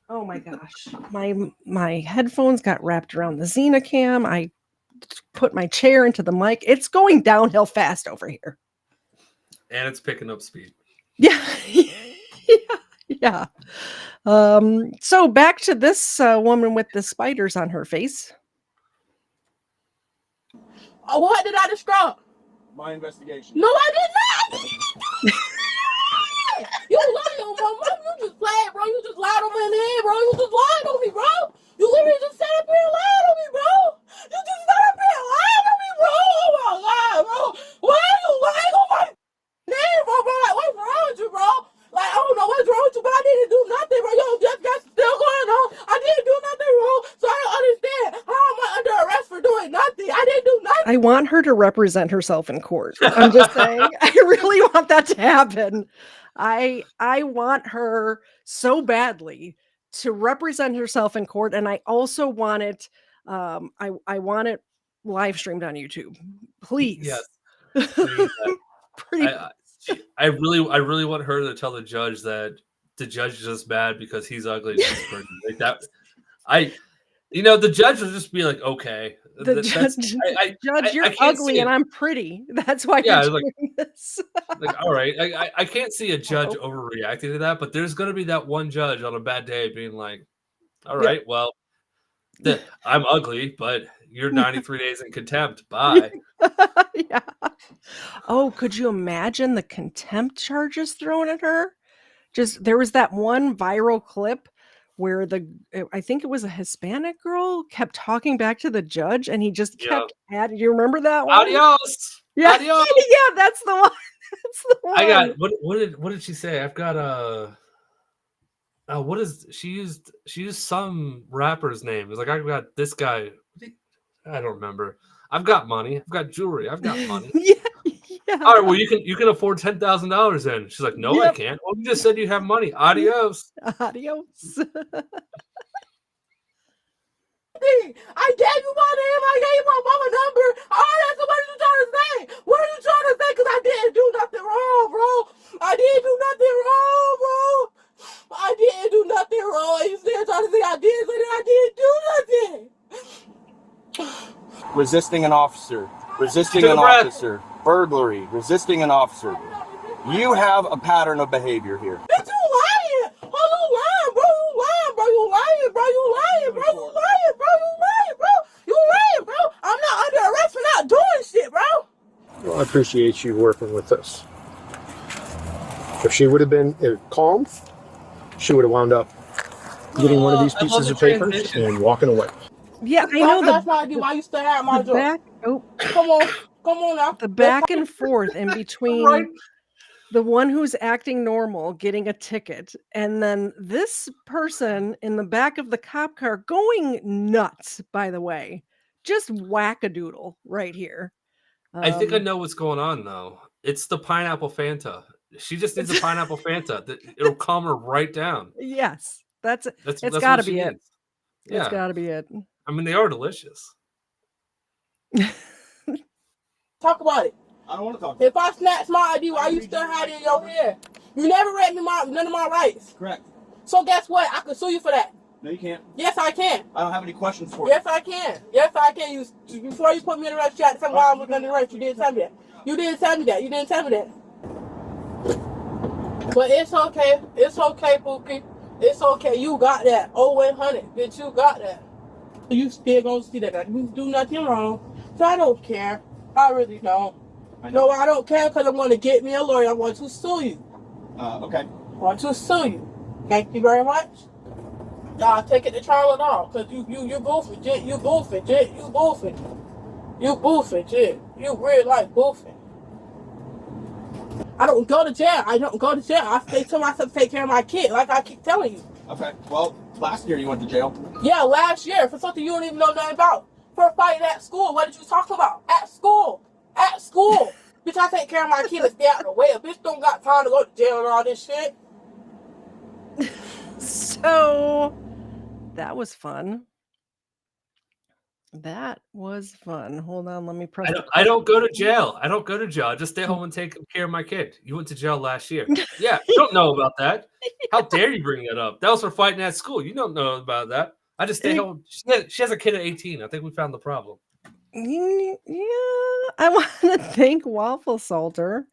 Oh my gosh. My headphones got wrapped around the Xenacam. I put my chair into the mic. It's going downhill fast over here. And it's picking up speed. Yeah. Yeah. So back to this woman with the spiders on her face. Oh, what did I destroy? My investigation. No, I did not. You lying on my mom. You just played, bro. You just lied on my name, bro. You just lied on me, bro. You literally just sat up here and lied on me, bro. You just sat up here and lied on me, bro. Oh my God, bro. Why are you lying on my name, bro? Like, what's wrong with you, bro? Like, I don't know what's wrong with you, but I didn't do nothing, bro. Yo, just got still going on. I didn't do nothing wrong, so I don't understand. How am I under arrest for doing nothing? I didn't do nothing. I want her to represent herself in court. I'm just saying. I really want that to happen. I want her so badly to represent herself in court, and I also want it. I want it live streamed on YouTube, please. Yes. I really want her to tell the judge that the judge is just mad because he's ugly and she's pretty. Like that. The judge will just be like, okay. Judge, you're ugly and I'm pretty. That's why you're doing this. Like, all right. I can't see a judge overreacting to that, but there's going to be that one judge on a bad day being like, all right, well, I'm ugly, but you're 93 days in contempt. Bye. Yeah. Oh, could you imagine the contempt charges thrown at her? There was that one viral clip where I think it was a Hispanic girl kept talking back to the judge and he just kept adding. You remember that one? Adios. Yeah. Adios. Yeah, that's the one. That's the one. I got what did she say? I've got she used some rapper's name. It's like, I've got this guy. I don't remember. I've got money. I've got jewelry. I've got money. Yeah. All right. Well, you can afford $10,000 then. She's like, no, I can't. Well, you just said you have money. Adios. Adios. I gave you my name. I gave you my mama number. All that's what are you trying to say? What are you trying to say? Because I didn't do nothing wrong, bro. I didn't do nothing wrong, bro. I didn't do nothing wrong. You still trying to say I did, but I didn't do nothing. Resisting an officer. Resisting an officer. Burglary. Resisting an officer. You have a pattern of behavior here. Bitch, you lying. Oh, you I appreciate you working with us. If she would have been calm, she would have wound up getting one of these pieces of paper and walking away. Yeah, I know That's my ID. Why you still have my job? back. Oh, Come on now. the back and forth in between the one who's acting normal getting a ticket, and then this person in the back of the cop car going nuts. By the way, just wackadoodle right here. I think I know what's going on though. It's the pineapple Fanta. She just needs a pineapple Fanta. It'll calm her right down. Yes, it's That's got to what she be it. needs. It's Yeah. got to be it. I mean, they are delicious. Talk about it. I don't want to talk. If I snatch my ID, why you still have it in your hair? You never read me none of my rights. Correct. So guess what? I can sue you for that. No, you can't. Yes, I can. I don't have any questions for you. Yes, I can. Yes, I can. You before you put me in the arrest, you had to tell me why I was under arrest. You didn't tell me that. You didn't tell me that. You didn't tell me that. But it's okay. It's okay, Pookie. It's okay. You got that. 0100. Bitch, you got that. You still gonna see that. You do nothing wrong. So I don't care. I really don't. No, I don't care because I'm going to get me a lawyer. I want to sue you. Okay. I want to sue you. Thank you very much. I'll take it to trial and all because you boofing, Jit. You boofing, Jit. You boofing. You boofing, Jit. You really like boofing. I don't go to jail. I don't go to jail. I stay to myself to take care of my kid like I keep telling you. Okay. Well, last year you went to jail. Yeah, last year for something you don't even know nothing about. For a fight at school. What did you talk about? At school. At school. Bitch, I take care of my kid and stay out of the way. A bitch don't got time to go to jail and all this shit. So that was fun. That was fun. Hold on, let me press. I don't go to jail. I don't go to jail. I just stay home and take care of my kid. You went to jail last year. Yeah, you don't know about that. How dare you bring that up? That was for fighting at school. You don't know about that. I just stay home. She has a kid at 18. I think we found the problem. Yeah, I want to thank Waffle Salter.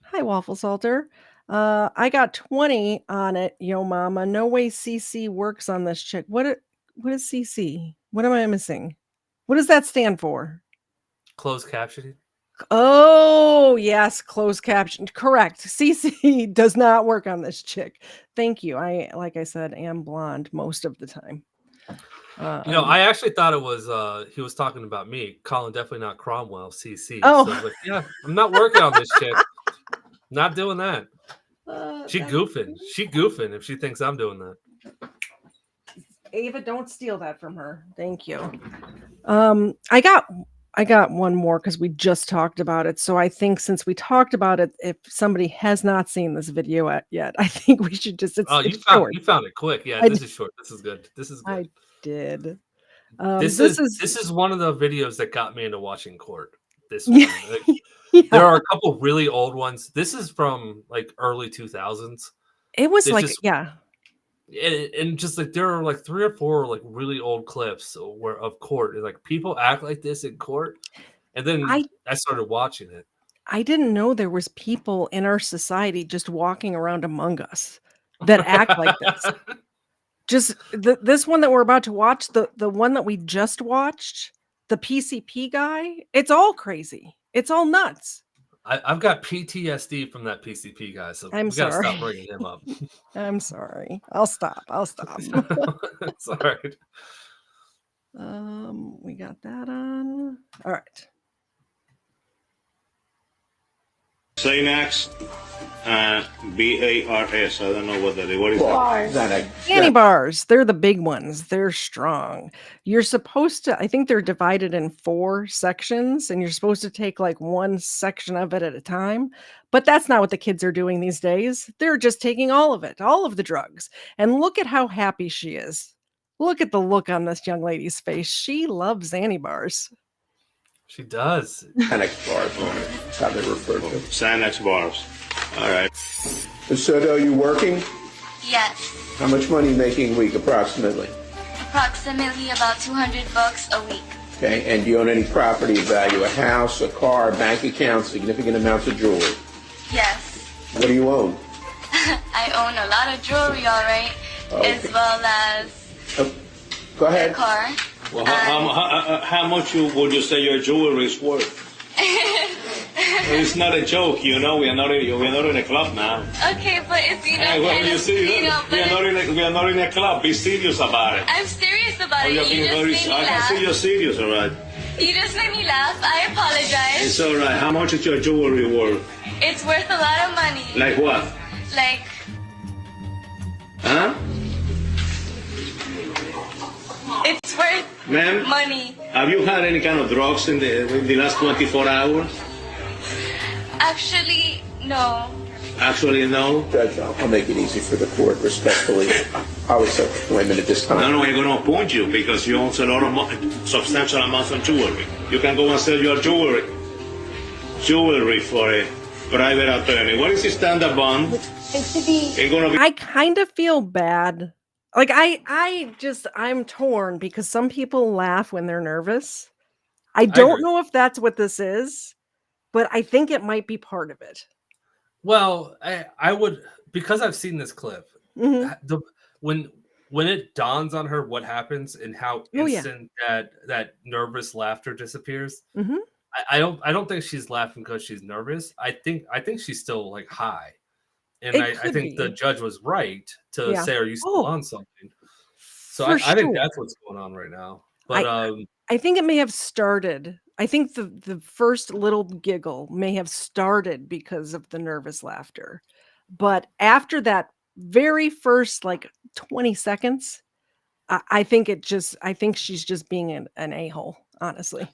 Hi, Waffle Salter. I got 20 on it, yo mama. No way CC works on this chick. What is CC? What am I missing? What does that stand for? Closed captioning. Oh, yes, closed caption. Correct. CC does not work on this chick. Thank you. Like I said, am blonde most of the time. I actually thought it was he was talking about me. Colin, definitely not Cromwell, CC. Oh. So I was like, yeah, I'm not working on this chick. Not doing that. She goofing. She goofing if she thinks I'm doing that. Ava, don't steal that from her. Thank you. I got one more because we just talked about it. So I think since we talked about it, if somebody has not seen this video yet, I think we should just. You found it quick. Yeah, this is short. This is good. This is good. I did. This is one of the videos that got me into watching court. This one. There are a couple really old ones. This is from like early 2000s. It was and just like there are like 3 or 4 like really old clips of court. And, like people act like this in court, and then I started watching it. I didn't know there was people in our society just walking around among us that act like this. Just this one that we're about to watch, the one that we just watched, the PCP guy. It's all crazy. It's all nuts. I've got PTSD from that PCP guy, so we gotta stop bringing him up. I'm sorry. I'll stop. It's all right. We got that on. All right. Xanax, BARS. I don't know what that is. What is that? Candy bars. They're the big ones. They're strong. You're supposed to, I think they're divided in 4 sections, and you're supposed to take like one section of it at a time. But that's not what the kids are doing these days. They're just taking all of it, all of the drugs. And look at how happy she is. Look at the look on this young lady's face. She loves Xanny bars. She does. Xanax bars, that's how they refer to them. Xanax bars. All right. So are you working? Yes, How much money are you making a week approximately? approximately about $200 a week. Okay, and do you own any property of value? A house, a car, bank account, significant amounts of jewelry? Yes, What do you own? I own a lot of jewelry, all right, as well as Go ahead. a car. Well, how much would you say your jewelry is worth? It's not a joke, you know. We are not in a club now. Okay, but it's Well, you see, we are not in a club. Be serious about it. I'm serious about it. You're being very. I can see you're serious, all right. You just made me laugh. I apologize. It's all right. How much is your jewelry worth? It's worth a lot of money. Like what? Like, huh? it's worth Ma'am? money. Have you had any kind of drugs in the last 24 hours? Actually, no. Actually, no. Judge, I'll make it easy for the court, respectfully. I was women at this time. No, we're going to appoint you because you own a lot of substantial amounts of jewelry. You can go and sell your jewelry for a private attorney. What is the standard bond? I kind of feel bad. Like I'm torn because some people laugh when they're nervous. I don't know if that's what this is, but I think it might be part of it. Well, I would, because I've seen this clip. When it dawns on her what happens and how instant that nervous laughter disappears. I don't think she's laughing because she's nervous. I think she's still like high, and I think the judge was right to say, "Are you still on something?" So I think that's what's going on right now. But I think it may have started. I think the first little giggle may have started because of the nervous laughter, but after that very first like 20 seconds, I think she's just being an a-hole. Honestly.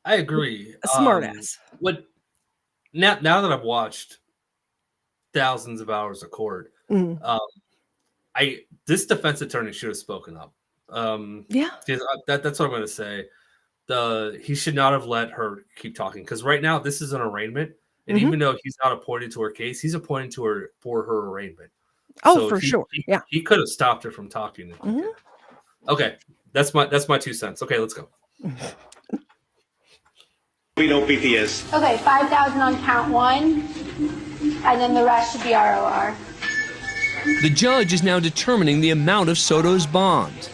I agree. A smart ass. Now that I've watched thousands of hours of court, this defense attorney should have spoken up. That's what I'm going to say. He should not have let her keep talking because right now this is an arraignment, and even though he's not appointed to her case, he's appointed to her for her arraignment. Oh, for sure. He could have stopped her from talking. Okay, that's my 2 cents. Okay, let's go. We know PTS. Okay, 5,000 on count 1, and then the rest should be ROR. The judge is now determining the amount of Soto's bond.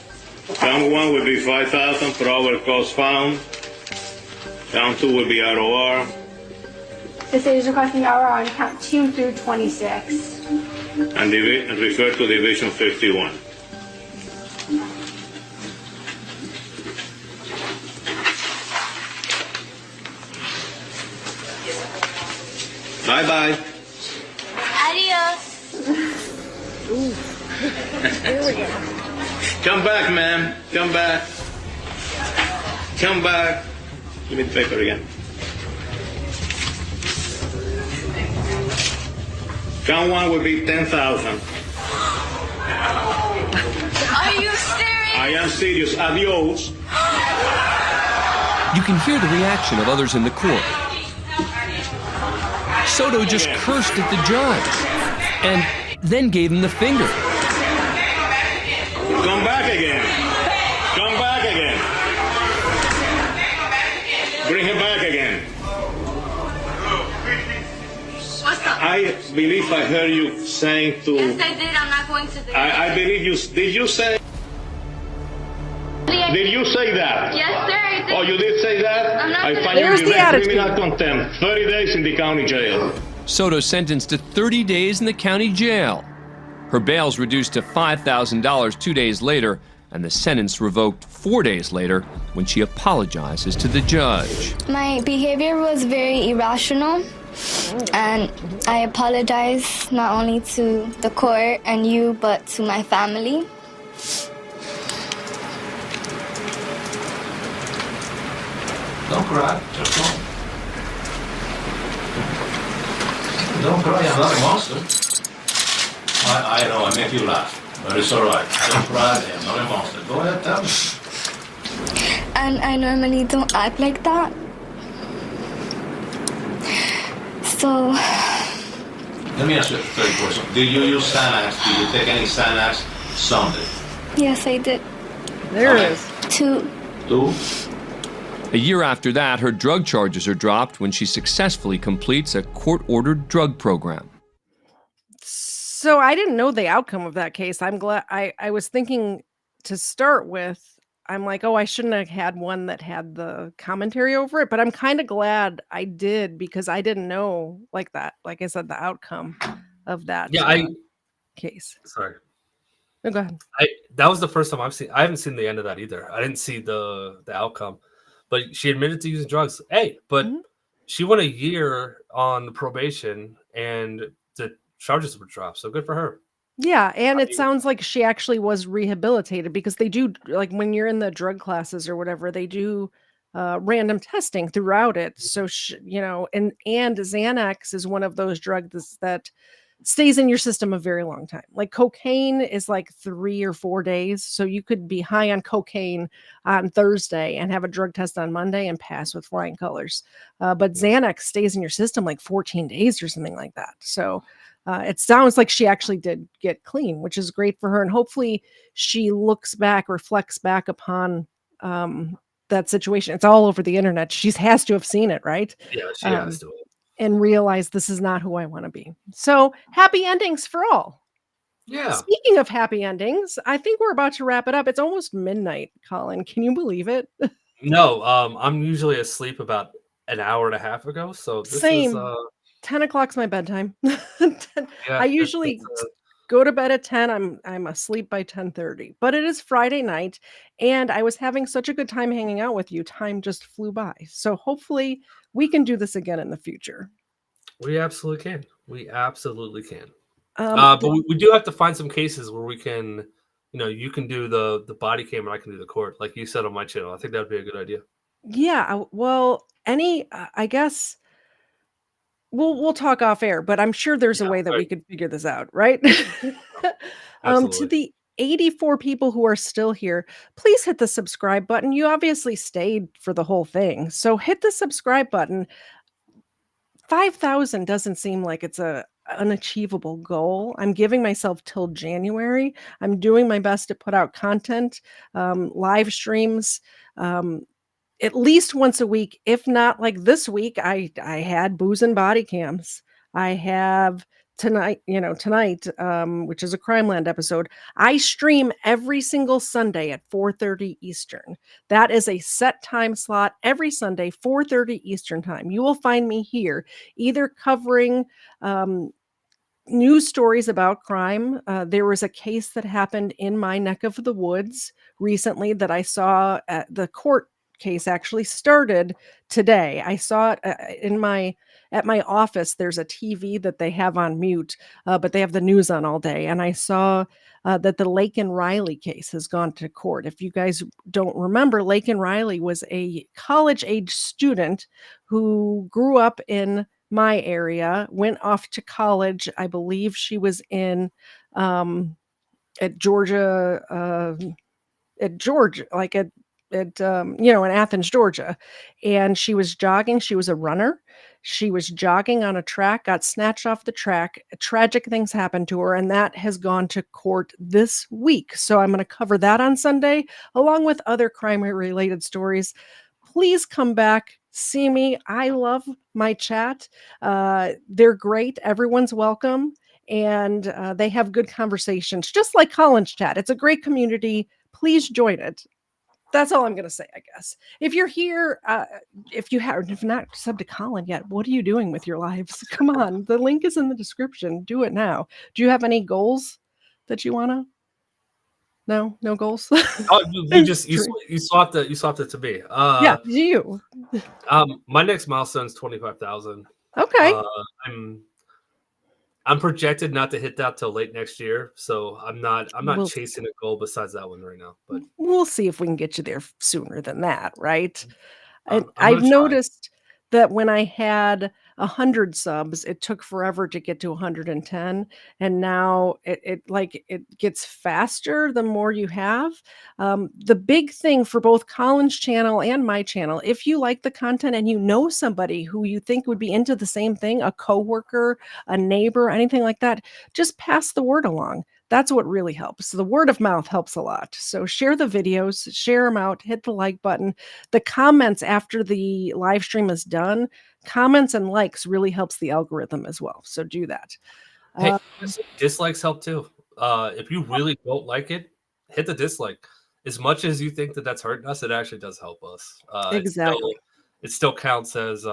Count 1 will be 5,000 per hour cost found. Count 2 will be ROR. The state is requesting ROR on count 2 through 26. And refer to Division 51. Bye-bye. Adios. Here we go. Come back, ma'am. Come back. Come back. Give me the paper again. Count 1 will be 10,000. Are you serious? I am serious. Adios. You can hear the reaction of others in the court. Soto just cursed at the judge and then gave him the finger. Come back again. Come back again. Bring him back again. What's up? I believe I heard you saying to... Yes, I did. I'm not going to... I believe you... Did you say... Did you say that? Yes, sir. I did. Oh, you did say that? I'm not I gonna... find you direct criminal contempt. 30 days in the county jail. Soto sentenced to 30 days in the county jail. Her bail's reduced to $5,000 2 days later, and the sentence revoked 4 days later when she apologizes to the judge. My behavior was very irrational, and I apologize not only to the court and you, but to my family. Don't cry. Just don't. Don't cry. I'm not a monster. I know I make you laugh, but it's all right. Don't cry. I'm not a monster. Go ahead, tell me. And I normally don't act like that. So... Let me ask you a third question. Do you use Xanax? Do you take any Xanax Sunday? Yes, I did. There it is. 2. 2? A year after that, her drug charges are dropped when she successfully completes a court-ordered drug program. So I didn't know the outcome of that case. I'm glad. I was thinking to start with, I'm like, oh, I shouldn't have had one that had the commentary over it, but I'm kind of glad I did because I didn't know like that. Like I said, the outcome of that case. Sorry. No, go ahead. That was the first time I haven't seen the end of that either. I didn't see the outcome, but she admitted to using drugs. Hey, but she went a year on probation and the charges were dropped. So good for her. Yeah, and it sounds like she actually was rehabilitated because they do, like when you're in the drug classes or whatever, they do random testing throughout it. So and Xanax is one of those drugs that stays in your system a very long time. Like cocaine is like 3 or 4 days. So you could be high on cocaine on Thursday and have a drug test on Monday and pass with flying colors. But Xanax stays in your system like 14 days or something like that. So it sounds like she actually did get clean, which is great for her. And hopefully she reflects back upon that situation. It's all over the internet. She has to have seen it, right? Yeah, she has to. And realize this is not who I want to be. So happy endings for all. Yeah. Speaking of happy endings, I think we're about to wrap it up. It's almost midnight, Colin. Can you believe it? No, I'm usually asleep about an hour and a half ago. So this Same. is 10 o'clock's my bedtime. yeah, I usually go to bed at 10. I'm asleep by 10:30. But it is Friday night, and I was having such a good time hanging out with you. Time just flew by. So hopefully we can do this again in the future. We absolutely can. We absolutely can. But we do have to find some cases where we can, you can do the body cam and I can do the court, like you said on my channel. I think that would be a good idea. Yeah. Well, I guess we'll talk off air, but I'm sure there's a way that we could figure this out, right? To the 84 people who are still here, please hit the subscribe button. You obviously stayed for the whole thing, so hit the subscribe button. 5,000 doesn't seem like it's a unachievable goal. I'm giving myself till January. I'm doing my best to put out content, live streams, at least once a week. If not like this week, I had booze and body cams. I have tonight, which is a Crimeland episode. I stream every single Sunday at 4:30 Eastern. That is a set time slot every Sunday, 4:30 Eastern time. You will find me here either covering news stories about crime. There was a case that happened in my neck of the woods recently that I saw at the court. Case actually started today. I saw it at my office. There's a TV that they have on mute, but they have the news on all day. And I saw that the Lake and Riley case has gone to court. If you guys don't remember, Lake and Riley was a college-age student who grew up in my area, went off to college. I believe she was at Georgia, in Athens, Georgia. And she was jogging. She was a runner. She was jogging on a track, got snatched off the track. Tragic things happened to her, and that has gone to court this week. So I'm going to cover that on Sunday, along with other crime-related stories. Please come back, see me. I love my chat. They're great. Everyone's welcome. And they have good conversations, just like Colin's chat. It's a great community. Please join it. That's all I'm going to say, I guess. If you're here, if not subbed to Colin yet, what are you doing with your lives? Come on. The link is in the description. Do it now. Do you have any goals that you want to? No goals? Oh, you swapped it to me. Yeah, you. My next milestone is 25,000. Okay. I'm projected not to hit that till late next year, so I'm not chasing a goal besides that one right now. But we'll see if we can get you there sooner than that, right? I've noticed that when I had 100 subs, it took forever to get to 110, and now it gets faster the more you have. The big thing for both Colin's channel and my channel, if you like the content and you know somebody who you think would be into the same thing, a coworker, a neighbor, anything like that, just pass the word along. That's what really helps. The word of mouth helps a lot. So share the videos, share them out, hit the like button. The comments after the live stream is done, comments and likes really helps the algorithm as well. So do that. Hey, dislikes help too. If you really don't like it, hit the dislike. as much as you think that that's hurting us, it actually does help us. Exactly. It still counts as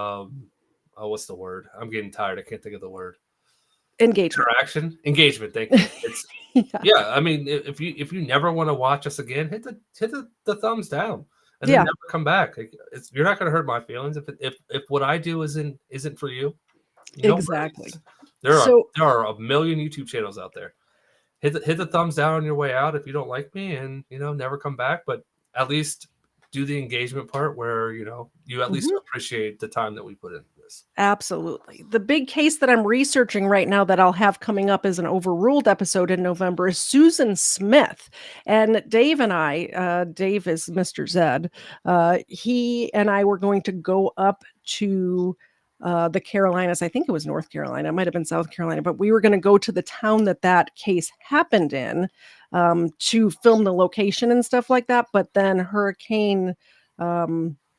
what's the word? I'm getting tired. I can't think of the word. Engagement. Engagement. Thank you. It's yeah. I mean, if you never want to watch us again, hit the thumbs down and then never come back. You're not going to hurt my feelings if what I do isn't for you. Exactly. There are a million YouTube channels out there. Hit the thumbs down on your way out if you don't like me, and never come back. But at least do the engagement part where you at least appreciate the time that we put into this. Absolutely. The big case that I'm researching right now that I'll have coming up as an overruled episode in November is Susan Smith. And Dave and I, Dave is Mr. Zed, he and I were going to go up to the Carolinas. I think it was North Carolina. It might have been South Carolina, but we were going to go to the town that case happened in to film the location and stuff like that. But then Hurricane,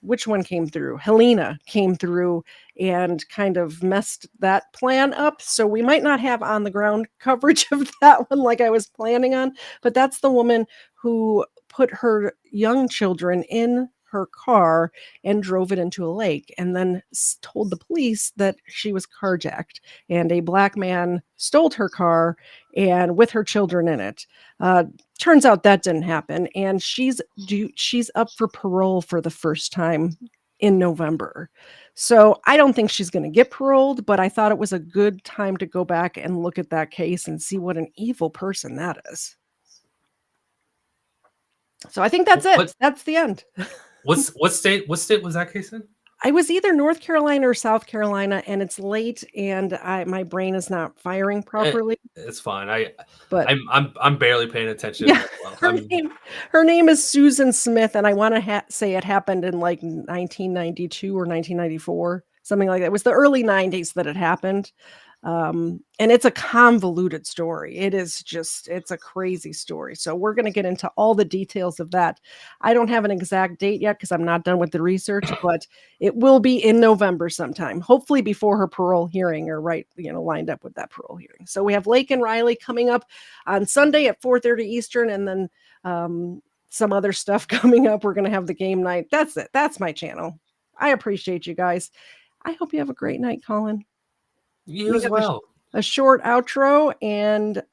which one came through? Helena came through and kind of messed that plan up. So we might not have on the ground coverage of that one like I was planning on. But that's the woman who put her young children in her car and drove it into a lake, and then told the police that she was carjacked and a black man stole her car and with her children in it. Turns out that didn't happen, and she's up for parole for the first time in November. So I don't think she's going to get paroled, but I thought it was a good time to go back and look at that case and see what an evil person that is. So I think that's it. That's the end. What state was that case in? I was either North Carolina or South Carolina, and it's late, and my brain is not firing properly. It's fine. I'm barely paying attention. Yeah, as well. her name is Susan Smith, and I want to say it happened in like 1992 or 1994, something like that. It was the early 90s that it happened. And it's a convoluted story. It's a crazy story. So we're going to get into all the details of that. I don't have an exact date yet because I'm not done with the research, but it will be in November sometime, hopefully before her parole hearing or lined up with that parole hearing. So we have Lake and Riley coming up on Sunday at 4:30 Eastern, and then some other stuff coming up. We're going to have the game night. That's it. That's my channel. I appreciate you guys. I hope you have a great night, Colin. You as well. A short outro, and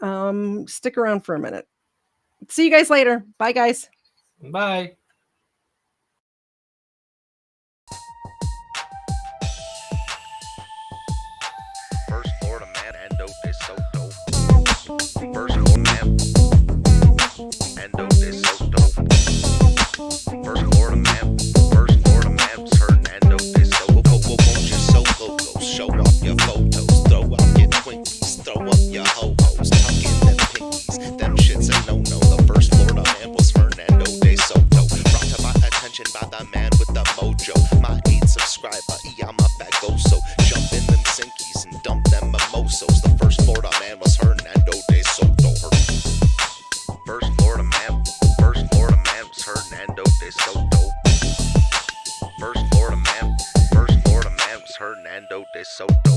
stick around for a minute. See you guys later. Bye, guys. Bye. First Florida man, endo de Soto. First Florida man, endo de Soto. First Florida man, Hernando de Soto. Won't you solo go show off your photos, throw out your Twinkies, throw up your ho-hos, tuck in them pinkies, them shits a no-no. The first Florida man was Hernando de Soto, brought to my attention by the man with the mojo, my 8th subscriber, I'm a fagoso, jump in them sinkies and dump them mimosos. The first Florida man was Hernando de Soto. First Florida man was Hernando de Soto. First Florida man was Hernando de Soto.